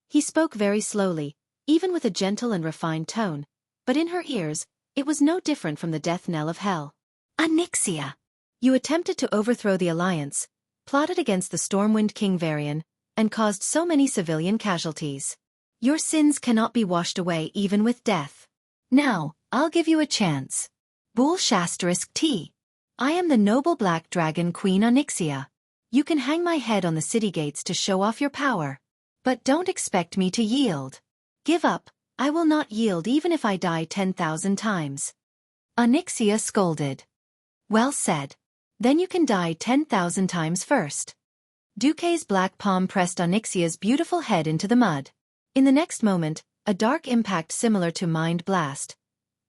He spoke very slowly, even with a gentle and refined tone, but in her ears, it was no different from the death knell of hell. Onyxia! You attempted to overthrow the alliance, plotted against the Stormwind King Varian, and caused so many civilian casualties. Your sins cannot be washed away even with death. Now, I'll give you a chance. Bool Shasterisk T. I am the noble black dragon Queen Onyxia. You can hang my head on the city gates to show off your power. But don't expect me to yield. Give up, I will not yield even if I die 10,000 times. Onyxia scolded. Well said. Then you can die 10,000 times first. Xueqi's black palm pressed Onyxia's beautiful head into the mud. In the next moment, a dark impact similar to Mind Blast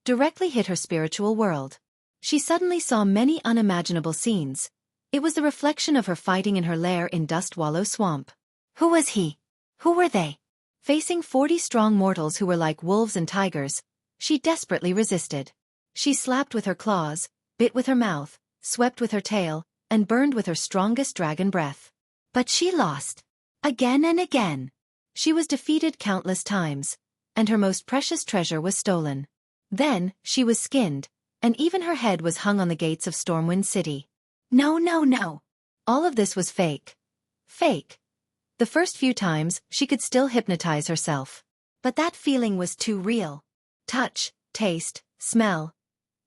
directly hit her spiritual world. She suddenly saw many unimaginable scenes. It was the reflection of her fighting in her lair in Dust Wallow Swamp. Who was he? Who were they? Facing 40 strong mortals who were like wolves and tigers, she desperately resisted. She slapped with her claws, bit with her mouth, swept with her tail, and burned with her strongest dragon breath. But she lost. Again and again. She was defeated countless times, and her most precious treasure was stolen. Then, she was skinned, and even her head was hung on the gates of Stormwind City. No, no, no. All of this was fake. Fake. The first few times, she could still hypnotize herself. But that feeling was too real. Touch, taste, smell.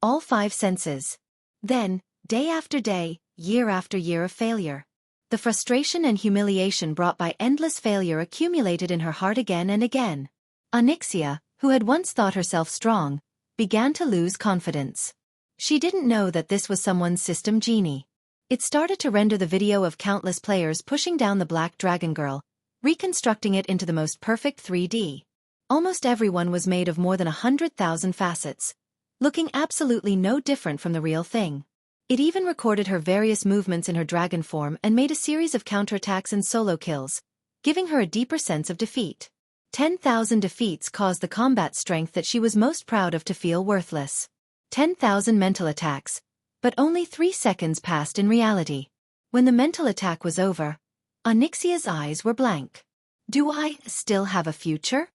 All 5 senses. Then, day after day, year after year of failure. The frustration and humiliation brought by endless failure accumulated in her heart again and again. Onyxia, who had once thought herself strong, began to lose confidence. She didn't know that this was someone's system genie. It started to render the video of countless players pushing down the Black Dragon Girl, reconstructing it into the most perfect 3D. Almost everyone was made of more than 100,000 facets, looking absolutely no different from the real thing. It even recorded her various movements in her dragon form and made a series of counterattacks and solo kills, giving her a deeper sense of defeat. 10,000 defeats caused the combat strength that she was most proud of to feel worthless. 10,000 mental attacks, but only 3 seconds passed in reality. When the mental attack was over, Onyxia's eyes were blank. Do I still have a future?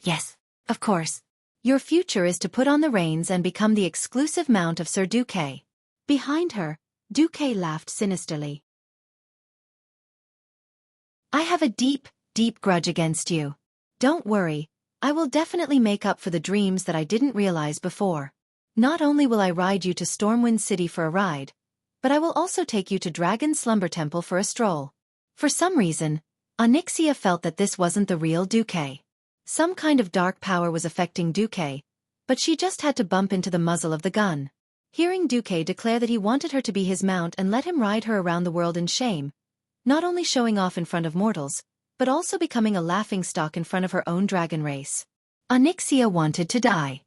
Yes, of course. Your future is to put on the reins and become the exclusive mount of Sir Xueqi. Behind her, Xueqi laughed sinisterly. I have a deep, deep grudge against you. Don't worry, I will definitely make up for the dreams that I didn't realize before. Not only will I ride you to Stormwind City for a ride, but I will also take you to Dragon Slumber Temple for a stroll. For some reason, Onyxia felt that this wasn't the real Xueqi. Some kind of dark power was affecting Xueqi, but she just had to bump into the muzzle of the gun. Hearing Xueqi declare that he wanted her to be his mount and let him ride her around the world in shame, not only showing off in front of mortals, but also becoming a laughingstock in front of her own dragon race. Onyxia wanted to die.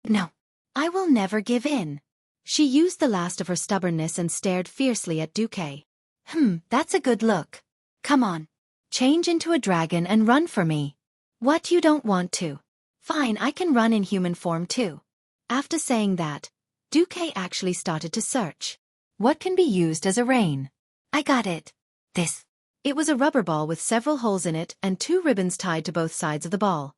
No, I will never give in. She used the last of her stubbornness and stared fiercely at Xueqi. That's a good look. Come on. Change into a dragon and run for me. What, you don't want to? Fine, I can run in human form too. After saying that, Xueqi actually started to search. What can be used as a rein? I got it. This. It was a rubber ball with several holes in it and 2 ribbons tied to both sides of the ball.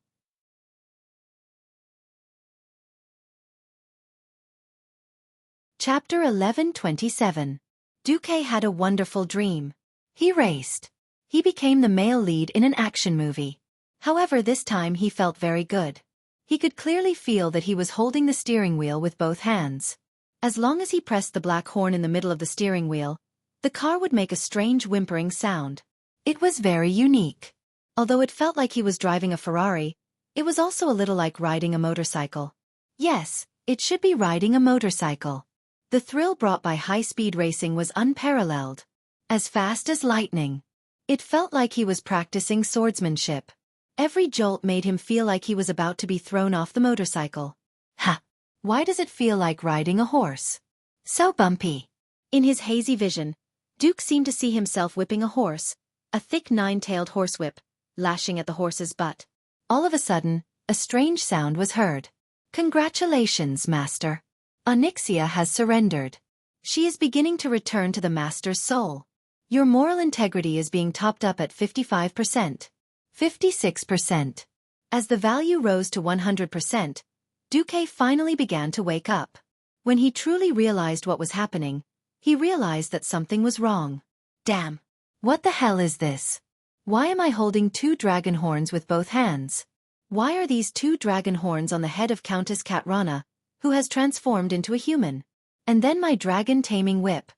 Chapter 11:27. Xueqi had a wonderful dream. He raced. He became the male lead in an action movie. However, this time he felt very good. He could clearly feel that he was holding the steering wheel with both hands. As long as he pressed the black horn in the middle of the steering wheel, the car would make a strange whimpering sound. It was very unique. Although it felt like he was driving a Ferrari, it was also a little like riding a motorcycle. Yes, it should be riding a motorcycle. The thrill brought by high-speed racing was unparalleled. As fast as lightning. It felt like he was practicing swordsmanship. Every jolt made him feel like he was about to be thrown off the motorcycle. Ha! Why does it feel like riding a horse? So bumpy. In his hazy vision, Duke seemed to see himself whipping a horse, a thick 9-tailed horsewhip, lashing at the horse's butt. All of a sudden, a strange sound was heard. Congratulations, Master. Onyxia has surrendered. She is beginning to return to the Master's soul. Your moral integrity is being topped up at 55%. 56%. As the value rose to 100%, Xueqi finally began to wake up. When he truly realized what was happening, he realized that something was wrong. Damn. What the hell is this? Why am I holding 2 dragon horns with both hands? Why are these 2 dragon horns on the head of Countess Katrana, who has transformed into a human? And then my dragon taming whip.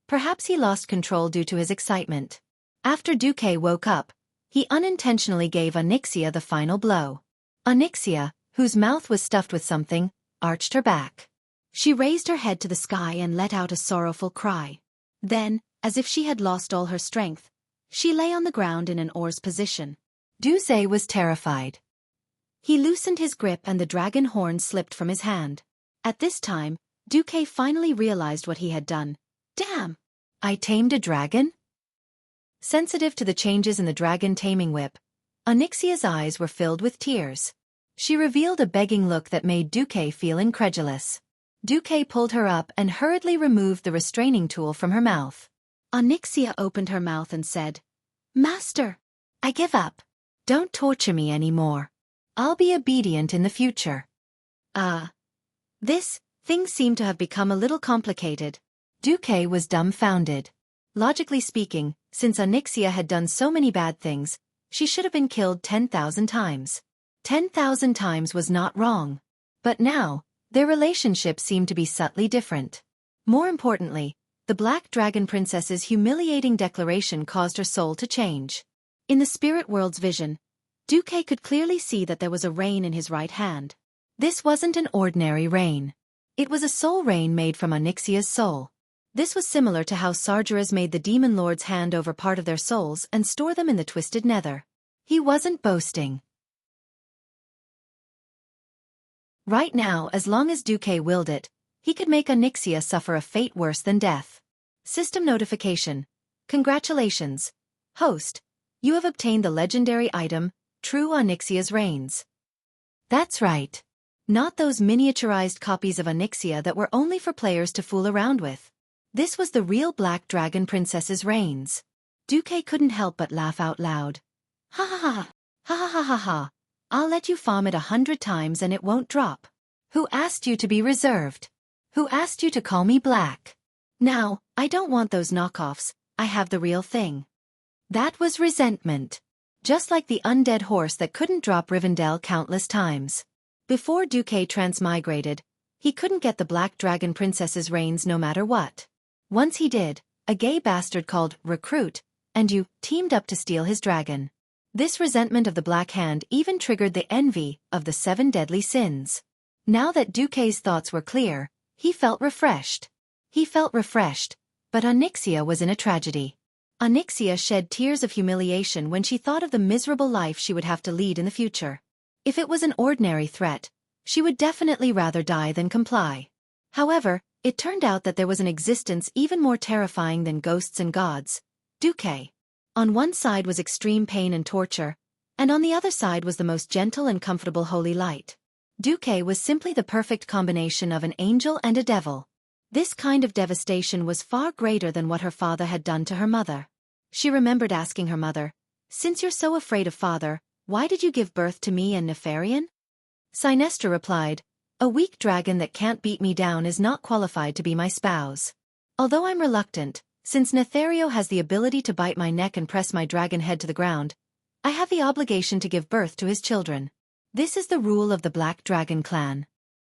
Perhaps he lost control due to his excitement. After Xueqi woke up, he unintentionally gave Onyxia the final blow. Onyxia, whose mouth was stuffed with something, arched her back. She raised her head to the sky and let out a sorrowful cry. Then, as if she had lost all her strength, she lay on the ground in an oar's position. Xueqi was terrified. He loosened his grip and the dragon horn slipped from his hand. At this time, Xueqi finally realized what he had done. Damn! I tamed a dragon? Sensitive to the changes in the dragon taming whip, Onyxia's eyes were filled with tears. She revealed a begging look that made Xueqi feel incredulous. Xueqi pulled her up and hurriedly removed the restraining tool from her mouth. Onyxia opened her mouth and said, Master, I give up. Don't torture me anymore. I'll be obedient in the future. Things seem to have become a little complicated. Xueqi was dumbfounded. Logically speaking, since Onyxia had done so many bad things, she should have been killed 10,000 times. 10,000 times was not wrong. But now, their relationship seemed to be subtly different. More importantly, the Black Dragon Princess's humiliating declaration caused her soul to change. In the spirit world's vision, Xueqi could clearly see that there was a rein in his right hand. This wasn't an ordinary rein. It was a soul rein made from Onyxia's soul. This was similar to how Sargeras made the Demon Lords hand over part of their souls and store them in the Twisted Nether. He wasn't boasting. Right now, as long as Xueqi willed it, he could make Onyxia suffer a fate worse than death. System notification. Congratulations, host. You have obtained the legendary item, True Onyxia's Reins. That's right. Not those miniaturized copies of Onyxia that were only for players to fool around with. This was the real Black Dragon Princess's reins. Duque couldn't help but laugh out loud. Ha ha ha, ha ha ha ha ha. I'll let you farm it 100 times and it won't drop. Who asked you to be reserved? Who asked you to call me Black? Now, I don't want those knockoffs, I have the real thing. That was resentment. Just like the undead horse that couldn't drop Rivendell countless times. Before Duque transmigrated, he couldn't get the Black Dragon Princess's reins no matter what. Once he did, a gay bastard called Recruit, and you, teamed up to steal his dragon. This resentment of the Black Hand even triggered the envy of the 7 deadly sins. Now that Duque's thoughts were clear, he felt refreshed. But Onyxia was in a tragedy. Onyxia shed tears of humiliation when she thought of the miserable life she would have to lead in the future. If it was an ordinary threat, she would definitely rather die than comply. However, it turned out that there was an existence even more terrifying than ghosts and gods. Duque. On one side was extreme pain and torture, and on the other side was the most gentle and comfortable holy light. Duque was simply the perfect combination of an angel and a devil. This kind of devastation was far greater than what her father had done to her mother. She remembered asking her mother, "Since you're so afraid of father, why did you give birth to me and Nefarian?" Sinestra replied, "A weak dragon that can't beat me down is not qualified to be my spouse. Although I'm reluctant, since Nethario has the ability to bite my neck and press my dragon head to the ground, I have the obligation to give birth to his children. This is the rule of the Black Dragon clan."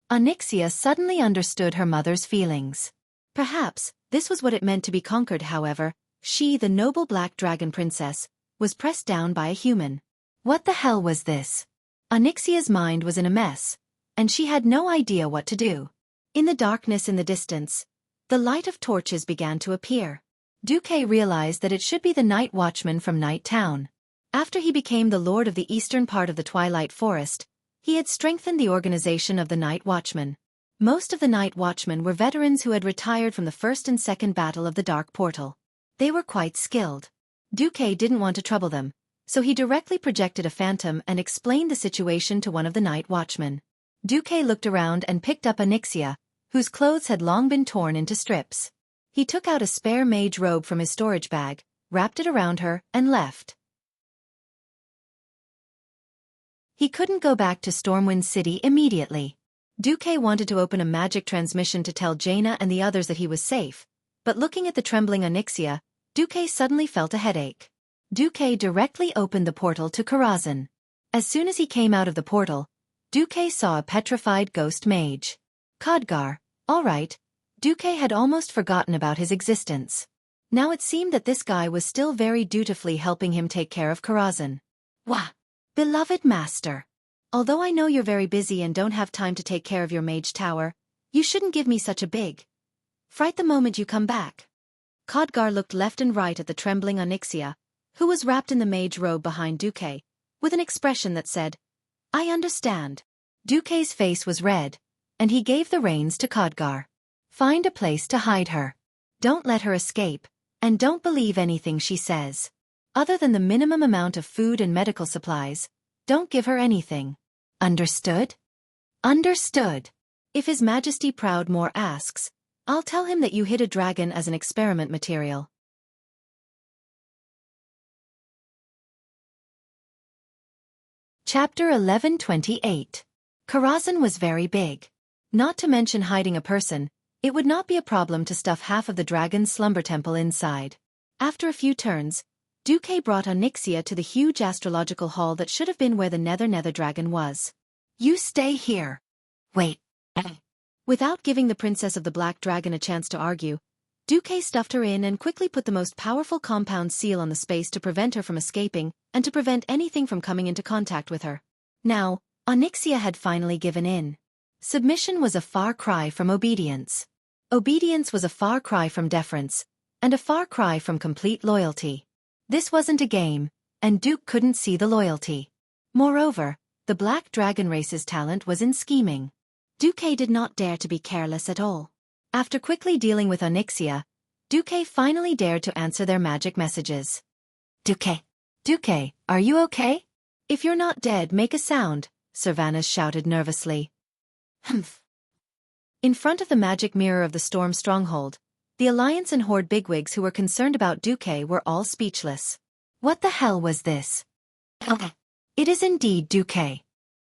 Onyxia suddenly understood her mother's feelings. Perhaps, this was what it meant to be conquered. However, she, the noble Black Dragon Princess, was pressed down by a human. What the hell was this? Onyxia's mind was in a mess, and she had no idea what to do. In the darkness in the distance, the light of torches began to appear. Duque realized that it should be the Night Watchman from Night Town. After he became the lord of the eastern part of the Twilight Forest, he had strengthened the organization of the Night Watchmen. Most of the Night Watchmen were veterans who had retired from the first and second battle of the Dark Portal. They were quite skilled. Duque didn't want to trouble them, so he directly projected a phantom and explained the situation to one of the Night Watchmen. Duque looked around and picked up Onyxia, whose clothes had long been torn into strips. He took out a spare mage robe from his storage bag, wrapped it around her, and left. He couldn't go back to Stormwind City immediately. Duque wanted to open a magic transmission to tell Jaina and the others that he was safe, but looking at the trembling Onyxia, Duque suddenly felt a headache. Duque directly opened the portal to Karazhan. As soon as he came out of the portal, Duque saw a petrified ghost mage. Khadgar, all right. Duque had almost forgotten about his existence. Now it seemed that this guy was still very dutifully helping him take care of Karazhan. Wah! Beloved master. Although I know you're very busy and don't have time to take care of your mage tower, you shouldn't give me such a big fright the moment you come back. Khadgar looked left and right at the trembling Onyxia, who was wrapped in the mage robe behind Duque, with an expression that said, "I understand." Duque's face was red, and he gave the reins to Khadgar. "Find a place to hide her. Don't let her escape, and don't believe anything she says. Other than the minimum amount of food and medical supplies, don't give her anything. Understood?" "Understood. If His Majesty Proudmoore asks, I'll tell him that you hid a dragon as an experiment material." Chapter 1128. Karazhan was very big. Not to mention hiding a person, it would not be a problem to stuff half of the dragon's slumber temple inside. After a few turns, Duque brought Onyxia to the huge astrological hall that should have been where the Nether Dragon was. "You stay here." "Wait." Without giving the Princess of the Black Dragon a chance to argue, Duque stuffed her in and quickly put the most powerful compound seal on the space to prevent her from escaping and to prevent anything from coming into contact with her. Now, Onyxia had finally given in. Submission was a far cry from obedience. Obedience was a far cry from deference, and a far cry from complete loyalty. This wasn't a game, and Duke couldn't see the loyalty. Moreover, the Black Dragon race's talent was in scheming. Duque did not dare to be careless at all. After quickly dealing with Onyxia, Duque finally dared to answer their magic messages. "Duque, Duque, are you okay? If you're not dead, make a sound, Servanas shouted nervously. Humph. In front of the magic mirror of the storm stronghold, the Alliance and Horde bigwigs who were concerned about Duque were all speechless. What the hell was this? It is indeed Duque.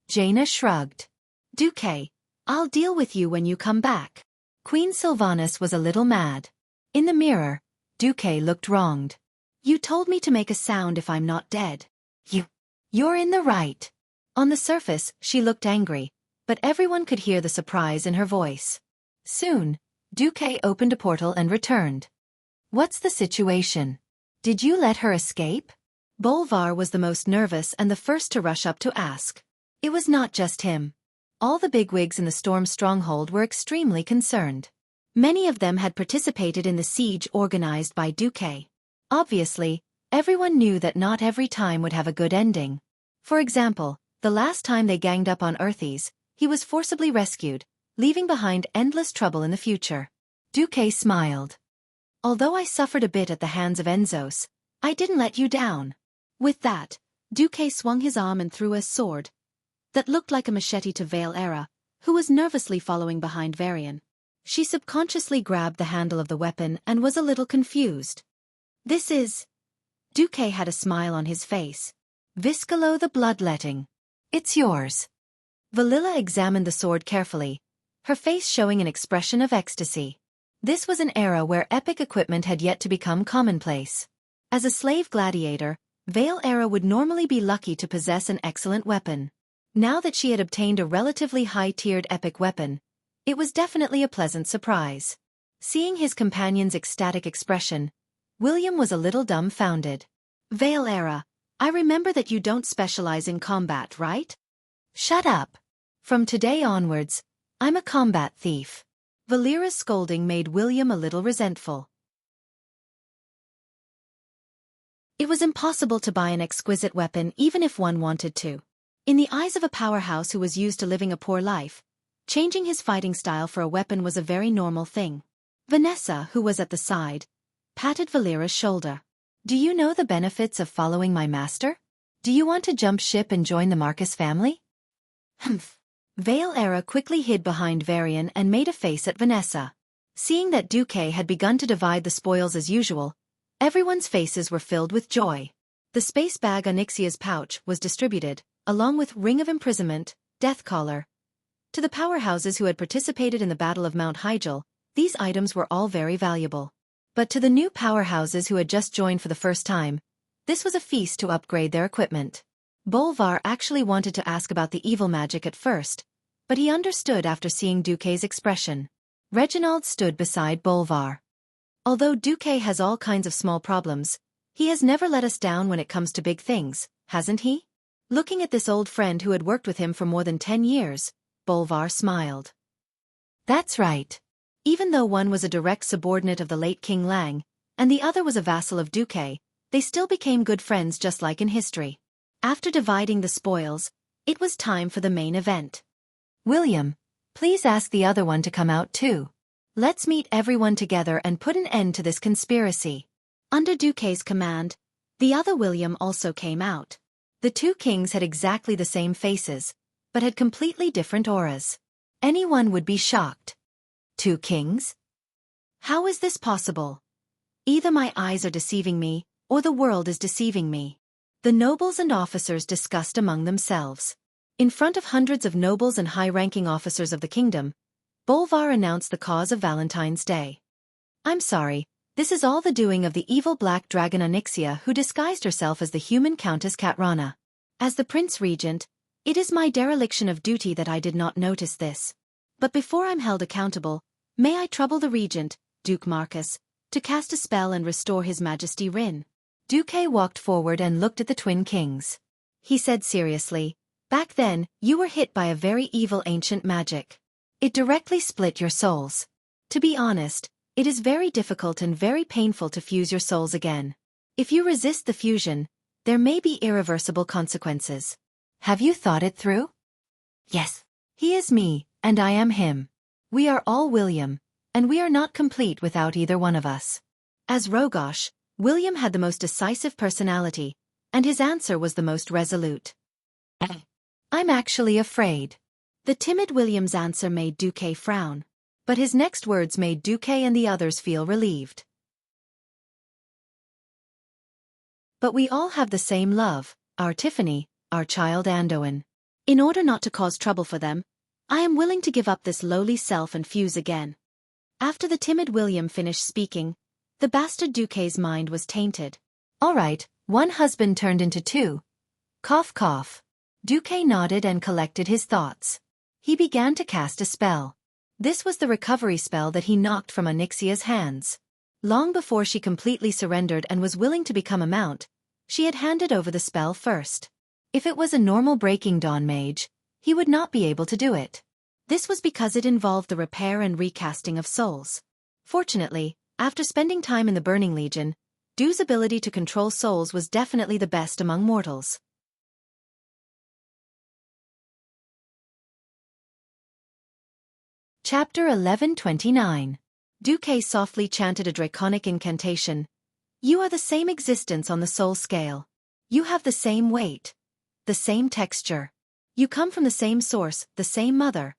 Jaina shrugged. Duque, I'll deal with you when you come back. Queen Sylvanas was a little mad. In the mirror, Duque looked wronged. You told me to make a sound if I'm not dead. You're in the right. On the surface, she looked angry, but everyone could hear the surprise in her voice. Soon, Duque opened a portal and returned. What's the situation? Did you let her escape? Bolvar was the most nervous and the first to rush up to ask. It was not just him. All the bigwigs in the storm stronghold were extremely concerned. Many of them had participated in the siege organized by Duque. Obviously, everyone knew that not every time would have a good ending. For example, the last time they ganged up on Earthes, he was forcibly rescued, leaving behind endless trouble in the future. Duque smiled. Although I suffered a bit at the hands of Enzos, I didn't let you down. With that, Duque swung his arm and threw a sword that looked like a machete to Vale Era, who was nervously following behind Varian. She subconsciously grabbed the handle of the weapon and was a little confused. This is... Duque had a smile on his face. Viscalo the Bloodletting. It's yours. Valilla examined the sword carefully, her face showing an expression of ecstasy. This was an era where epic equipment had yet to become commonplace. As a slave gladiator, Vale Era would normally be lucky to possess an excellent weapon. Now that she had obtained a relatively high-tiered epic weapon, it was definitely a pleasant surprise. Seeing his companion's ecstatic expression, William was a little dumbfounded. Vale Era, I remember that you don't specialize in combat, right? Shut up. From today onwards, I'm a combat thief. Valera's scolding made William a little resentful. It was impossible to buy an exquisite weapon even if one wanted to. In the eyes of a powerhouse who was used to living a poor life, changing his fighting style for a weapon was a very normal thing. Vanessa, who was at the side, patted Valera's shoulder. Do you know the benefits of following my master? Do you want to jump ship and join the Marcus family? Humph. Vale Era quickly hid behind Varian and made a face at Vanessa. Seeing that Duque had begun to divide the spoils as usual, everyone's faces were filled with joy. The space bag Onyxia's pouch was distributed, along with Ring of Imprisonment, Death Collar. To the powerhouses who had participated in the Battle of Mount Hyjal, these items were all very valuable. But to the new powerhouses who had just joined for the first time, this was a feast to upgrade their equipment. Bolvar actually wanted to ask about the evil magic at first, but he understood after seeing Duque's expression. Reginald stood beside Bolvar. Although Duque has all kinds of small problems, he has never let us down when it comes to big things, hasn't he? Looking at this old friend who had worked with him for more than 10 years, Bolvar smiled. That's right. Even though one was a direct subordinate of the late King Lang, and the other was a vassal of Duque, they still became good friends just like in history. After dividing the spoils, it was time for the main event. William, please ask the other one to come out too. Let's meet everyone together and put an end to this conspiracy. Under Duque's command, the other William also came out. The two kings had exactly the same faces, but had completely different auras. Anyone would be shocked. Two kings? How is this possible? Either my eyes are deceiving me, or the world is deceiving me. The nobles and officers discussed among themselves. In front of hundreds of nobles and high-ranking officers of the kingdom, Bolvar announced the cause of Valentine's Day. I'm sorry, this is all the doing of the evil black dragon Onyxia who disguised herself as the human Countess Katrana. As the Prince Regent, it is my dereliction of duty that I did not notice this. But before I'm held accountable, may I trouble the Regent, Duke Marcus, to cast a spell and restore His Majesty Rin? Duque walked forward and looked at the twin kings. He said seriously, back then, you were hit by a very evil ancient magic. It directly split your souls. To be honest, it is very difficult and very painful to fuse your souls again. If you resist the fusion, there may be irreversible consequences. Have you thought it through? Yes. He is me, and I am him. We are all William, and we are not complete without either one of us. As Rogosh, William had the most decisive personality, and his answer was the most resolute. I'm actually afraid. The timid William's answer made Xueqi frown, but his next words made Xueqi and the others feel relieved. But we all have the same love, our Tiffany, our child Andoin. In order not to cause trouble for them, I am willing to give up this lowly self and fuse again. After the timid William finished speaking, the bastard Xueqi's mind was tainted. All right, one husband turned into two. Cough cough. Xueqi nodded and collected his thoughts. He began to cast a spell. This was the recovery spell that he knocked from Onyxia's hands. Long before she completely surrendered and was willing to become a mount, she had handed over the spell first. If it was a normal Breaking Dawn mage, he would not be able to do it. This was because it involved the repair and recasting of souls. Fortunately, after spending time in the Burning Legion, Xu's ability to control souls was definitely the best among mortals. Chapter 1129. Xueqi softly chanted a draconic incantation. You are the same existence on the soul scale. You have the same weight, the same texture. You come from the same source, the same mother.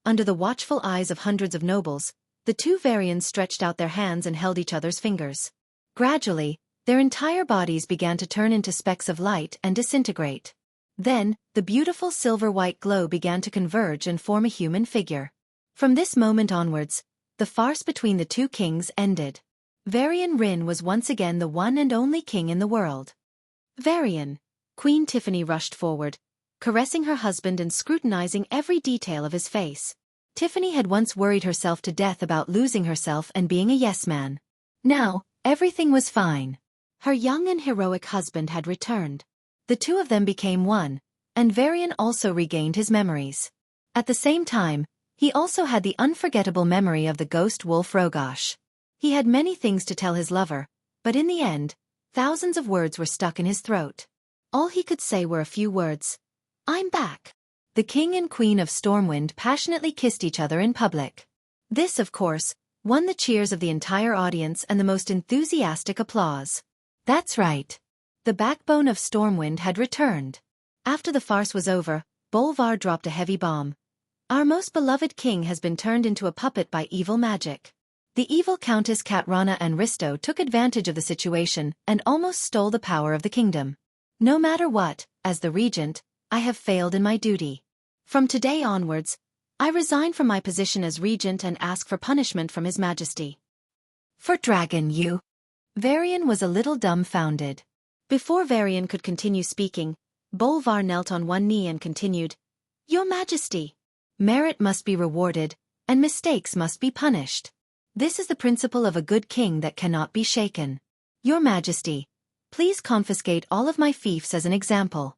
Under the watchful eyes of hundreds of nobles, the two Varians stretched out their hands and held each other's fingers. Gradually, their entire bodies began to turn into specks of light and disintegrate. Then, the beautiful silver-white glow began to converge and form a human figure. From this moment onwards, the farce between the two kings ended. Varian Rin was once again the one and only king in the world. Varian. Queen Tiffany rushed forward, caressing her husband and scrutinizing every detail of his face. Tiffany had once worried herself to death about losing herself and being a yes-man. Now, everything was fine. Her young and heroic husband had returned. The two of them became one, and Varian also regained his memories. At the same time, he also had the unforgettable memory of the ghost wolf Rogosh. He had many things to tell his lover, but in the end, thousands of words were stuck in his throat. All he could say were a few words. I'm back. The king and queen of Stormwind passionately kissed each other in public. This, of course, won the cheers of the entire audience and the most enthusiastic applause. That's right. The backbone of Stormwind had returned. After the farce was over, Bolvar dropped a heavy bomb. Our most beloved king has been turned into a puppet by evil magic. The evil Countess Katrana and Risto took advantage of the situation and almost stole the power of the kingdom. No matter what, as the regent, I have failed in my duty. From today onwards, I resign from my position as regent and ask for punishment from His Majesty. For dragon you. Varian was a little dumbfounded. Before Varian could continue speaking, Bolvar knelt on one knee and continued, Your Majesty. Merit must be rewarded, and mistakes must be punished. This is the principle of a good king that cannot be shaken. Your Majesty, please confiscate all of my fiefs as an example.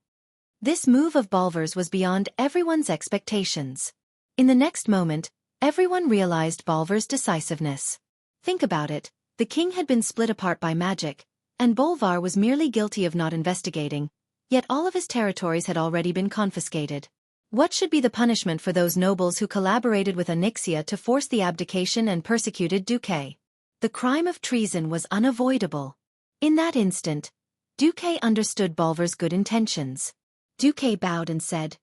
This move of Bolvar's was beyond everyone's expectations. In the next moment, everyone realized Bolvar's decisiveness. Think about it, the king had been split apart by magic, and Bolvar was merely guilty of not investigating, yet all of his territories had already been confiscated. What should be the punishment for those nobles who collaborated with Onyxia to force the abdication and persecuted Xueqi? The crime of treason was unavoidable. In that instant, Xueqi understood Bolvar's good intentions. Xueqi bowed and said,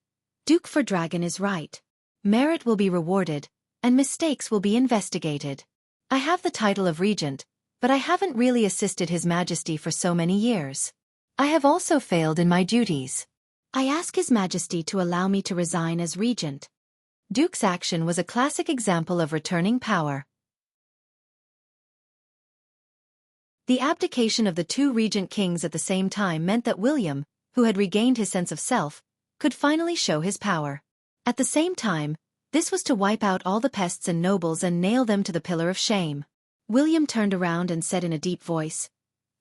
Duke for Dragon is right. Merit will be rewarded, and mistakes will be investigated. I have the title of regent, but I haven't really assisted His Majesty for so many years. I have also failed in my duties. I ask His Majesty to allow me to resign as regent. Duke's action was a classic example of returning power. The abdication of the two regent kings at the same time meant that William, who had regained his sense of self, could finally show his power. At the same time, this was to wipe out all the pests and nobles and nail them to the pillar of shame. William turned around and said in a deep voice,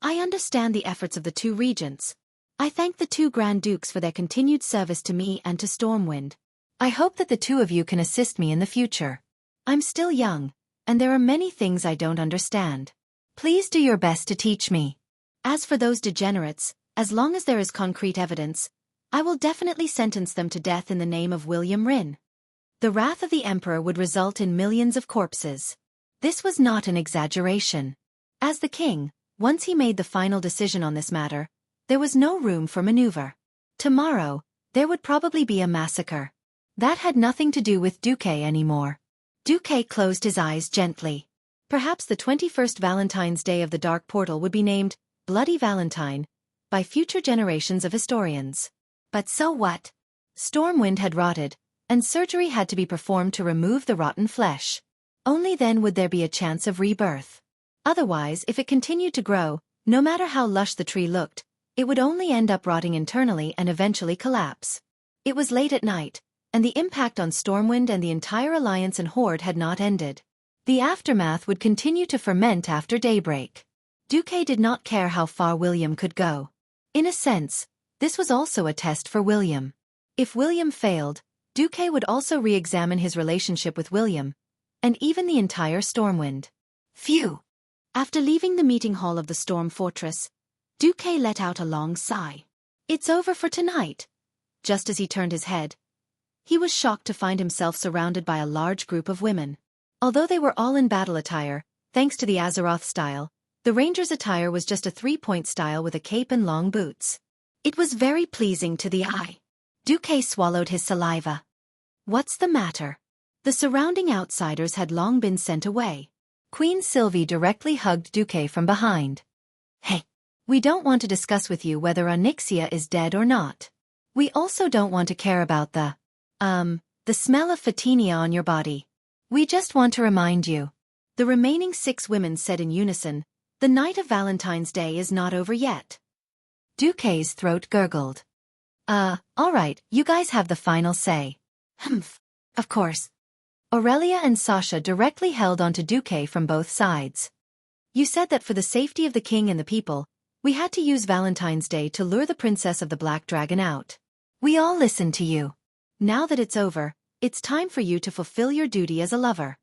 I understand the efforts of the two regents. I thank the two Grand Dukes for their continued service to me and to Stormwind. I hope that the two of you can assist me in the future. I'm still young, and there are many things I don't understand. Please do your best to teach me. As for those degenerates, as long as there is concrete evidence, I will definitely sentence them to death in the name of William Rin. The wrath of the Emperor would result in millions of corpses. This was not an exaggeration. As the king, once he made the final decision on this matter, There was no room for maneuver. Tomorrow, there would probably be a massacre. That had nothing to do with Xueqi anymore. Xueqi closed his eyes gently. Perhaps the 21st Valentine's Day of the Dark Portal would be named Bloody Valentine by future generations of historians. But so what? Stormwind had rotted, and surgery had to be performed to remove the rotten flesh. Only then would there be a chance of rebirth. Otherwise, if it continued to grow, no matter how lush the tree looked, it would only end up rotting internally and eventually collapse. It was late at night, and the impact on Stormwind and the entire Alliance and Horde had not ended. The aftermath would continue to ferment after daybreak. Xueqi did not care how far William could go. In a sense, this was also a test for William. If William failed, Xueqi would also re-examine his relationship with William, and even the entire Stormwind. Phew! After leaving the meeting hall of the Storm Fortress, Xueqi let out a long sigh. It's over for tonight. Just as he turned his head, he was shocked to find himself surrounded by a large group of women. Although they were all in battle attire, thanks to the Azeroth style, the Ranger's attire was just a three-point style with a cape and long boots. It was very pleasing to the eye. Xueqi swallowed his saliva. What's the matter? The surrounding outsiders had long been sent away. Queen Sylvie directly hugged Xueqi from behind. Hey, we don't want to discuss with you whether Onyxia is dead or not. We also don't want to care about the smell of Fatinia on your body. We just want to remind you. The remaining 6 women said in unison, the night of Valentine's Day is not over yet. Xueqi's throat gurgled. Alright, you guys have the final say. Humph. Of course. Aurelia and Sasha directly held onto Xueqi from both sides. You said that for the safety of the king and the people, we had to use Valentine's Day to lure the princess of the Black Dragon out. We all listened to you. Now that it's over, it's time for you to fulfill your duty as a lover.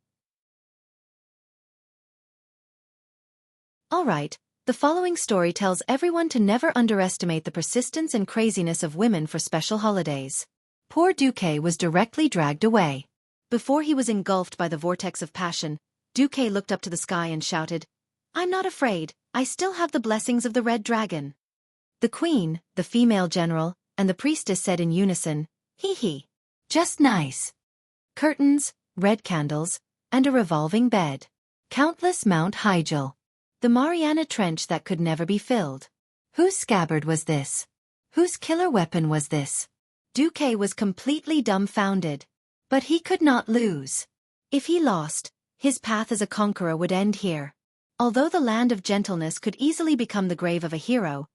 Alright, the following story tells everyone to never underestimate the persistence and craziness of women for special holidays. Poor Xueqi was directly dragged away. Before he was engulfed by the vortex of passion, Xueqi looked up to the sky and shouted, I'm not afraid, I still have the blessings of the Red Dragon. The queen, the female general, and the priestess said in unison, hee hee. Just nice. Curtains, red candles, and a revolving bed. Countless Mount Hyjal. The Mariana Trench that could never be filled. Whose scabbard was this? Whose killer weapon was this? Xueqi was completely dumbfounded. But he could not lose. If he lost, his path as a conqueror would end here. Although the land of gentleness could easily become the grave of a hero,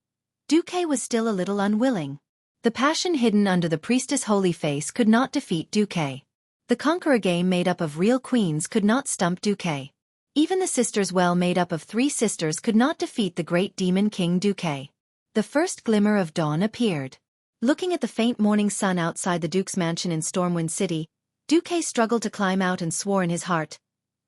Xueqi was still a little unwilling. The passion hidden under the priestess' holy face could not defeat Xueqi. The conqueror game made up of real queens could not stump Xueqi. Even the sisters well made up of 3 sisters could not defeat the great demon king Xueqi. The first glimmer of dawn appeared. Looking at the faint morning sun outside the Duke's mansion in Stormwind City, Xueqi struggled to climb out and swore in his heart.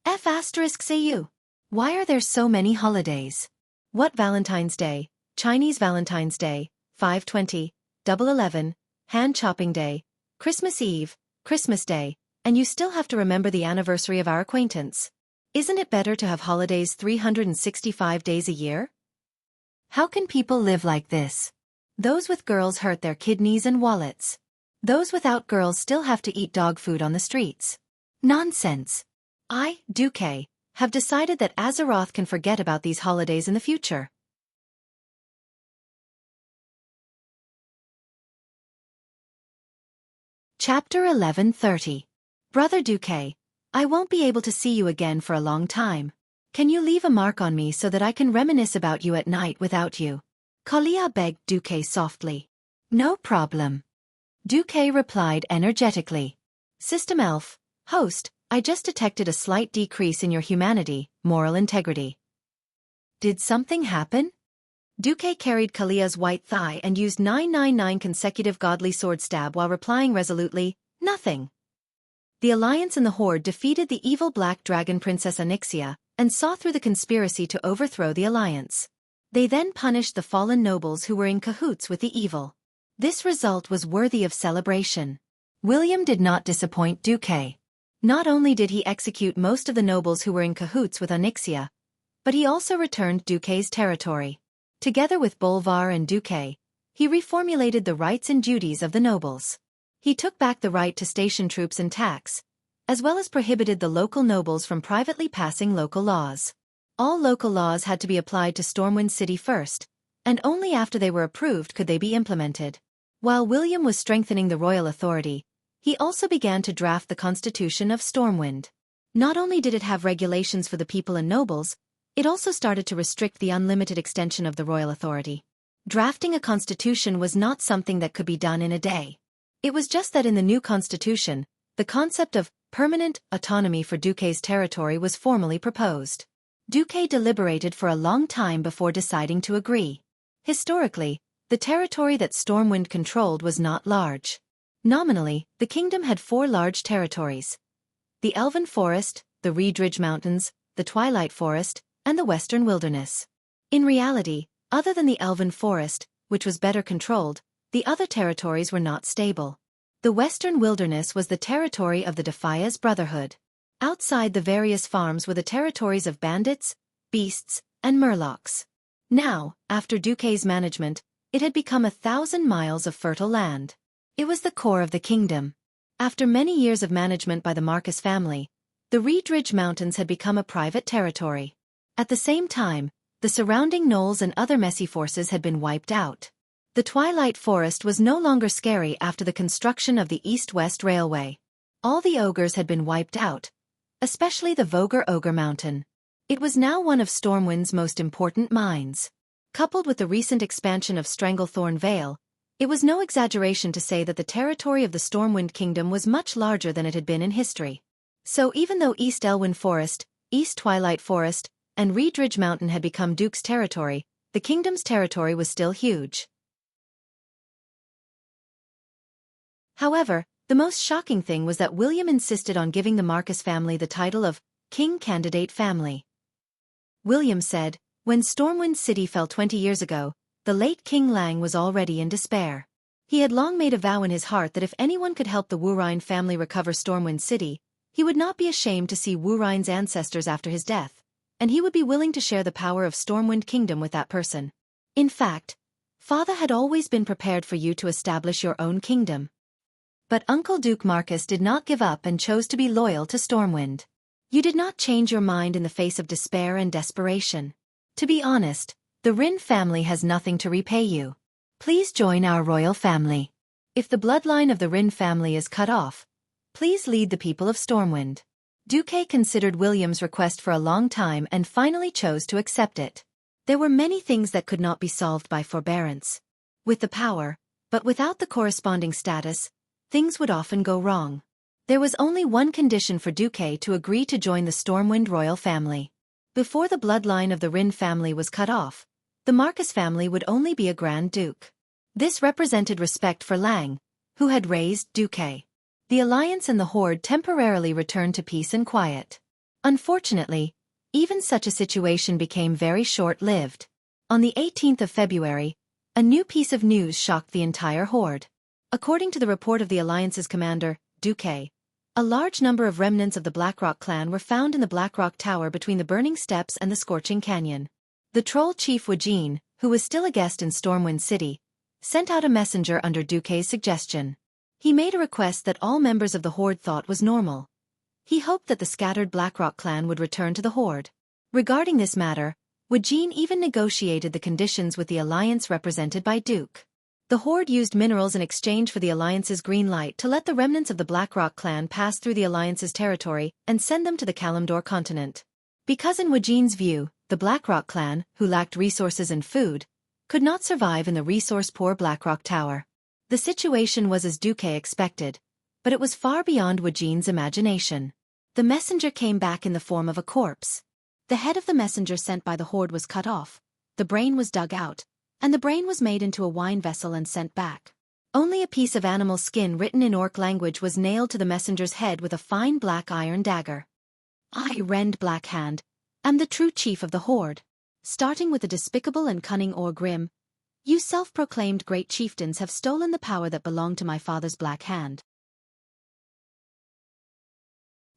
F***you. Why are there so many holidays? What Valentine's Day, Chinese Valentine's Day, 5/20, 11/11, Hand-Chopping Day, Christmas Eve, Christmas Day, and you still have to remember the anniversary of our acquaintance. Isn't it better to have holidays 365 days a year? How can people live like this? Those with girls hurt their kidneys and wallets. Those without girls still have to eat dog food on the streets. Nonsense. I, Xueqi, have decided that Azeroth can forget about these holidays in the future. Chapter 1130. Brother Xueqi, I won't be able to see you again for a long time. Can you leave a mark on me so that I can reminisce about you at night without you? Kalia begged Xueqi softly. No problem. Xueqi replied energetically. System Elf, host, I just detected a slight decrease in your humanity, moral integrity. Did something happen? Xueqi carried Kalia's white thigh and used 999 consecutive godly sword stab while replying resolutely, nothing. The Alliance and the Horde defeated the evil Black Dragon Princess Onyxia, and saw through the conspiracy to overthrow the Alliance. They then punished the fallen nobles who were in cahoots with the evil. This result was worthy of celebration. William did not disappoint Xueqi. Not only did he execute most of the nobles who were in cahoots with Onyxia, but he also returned Xueqi's territory. Together with Bolvar and Duque, he reformulated the rights and duties of the nobles. He took back the right to station troops and tax, as well as prohibited the local nobles from privately passing local laws. All local laws had to be applied to Stormwind City first, and only after they were approved could they be implemented. While William was strengthening the royal authority, he also began to draft the Constitution of Stormwind. Not only did it have regulations for the people and nobles, it also started to restrict the unlimited extension of the royal authority. Drafting a constitution was not something that could be done in a day. It was just that in the new constitution, the concept of permanent autonomy for Duque's territory was formally proposed. Duque deliberated for a long time before deciding to agree. Historically, the territory that Stormwind controlled was not large. Nominally, the kingdom had 4 large territories: the Elven Forest, the Reed Ridge Mountains, the Twilight Forest, and the Western Wilderness. In reality, other than the Elven Forest, which was better controlled, the other territories were not stable. The Western Wilderness was the territory of the Defias Brotherhood. Outside the various farms were the territories of bandits, beasts, and murlocs. Now, after Duque's management, it had become 1,000 miles of fertile land. It was the core of the kingdom. After many years of management by the Marcus family, the Reed Ridge Mountains had become a private territory. At the same time, the surrounding knolls and other messy forces had been wiped out. The Twilight Forest was no longer scary after the construction of the East-West Railway. All the ogres had been wiped out, especially the Vogger Ogre Mountain. It was now one of Stormwind's most important mines. Coupled with the recent expansion of Stranglethorn Vale, it was no exaggeration to say that the territory of the Stormwind Kingdom was much larger than it had been in history. So even though East Elwyn Forest, East Twilight Forest, and Reed Ridge Mountain had become Duke's territory, the kingdom's territory was still huge. However, the most shocking thing was that William insisted on giving the Marcus family the title of King Candidate Family. William said, when Stormwind City fell 20 years ago, the late King Lang was already in despair. He had long made a vow in his heart that if anyone could help the Wurine family recover Stormwind City, he would not be ashamed to see Wurine's ancestors after his death, and he would be willing to share the power of Stormwind Kingdom with that person. In fact, Father had always been prepared for you to establish your own kingdom. But Uncle Duke Marcus did not give up and chose to be loyal to Stormwind. You did not change your mind in the face of despair and desperation. To be honest, the Rin family has nothing to repay you. Please join our royal family. If the bloodline of the Rin family is cut off, please lead the people of Stormwind. Duque considered William's request for a long time and finally chose to accept it. There were many things that could not be solved by forbearance. With the power, but without the corresponding status, things would often go wrong. There was only one condition for Duque to agree to join the Stormwind royal family. Before the bloodline of the Rin family was cut off, the Marcus family would only be a Grand Duke. This represented respect for Lang, who had raised Duque. The Alliance and the Horde temporarily returned to peace and quiet. Unfortunately, even such a situation became very short-lived. On the 18th of February, a new piece of news shocked the entire Horde. According to the report of the Alliance's commander, Duque, a large number of remnants of the Blackrock clan were found in the Blackrock Tower between the Burning Steps and the Scorching Canyon. The troll chief Xueqi, who was still a guest in Stormwind City, sent out a messenger under Duque's suggestion. He made a request that all members of the Horde thought was normal. He hoped that the scattered Blackrock clan would return to the Horde. Regarding this matter, Xueqi even negotiated the conditions with the Alliance represented by Duke. The Horde used minerals in exchange for the Alliance's green light to let the remnants of the Blackrock clan pass through the Alliance's territory and send them to the Kalimdor continent. Because in Xueqi's view, the Blackrock clan, who lacked resources and food, could not survive in the resource-poor Blackrock Tower. The situation was as Duque expected, but it was far beyond Xueqi's imagination. The messenger came back in the form of a corpse. The head of the messenger sent by the Horde was cut off, the brain was dug out, and the brain was made into a wine vessel and sent back. Only a piece of animal skin written in Orc language was nailed to the messenger's head with a fine black iron dagger. I, Rend Blackhand, am the true chief of the Horde. Starting with the despicable and cunning Orgrim, you self-proclaimed great chieftains have stolen the power that belonged to my father's Black Hand.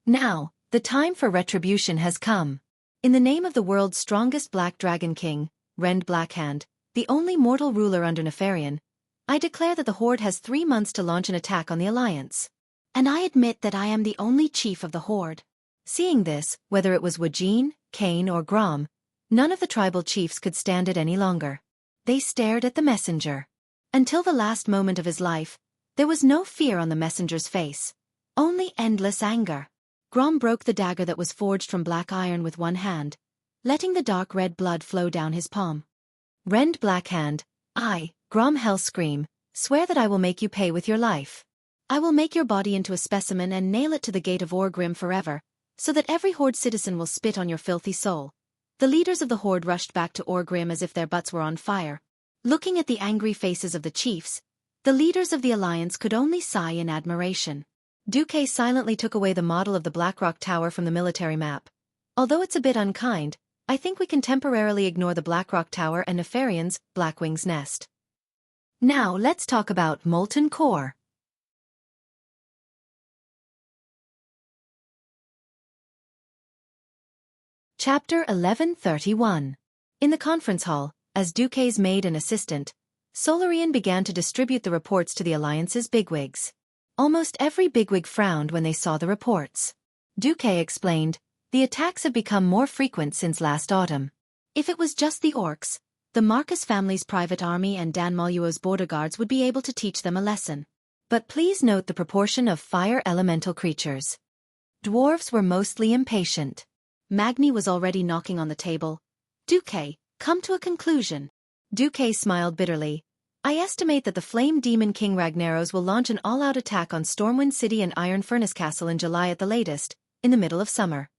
Now, the time for retribution has come. In the name of the world's strongest Black Dragon King, Rend Blackhand, the only mortal ruler under Nefarian, I declare that the Horde has 3 months to launch an attack on the Alliance. And I admit that I am the only chief of the Horde. Seeing this, whether it was Wajin, Kane or Grom, none of the tribal chiefs could stand it any longer. They stared at the messenger. Until the last moment of his life, there was no fear on the messenger's face, only endless anger. Grom broke the dagger that was forged from black iron with one hand, letting the dark red blood flow down his palm. Rend Black Hand, I, Grom Hellscream, swear that I will make you pay with your life. I will make your body into a specimen and nail it to the gate of Orgrim forever, so that every Horde citizen will spit on your filthy soul. The leaders of the Horde rushed back to Orgrim as if their butts were on fire. Looking at the angry faces of the chiefs, the leaders of the Alliance could only sigh in admiration. Xueqi silently took away the model of the Blackrock Tower from the military map. Although it's a bit unkind, I think we can temporarily ignore the Blackrock Tower and Nefarian's Blackwing's Nest. Now let's talk about Molten Core. Chapter 1131. In the conference hall, as Xueqi's maid and assistant, Solarian began to distribute the reports to the Alliance's bigwigs. Almost every bigwig frowned when they saw the reports. Xueqi explained, the attacks have become more frequent since last autumn. If it was just the orcs, the Marcus family's private army and Dan Maluo's border guards would be able to teach them a lesson. But please note the proportion of fire elemental creatures. Dwarves were mostly impatient. Magni was already knocking on the table. Xueqi, come to a conclusion. Xueqi smiled bitterly. I estimate that the Flame Demon King Ragnaros will launch an all-out attack on Stormwind City and Iron Furnace Castle in July at the latest, in the middle of summer.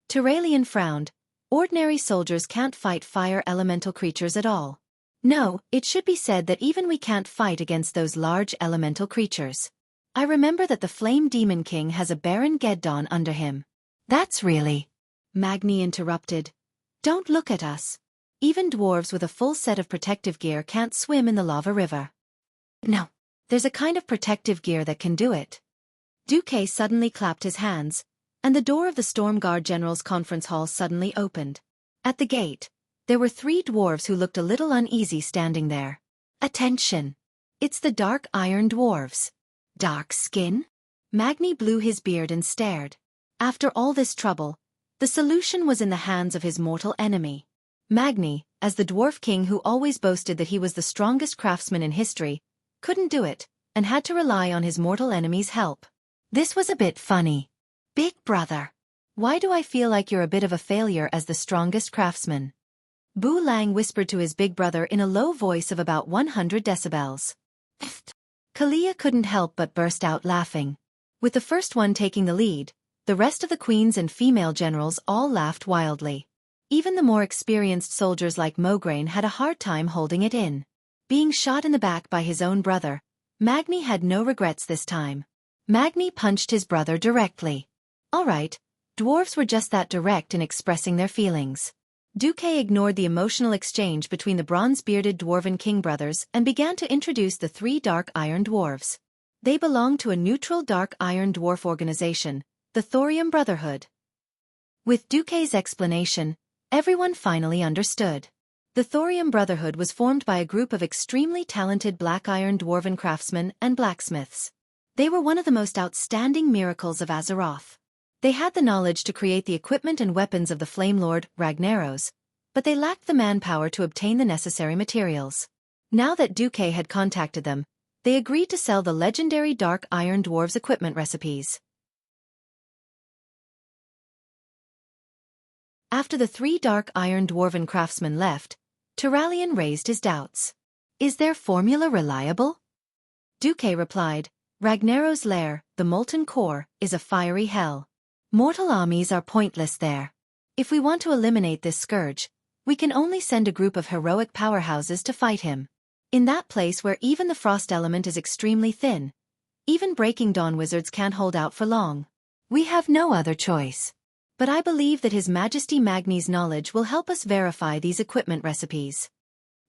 Turalian frowned. Ordinary soldiers can't fight fire elemental creatures at all. No, it should be said that even we can't fight against those large elemental creatures. I remember that the Flame Demon King has a Baron Geddon under him. That's really... Magni interrupted. Don't look at us. Even dwarves with a full set of protective gear can't swim in the lava river. No, there's a kind of protective gear that can do it. Xueqi suddenly clapped his hands, and the door of the Storm Guard General's conference hall suddenly opened. At the gate, there were 3 dwarves who looked a little uneasy standing there. Attention! It's the Dark Iron Dwarves. Dark skin? Magni blew his beard and stared. After all this trouble, the solution was in the hands of his mortal enemy. Magni, as the dwarf king who always boasted that he was the strongest craftsman in history, couldn't do it, and had to rely on his mortal enemy's help. This was a bit funny. Big brother, why do I feel like you're a bit of a failure as the strongest craftsman? Bu Lang whispered to his big brother in a low voice of about 100 decibels. Kalia couldn't help but burst out laughing. With the first one taking the lead, the rest of the queens and female generals all laughed wildly. Even the more experienced soldiers like Mograine had a hard time holding it in. Being shot in the back by his own brother, Magni had no regrets this time. Magni punched his brother directly. All right, dwarves were just that direct in expressing their feelings. Xueqi ignored the emotional exchange between the bronze-bearded dwarven king brothers and began to introduce the 3 Dark Iron Dwarves. They belonged to a neutral Dark Iron Dwarf organization, the Thorium Brotherhood. With Xueqi's explanation, everyone finally understood. The Thorium Brotherhood was formed by a group of extremely talented Black Iron Dwarven craftsmen and blacksmiths. They were one of the most outstanding miracles of Azeroth. They had the knowledge to create the equipment and weapons of the Flame Lord, Ragnaros, but they lacked the manpower to obtain the necessary materials. Now that Xueqi had contacted them, they agreed to sell the legendary Dark Iron Dwarves equipment recipes. After the 3 Dark Iron Dwarven craftsmen left, Turalian raised his doubts. Is their formula reliable? Xueqi replied, Ragnaros' lair, the Molten Core, is a fiery hell. Mortal armies are pointless there. If we want to eliminate this scourge, we can only send a group of heroic powerhouses to fight him. In that place where even the frost element is extremely thin, even Breaking Dawn wizards can't hold out for long. We have no other choice. But I believe that His Majesty Magni's knowledge will help us verify these equipment recipes.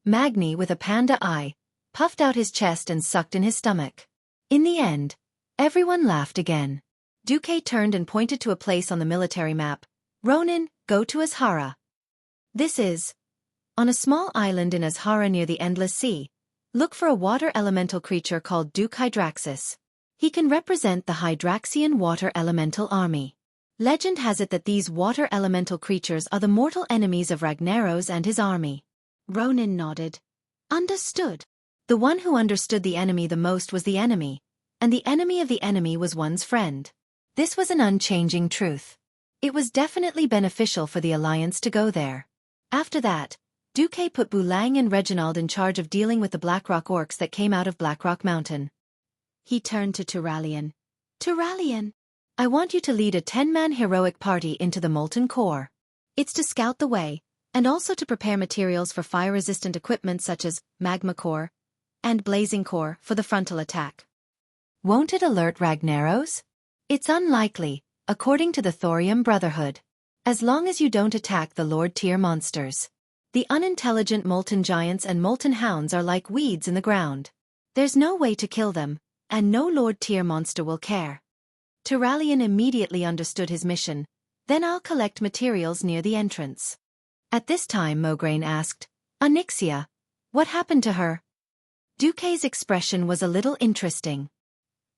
Magni, with a panda eye, puffed out his chest and sucked in his stomach. In the end, everyone laughed again. Xueqi turned and pointed to a place on the military map. Ronin, go to Azhara. This is... On a small island in Azhara near the Endless Sea, look for a water elemental creature called Duke Hydraxis. He can represent the Hydraxian water elemental army. Legend has it that these water elemental creatures are the mortal enemies of Ragnaros and his army. Ronin nodded. Understood. The one who understood the enemy the most was the enemy, and the enemy of the enemy was one's friend. This was an unchanging truth. It was definitely beneficial for the Alliance to go there. After that, Duque put Bulang and Reginald in charge of dealing with the Blackrock orcs that came out of Blackrock Mountain. He turned to Turalian. Turalian, I want you to lead a 10-man heroic party into the Molten Core. It's to scout the way, and also to prepare materials for fire-resistant equipment such as Magma Core and Blazing Core for the frontal attack. Won't it alert Ragnaros? It's unlikely, according to the Thorium Brotherhood. As long as you don't attack the Lord-tier monsters. The unintelligent Molten Giants and Molten Hounds are like weeds in the ground. There's no way to kill them, and no Lord-tier monster will care. Turalian immediately understood his mission. Then I'll collect materials near the entrance. At this time Mograine asked, Onyxia, what happened to her? Duque's expression was a little interesting.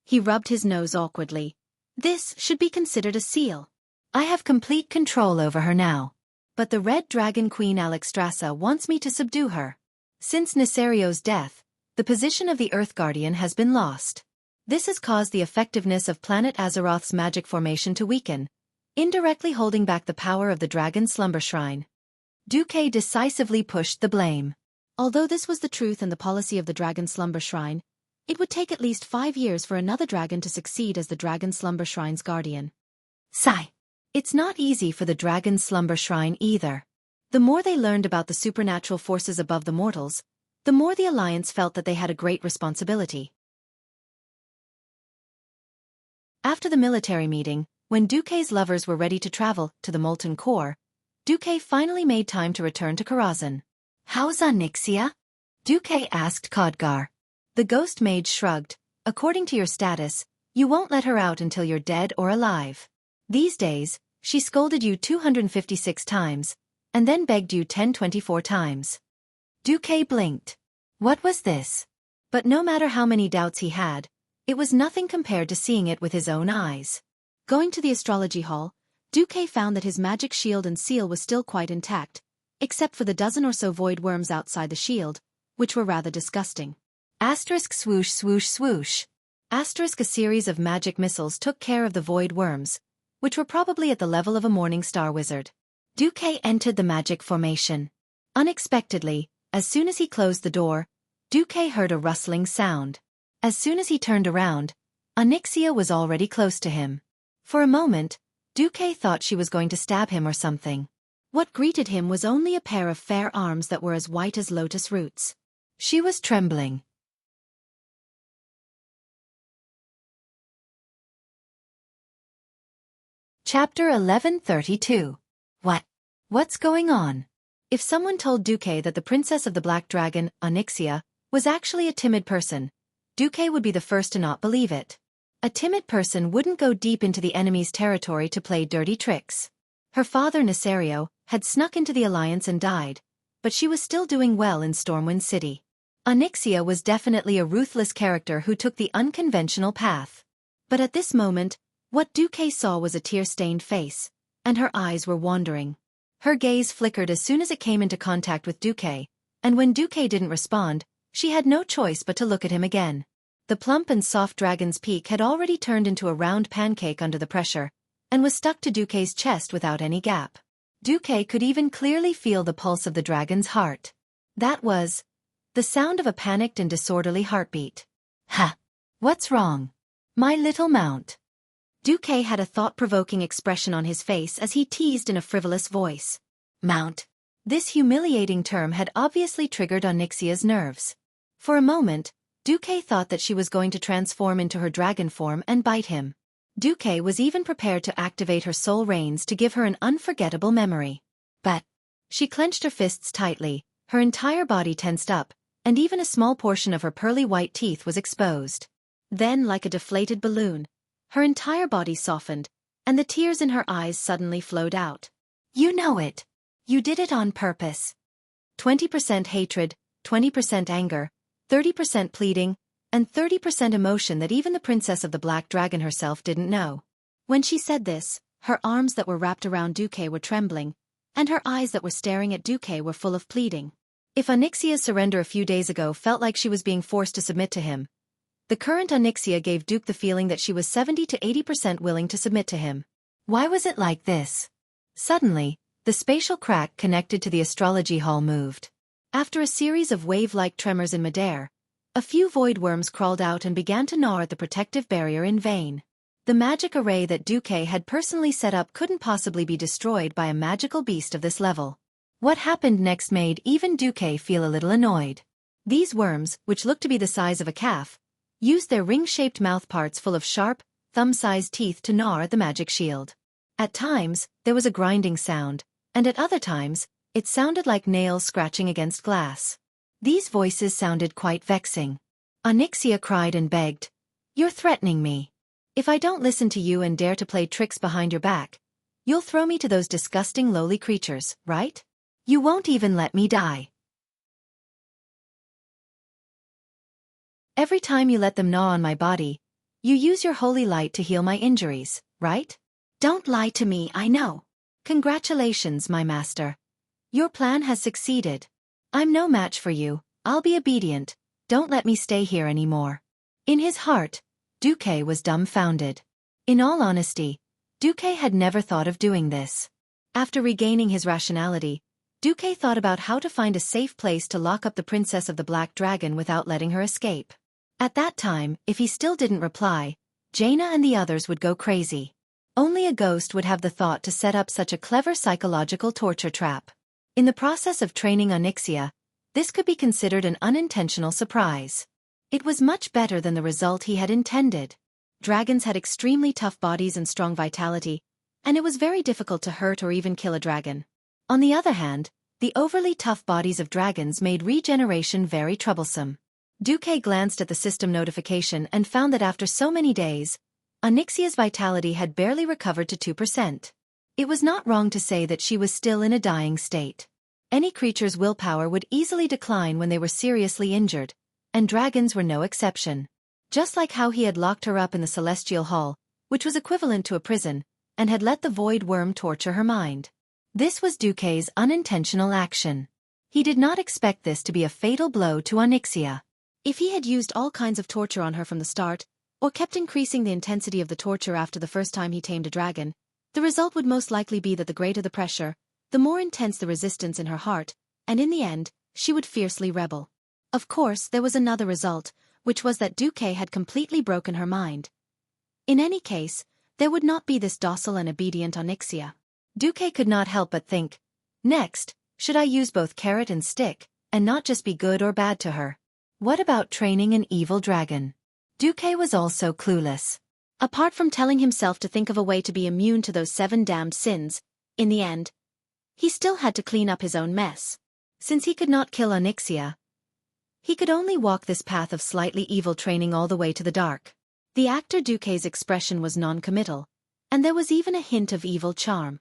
He rubbed his nose awkwardly. This should be considered a seal. I have complete control over her now. But the Red Dragon Queen Alexstrasza wants me to subdue her. Since Nesario's death, the position of the Earth Guardian has been lost. This has caused the effectiveness of planet Azeroth's magic formation to weaken, indirectly holding back the power of the Dragon Slumber Shrine. Duque decisively pushed the blame. Although this was the truth and the policy of the Dragon Slumber Shrine, it would take at least 5 years for another dragon to succeed as the Dragon Slumber Shrine's guardian. Sigh. It's not easy for the Dragon Slumber Shrine either. The more they learned about the supernatural forces above the mortals, the more the Alliance felt that they had a great responsibility. After the military meeting, when Duque's lovers were ready to travel to the Molten Core, Duque finally made time to return to Karazhan. How's Onyxia? Duque asked Khadgar. The ghost mage shrugged. According to your status, you won't let her out until you're dead or alive. These days, she scolded you 256 times, and then begged you 1024 times. Duque blinked. What was this? But no matter how many doubts he had, it was nothing compared to seeing it with his own eyes. Going to the astrology hall, Duque found that his magic shield and seal was still quite intact, except for the dozen or so void worms outside the shield, which were rather disgusting. Asterisk swoosh swoosh swoosh. Asterisk a series of magic missiles took care of the void worms, which were probably at the level of a morning star wizard. Duque entered the magic formation. Unexpectedly, as soon as he closed the door, Duque heard a rustling sound. As soon as he turned around, Onyxia was already close to him. For a moment, Duque thought she was going to stab him or something. What greeted him was only a pair of fair arms that were as white as lotus roots. She was trembling. Chapter 1132. What's going on? If someone told Duque that the princess of the Black Dragon, Onyxia, was actually a timid person, Duque would be the first to not believe it. A timid person wouldn't go deep into the enemy's territory to play dirty tricks. Her father, Nesario, had snuck into the Alliance and died, but she was still doing well in Stormwind City. Onyxia was definitely a ruthless character who took the unconventional path. But at this moment, what Duque saw was a tear-stained face, and her eyes were wandering. Her gaze flickered as soon as it came into contact with Duque, and when Duque didn't respond, she had no choice but to look at him again. The plump and soft dragon's peak had already turned into a round pancake under the pressure, and was stuck to Duque's chest without any gap. Duque could even clearly feel the pulse of the dragon's heart. That was the sound of a panicked and disorderly heartbeat. Ha! What's wrong? My little mount. Duque had a thought-provoking expression on his face as he teased in a frivolous voice. Mount. This humiliating term had obviously triggered Onyxia's nerves. For a moment, Duque thought that she was going to transform into her dragon form and bite him. Duque was even prepared to activate her soul reins to give her an unforgettable memory. But she clenched her fists tightly, her entire body tensed up, and even a small portion of her pearly white teeth was exposed. Then, like a deflated balloon, her entire body softened, and the tears in her eyes suddenly flowed out. You know it. You did it on purpose. 20% hatred, 20% anger, 30% pleading, and 30% emotion that even the princess of the Black Dragon herself didn't know. When she said this, her arms that were wrapped around Xueqi were trembling, and her eyes that were staring at Xueqi were full of pleading. If Onyxia's surrender a few days ago felt like she was being forced to submit to him, the current Onyxia gave Xueqi the feeling that she was 70 to 80% willing to submit to him. Why was it like this? Suddenly, the spatial crack connected to the astrology hall moved. After a series of wave-like tremors in midair, a few void worms crawled out and began to gnaw at the protective barrier in vain. The magic array that Xueqi had personally set up couldn't possibly be destroyed by a magical beast of this level. What happened next made even Xueqi feel a little annoyed. These worms, which looked to be the size of a calf, used their ring-shaped mouthparts full of sharp, thumb-sized teeth to gnaw at the magic shield. At times, there was a grinding sound, and at other times, it sounded like nails scratching against glass. These voices sounded quite vexing. Onyxia cried and begged, "You're threatening me. If I don't listen to you and dare to play tricks behind your back, you'll throw me to those disgusting lowly creatures, right? You won't even let me die. Every time you let them gnaw on my body, you use your holy light to heal my injuries, right? Don't lie to me, I know. Congratulations, my master. Your plan has succeeded. I'm no match for you, I'll be obedient, don't let me stay here anymore." In his heart, Xueqi was dumbfounded. In all honesty, Xueqi had never thought of doing this. After regaining his rationality, Xueqi thought about how to find a safe place to lock up the princess of the Black Dragon without letting her escape. At that time, if he still didn't reply, Jaina and the others would go crazy. Only a ghost would have the thought to set up such a clever psychological torture trap. In the process of training Onyxia, this could be considered an unintentional surprise. It was much better than the result he had intended. Dragons had extremely tough bodies and strong vitality, and it was very difficult to hurt or even kill a dragon. On the other hand, the overly tough bodies of dragons made regeneration very troublesome. Xueqi glanced at the system notification and found that after so many days, Onyxia's vitality had barely recovered to 2%. It was not wrong to say that she was still in a dying state. Any creature's willpower would easily decline when they were seriously injured, and dragons were no exception. Just like how he had locked her up in the Celestial Hall, which was equivalent to a prison, and had let the void worm torture her mind. This was Xueqi's unintentional action. He did not expect this to be a fatal blow to Onyxia. If he had used all kinds of torture on her from the start, or kept increasing the intensity of the torture after the first time he tamed a dragon, the result would most likely be that the greater the pressure, the more intense the resistance in her heart, and in the end, she would fiercely rebel. Of course, there was another result, which was that Xueqi had completely broken her mind. In any case, there would not be this docile and obedient Onyxia. Xueqi could not help but think, next, should I use both carrot and stick, and not just be good or bad to her? What about training an evil dragon? Xueqi was also clueless. Apart from telling himself to think of a way to be immune to those 7 damned sins, in the end, he still had to clean up his own mess. Since he could not kill Onyxia, he could only walk this path of slightly evil training all the way to the dark. The actor Xueqi's expression was non-committal, and there was even a hint of evil charm.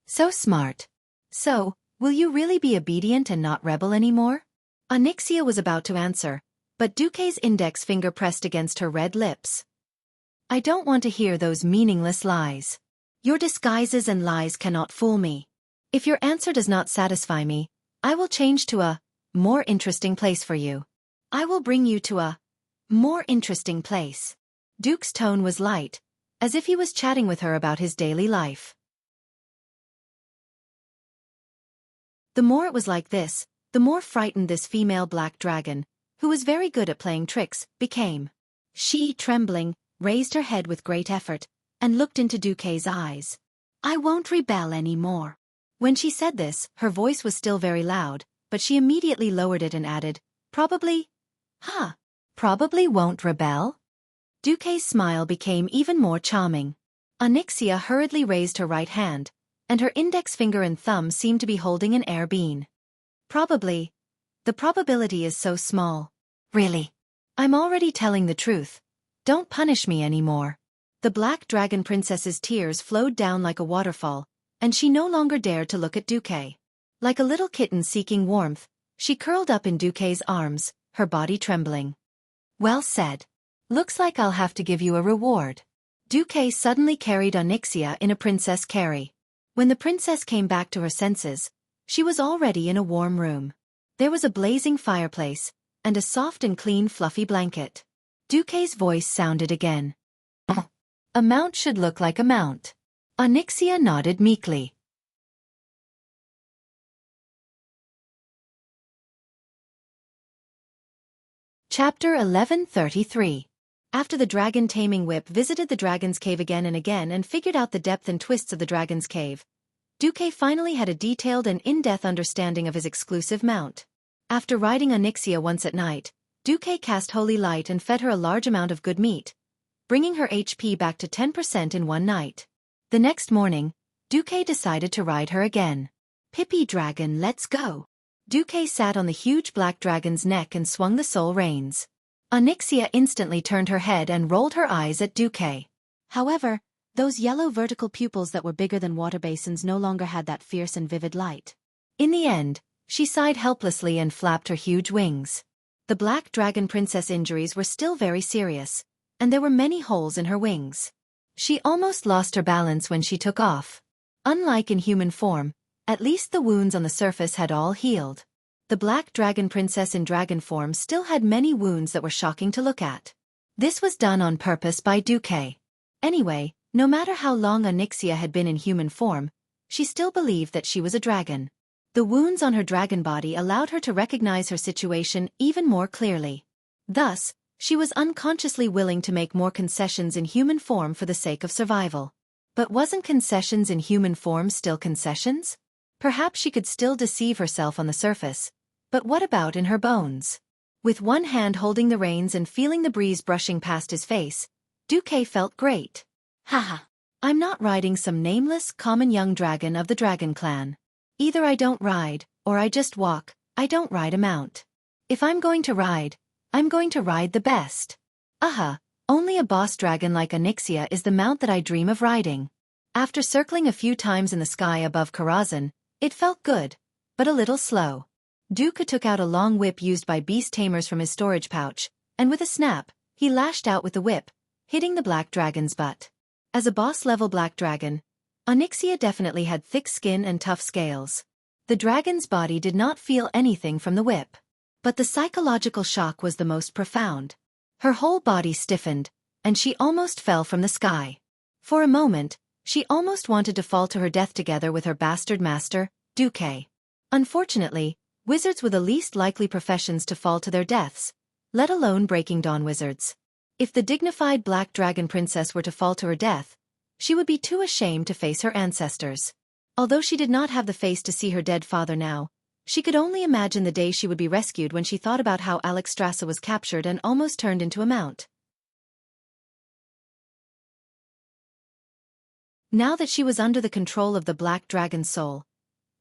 So smart. So, will you really be obedient and not rebel anymore? Onyxia was about to answer, but Xueqi's index finger pressed against her red lips. I don't want to hear those meaningless lies. Your disguises and lies cannot fool me. If your answer does not satisfy me, I will change to a more interesting place for you. I will bring you to a more interesting place. Xueqi's tone was light, as if he was chatting with her about his daily life. The more it was like this, the more frightened this female black dragon, who was very good at playing tricks, became. She, trembling, raised her head with great effort, and looked into Xueqi's eyes. I won't rebel anymore. When she said this, her voice was still very loud, but she immediately lowered it and added, probably won't rebel? Xueqi's smile became even more charming. Onyxia hurriedly raised her right hand, and her index finger and thumb seemed to be holding an air bean. Probably. The probability is so small. Really? I'm already telling the truth. Don't punish me anymore. The Black Dragon Princess's tears flowed down like a waterfall, and she no longer dared to look at Xueqi. Like a little kitten seeking warmth, she curled up in Xueqi's arms, her body trembling. Well said. Looks like I'll have to give you a reward. Xueqi suddenly carried Onyxia in a princess carry. When the princess came back to her senses, she was already in a warm room. There was a blazing fireplace, and a soft and clean fluffy blanket. Xueqi's voice sounded again. A mount should look like a mount. Onyxia nodded meekly. Chapter 1133. After the dragon taming whip visited the dragon's cave again and again and figured out the depth and twists of the dragon's cave, Xueqi finally had a detailed and in-depth understanding of his exclusive mount. After riding Onyxia once at night, Xueqi cast holy light and fed her a large amount of good meat, bringing her HP back to 10% in one night. The next morning, Xueqi decided to ride her again. Pippy dragon, let's go. Xueqi sat on the huge black dragon's neck and swung the soul reins. Onyxia instantly turned her head and rolled her eyes at Xueqi. However, those yellow vertical pupils that were bigger than water basins no longer had that fierce and vivid light. In the end, she sighed helplessly and flapped her huge wings. The black dragon princess injuries were still very serious, and there were many holes in her wings. She almost lost her balance when she took off. Unlike in human form, at least the wounds on the surface had all healed. The black dragon princess in dragon form still had many wounds that were shocking to look at. This was done on purpose by Xueqi. Anyway, no matter how long Onyxia had been in human form, she still believed that she was a dragon. The wounds on her dragon body allowed her to recognize her situation even more clearly. Thus, she was unconsciously willing to make more concessions in human form for the sake of survival. But wasn't concessions in human form still concessions? Perhaps she could still deceive herself on the surface. But what about in her bones? With one hand holding the reins and feeling the breeze brushing past his face, Xueqi felt great. Haha. I'm not riding some nameless, common young dragon of the dragon clan. Either I don't ride, or I just walk. I don't ride a mount. If I'm going to ride, I'm going to ride the best. Only a boss dragon like Onyxia is the mount that I dream of riding. After circling a few times in the sky above Karazhan, it felt good, but a little slow. Xueqi took out a long whip used by beast tamers from his storage pouch, and with a snap, he lashed out with the whip, hitting the black dragon's butt. As a boss-level black dragon, Onyxia definitely had thick skin and tough scales. The dragon's body did not feel anything from the whip. But the psychological shock was the most profound. Her whole body stiffened, and she almost fell from the sky. For a moment, she almost wanted to fall to her death together with her bastard master, Xueqi. Unfortunately, wizards were the least likely professions to fall to their deaths, let alone Breaking Dawn wizards. If the dignified black dragon princess were to fall to her death, she would be too ashamed to face her ancestors. Although she did not have the face to see her dead father now, she could only imagine the day she would be rescued when she thought about how Alexstrasza was captured and almost turned into a mount. Now that she was under the control of the black dragon's soul,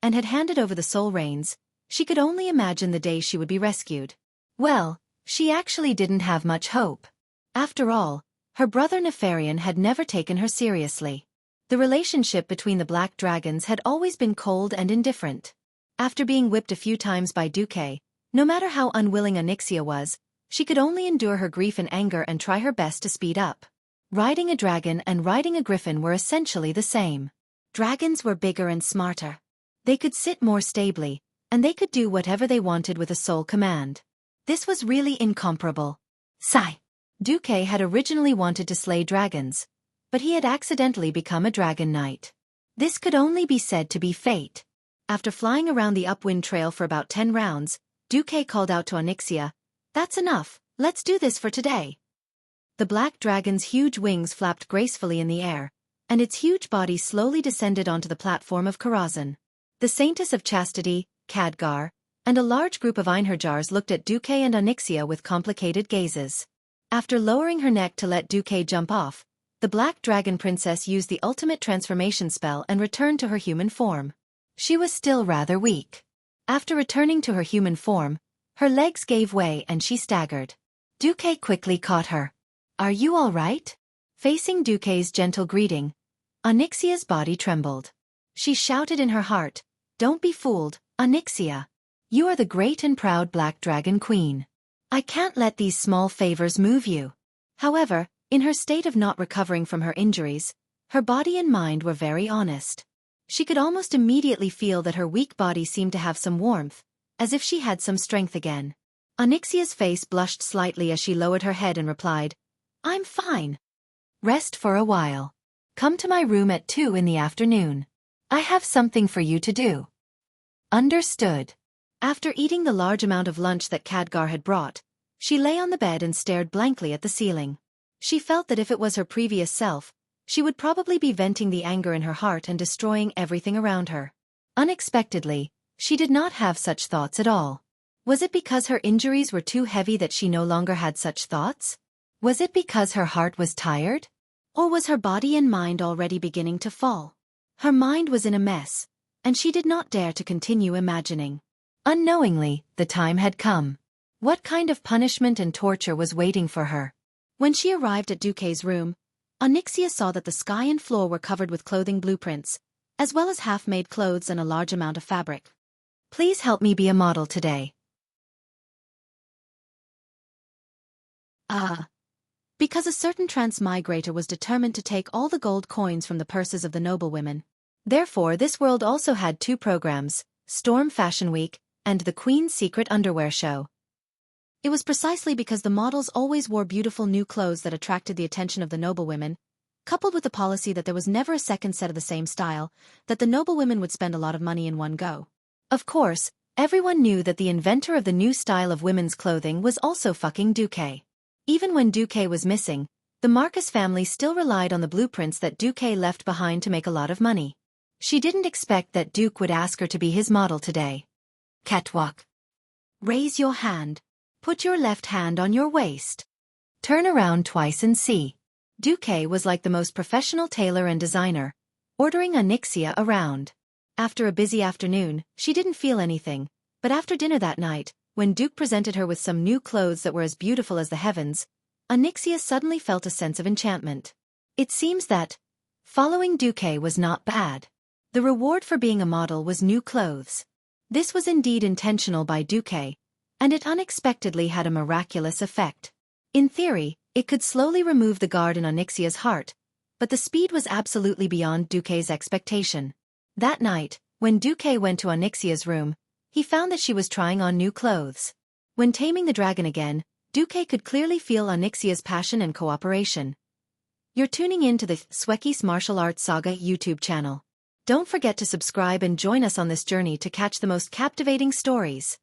and had handed over the soul reins, she could only imagine the day she would be rescued. Well, she actually didn't have much hope. After all, her brother Nefarian had never taken her seriously. The relationship between the black dragons had always been cold and indifferent. After being whipped a few times by Xueqi, no matter how unwilling Onyxia was, she could only endure her grief and anger and try her best to speed up. Riding a dragon and riding a griffin were essentially the same. Dragons were bigger and smarter. They could sit more stably, and they could do whatever they wanted with a sole command. This was really incomparable. Sigh. Xueqi had originally wanted to slay dragons, but he had accidentally become a dragon knight. This could only be said to be fate. After flying around the upwind trail for about 10 rounds, Xueqi called out to Onyxia, "That's enough, let's do this for today." The black dragon's huge wings flapped gracefully in the air, and its huge body slowly descended onto the platform of Karazhan. The Saintess of Chastity, Khadgar, and a large group of Einherjars looked at Xueqi and Onyxia with complicated gazes. After lowering her neck to let Xueqi jump off, the black dragon princess used the ultimate transformation spell and returned to her human form. She was still rather weak. After returning to her human form, her legs gave way and she staggered. Xueqi quickly caught her. "Are you all right?" Facing Xueqi's gentle greeting, Onyxia's body trembled. She shouted in her heart, "Don't be fooled, Onyxia, you are the great and proud Black Dragon Queen. I can't let these small favors move you. However, in her state of not recovering from her injuries, her body and mind were very honest. She could almost immediately feel that her weak body seemed to have some warmth, as if she had some strength again. Onyxia's face blushed slightly as she lowered her head and replied, I'm fine. Rest for a while. Come to my room at 2 in the afternoon. I have something for you to do. Understood. After eating the large amount of lunch that Khadgar had brought, she lay on the bed and stared blankly at the ceiling. She felt that if it was her previous self, she would probably be venting the anger in her heart and destroying everything around her. Unexpectedly, she did not have such thoughts at all. Was it because her injuries were too heavy that she no longer had such thoughts? Was it because her heart was tired? Or was her body and mind already beginning to fall? Her mind was in a mess, and she did not dare to continue imagining. Unknowingly, the time had come. What kind of punishment and torture was waiting for her? When she arrived at Duque's room, Onyxia saw that the sky and floor were covered with clothing blueprints, as well as half-made clothes and a large amount of fabric. Please help me be a model today. Because a certain transmigrator was determined to take all the gold coins from the purses of the noblewomen. Therefore, this world also had 2 programs, Storm Fashion Week and the Queen's Secret Underwear Show. It was precisely because the models always wore beautiful new clothes that attracted the attention of the noblewomen, coupled with the policy that there was never a second set of the same style, that the noblewomen would spend a lot of money in one go. Of course, everyone knew that the inventor of the new style of women's clothing was also fucking Duque. Even when Duque was missing, the Marcus family still relied on the blueprints that Duque left behind to make a lot of money. She didn't expect that Duke would ask her to be his model today. Catwalk. Raise your hand. Put your left hand on your waist. Turn around twice and see. Duque was like the most professional tailor and designer, ordering Onyxia around. After a busy afternoon, she didn't feel anything, but after dinner that night, when Duke presented her with some new clothes that were as beautiful as the heavens, Onyxia suddenly felt a sense of enchantment. It seems that following Duque was not bad. The reward for being a model was new clothes. This was indeed intentional by Duque, and it unexpectedly had a miraculous effect. In theory, it could slowly remove the guard in Onyxia's heart, but the speed was absolutely beyond Duque's expectation. That night, when Duque went to Onyxia's room, he found that she was trying on new clothes. When taming the dragon again, Duque could clearly feel Onyxia's passion and cooperation. You're tuning in to the Xueqi's Martial Arts Saga YouTube channel. Don't forget to subscribe and join us on this journey to catch the most captivating stories.